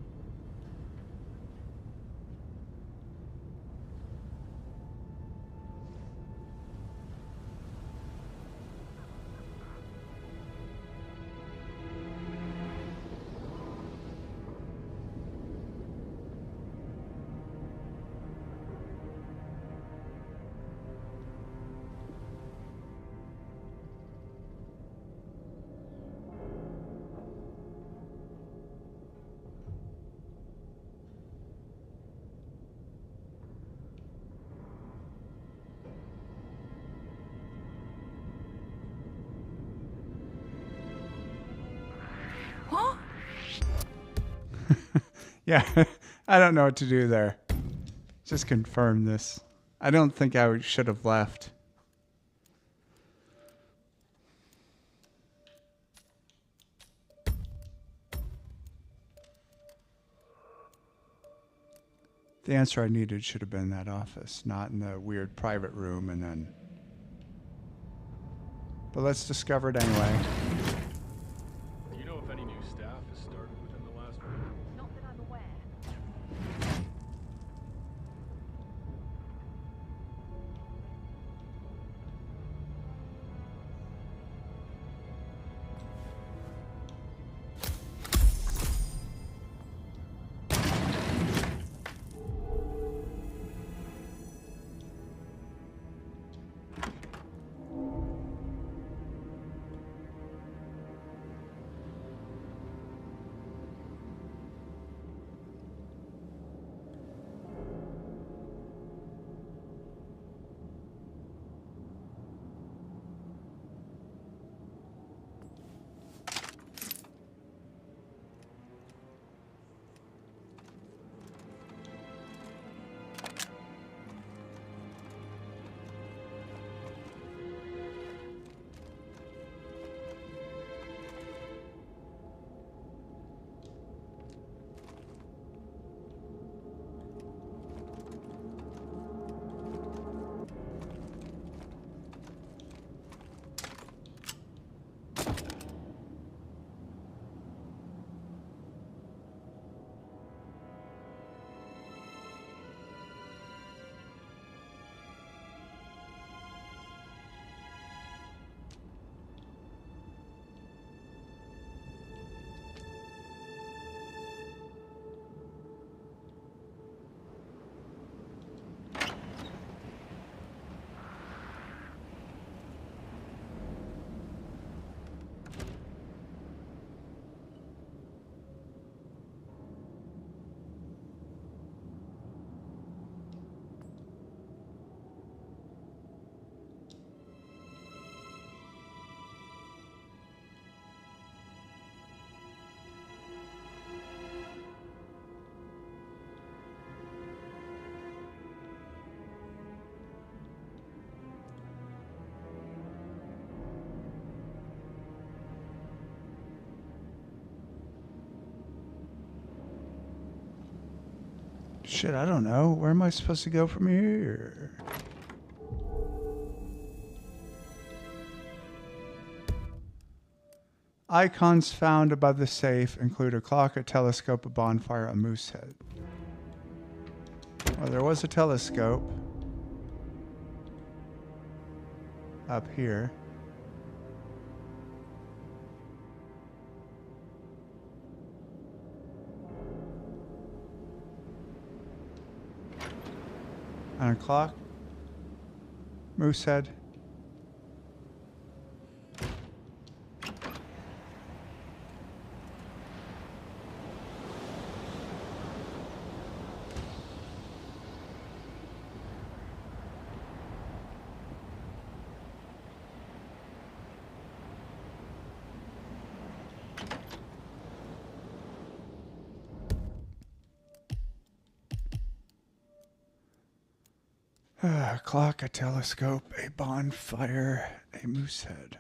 What? Yeah, I don't know what to do there. Just confirm this. I don't think I should have left. The answer I needed should have been in that office, not in the weird private room, and then... But let's discover it anyway. Do you know if any new staff has started within the last week? Not that I'm aware. Shit, I don't know. Where am I supposed to go from here? Icons found above the safe include a clock, a telescope, a bonfire, a moose head. Well, there was a telescope up here. And a clock. Moose head. A clock, a telescope, a bonfire, a moose head.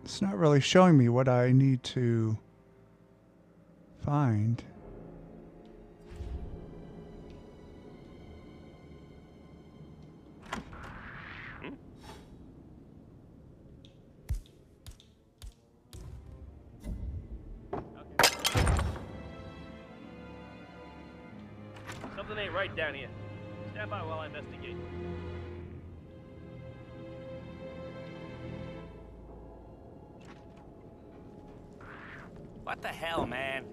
It's not really showing me what I need to find. Something ain't right down here. Stand by while I investigate. What the hell, man?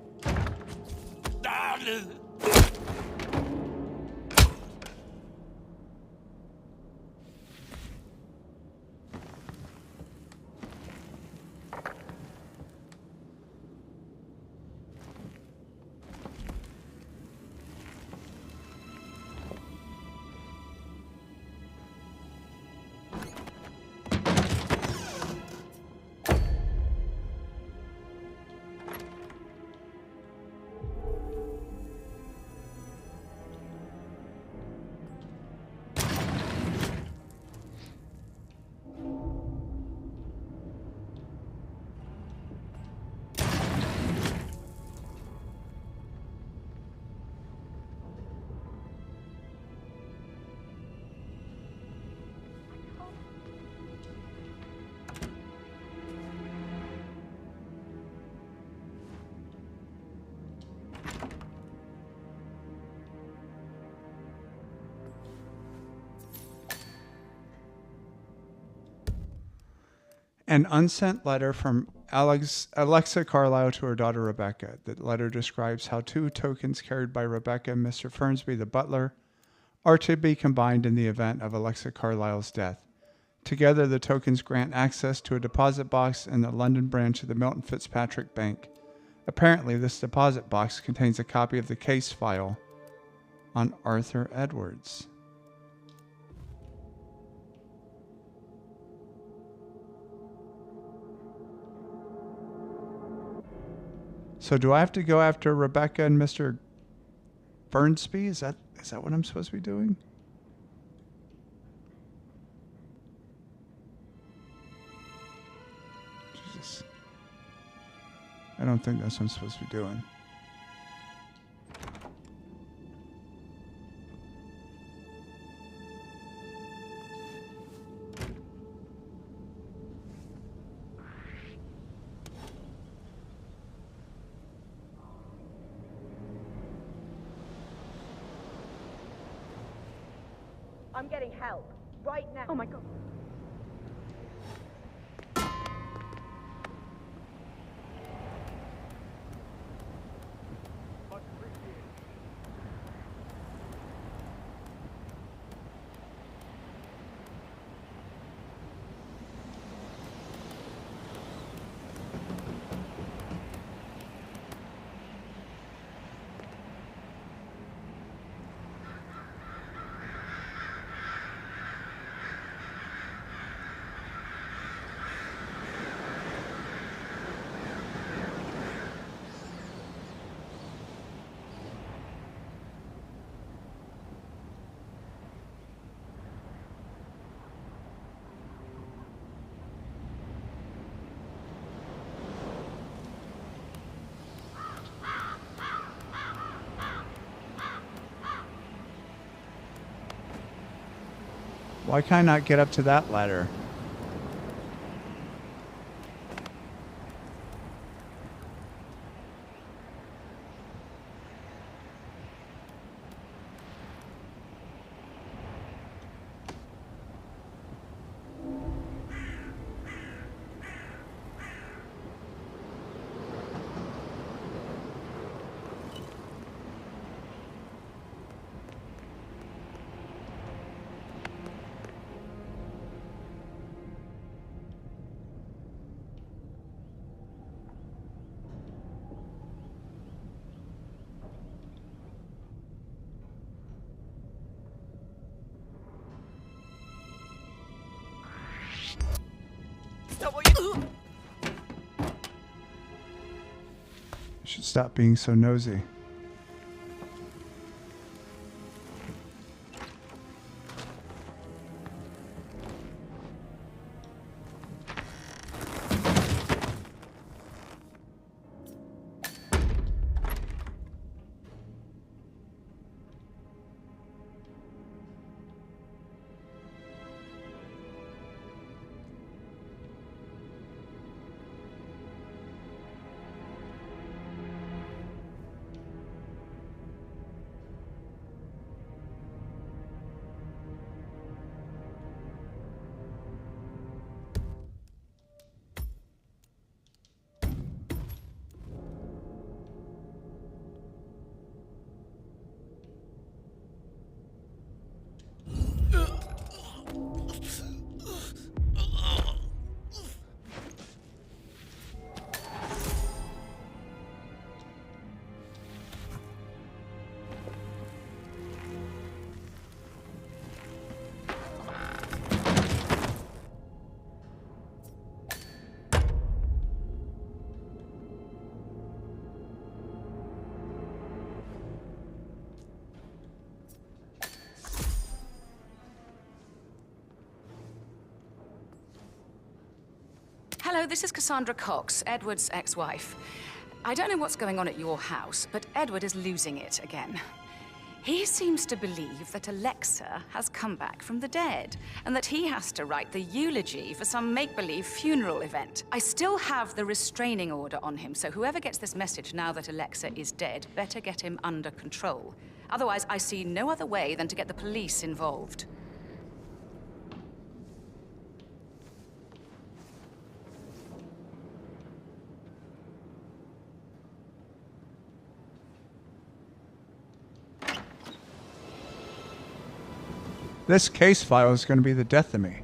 An unsent letter from Alexa Carlisle to her daughter Rebecca. The letter describes how 2 tokens carried by Rebecca and Mr. Fernsby, the butler, are to be combined in the event of Alexa Carlisle's death. Together, the tokens grant access to a deposit box in the London branch of the Milton Fitzpatrick Bank. Apparently, this deposit box contains a copy of the case file on Arthur Edwards. So do I have to go after Rebecca and Mr. Fernsby? Is that what I'm supposed to be doing? Jesus. I don't think that's what I'm supposed to be doing. I'm getting help. Right now. Oh my god. Why can't I not get up to that ladder? Stop being so nosy. Hello, this is Cassandra Cox, Edward's ex-wife. I don't know what's going on at your house, but Edward is losing it again. He seems to believe that Alexa has come back from the dead, and that he has to write the eulogy for some make-believe funeral event. I still have the restraining order on him, so whoever gets this message now that Alexa is dead better get him under control. Otherwise, I see no other way than to get the police involved. This case file is going to be the death of me.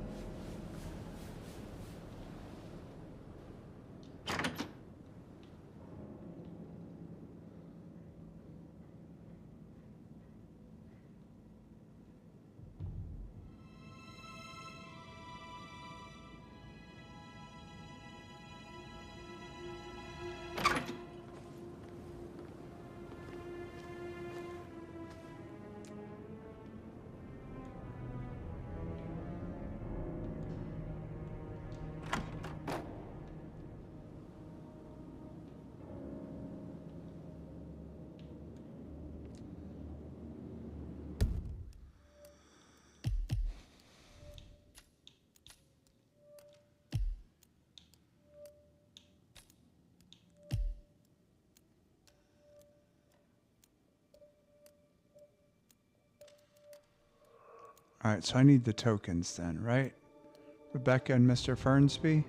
All right, so I need the tokens then, right? Rebecca and Mr. Fernsby?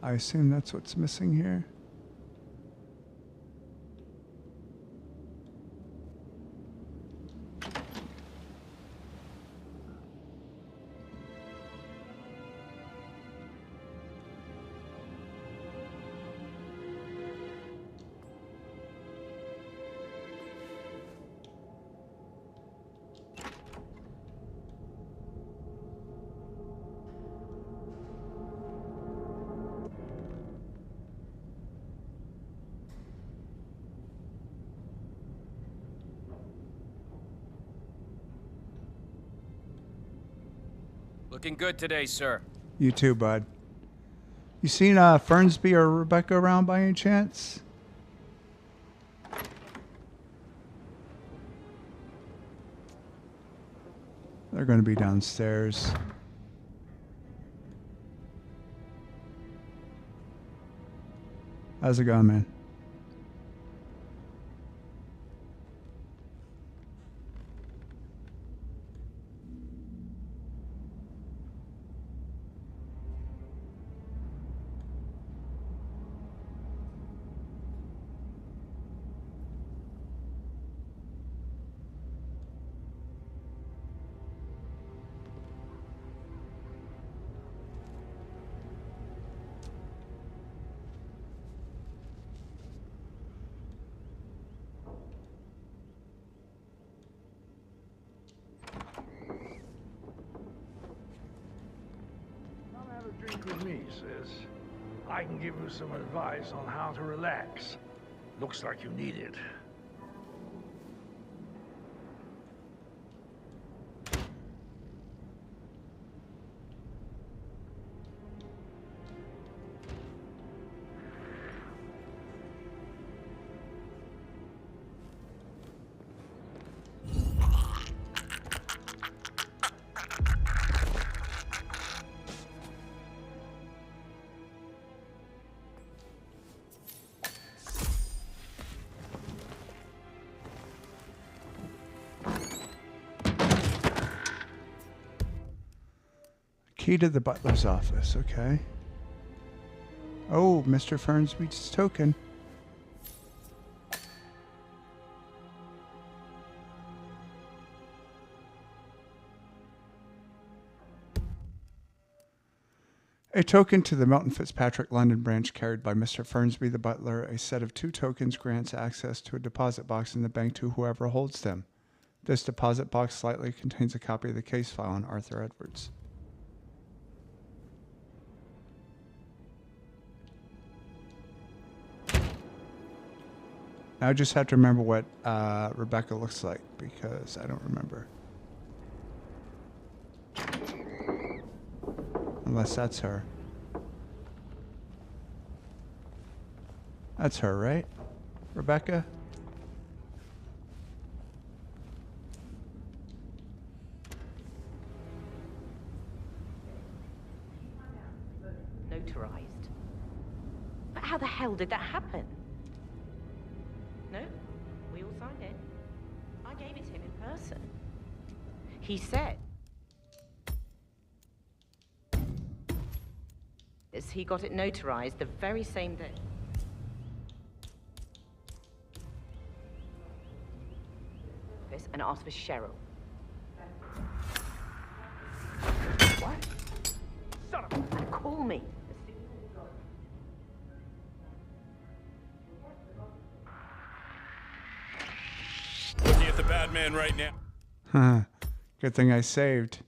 I assume that's what's missing here. Looking good today, sir. You too, bud. You seen Fernsby or Rebecca around by any chance? They're going to be downstairs. How's it going, man? with me, sis. I can give you some advice on how to relax. Looks like you need it. Key to the butler's office, okay. Oh, Mr. Fernsby's token. A token to the Melton Fitzpatrick London branch carried by Mr. Fernsby the butler. A set of 2 tokens grants access to a deposit box in the bank to whoever holds them. This deposit box slightly contains a copy of the case file on Arthur Edwards. Now I just have to remember what Rebecca looks like, because I don't remember. Unless that's her. That's her, right? Rebecca? Notarized. But how the hell did that happen? No, we all signed it. I gave it to him in person. He said he got it notarized the very same day. And asked for Cheryl. What? Son of a... Call me. Looking at the bad man right now. Huh. Good thing I saved.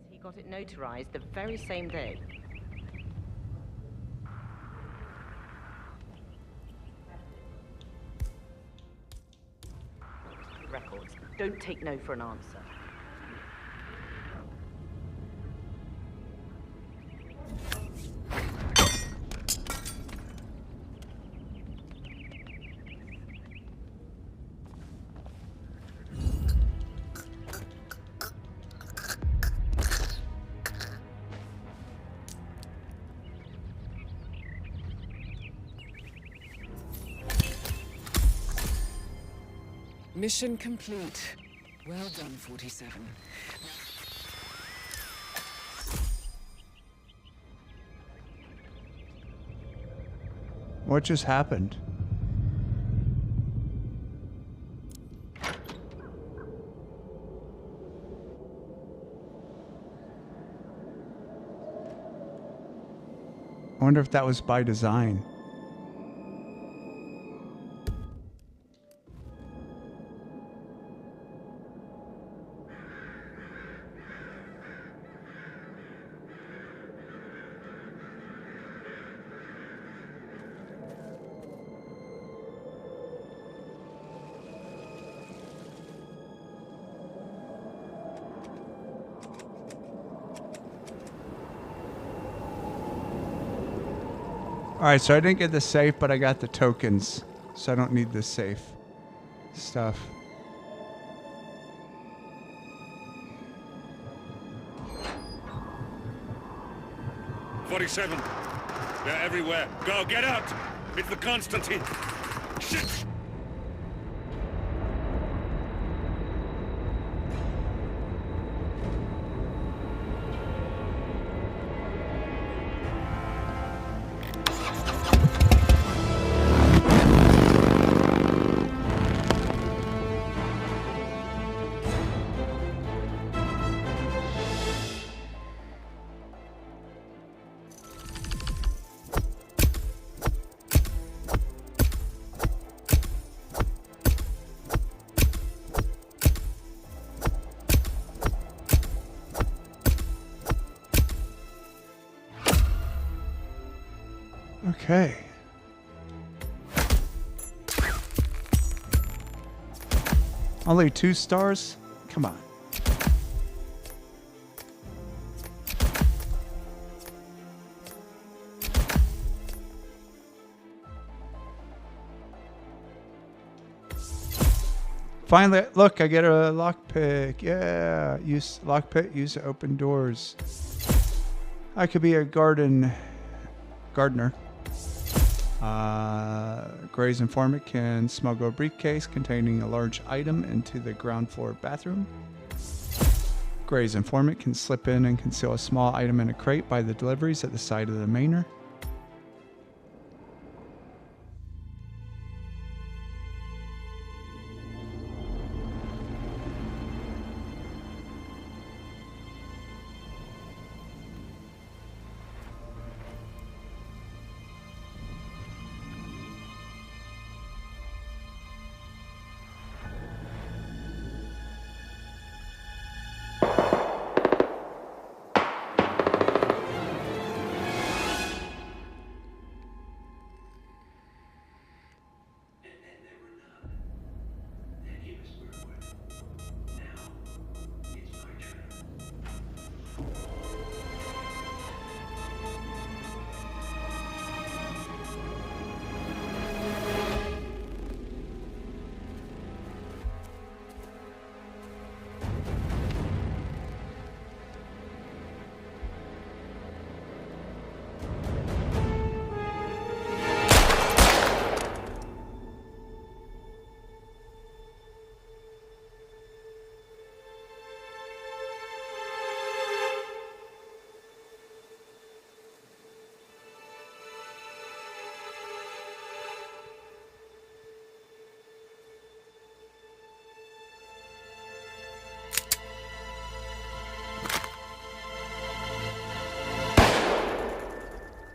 He got it notarized the very same day. Records. Don't take no for an answer. Mission complete. Well done, 47. What just happened? I wonder if that was by design. Alright, so I didn't get the safe, but I got the tokens. So I don't need the safe stuff. "47. They're everywhere. Go, get out! It's the Constantine. Shit! Okay. Only 2 stars? Come on. Finally, look, I get a lockpick. Yeah, use lockpick, use to open doors. I could be a gardener. Gray's informant can smuggle a briefcase containing a large item into the ground floor bathroom. Gray's informant can slip in and conceal a small item in a crate by the deliveries at the side of the manor.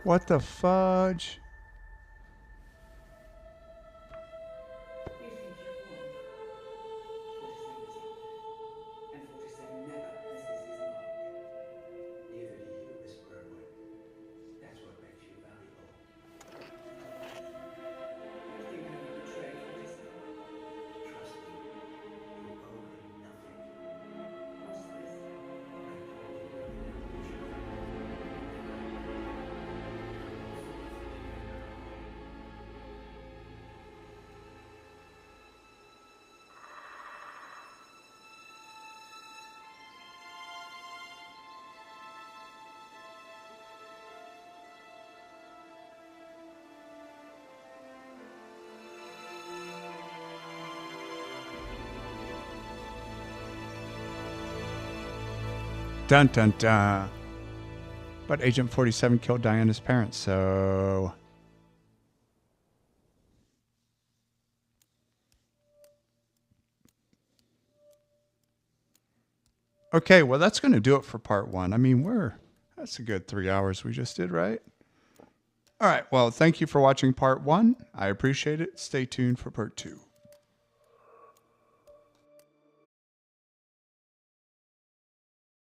What the fudge? Dun dun dun. But Agent 47 killed Diana's parents, so... Okay, well, that's going to do it for part 1. I mean, that's a good 3 hours we just did, right? All right, well, thank you for watching part 1. I appreciate it. Stay tuned for part 2.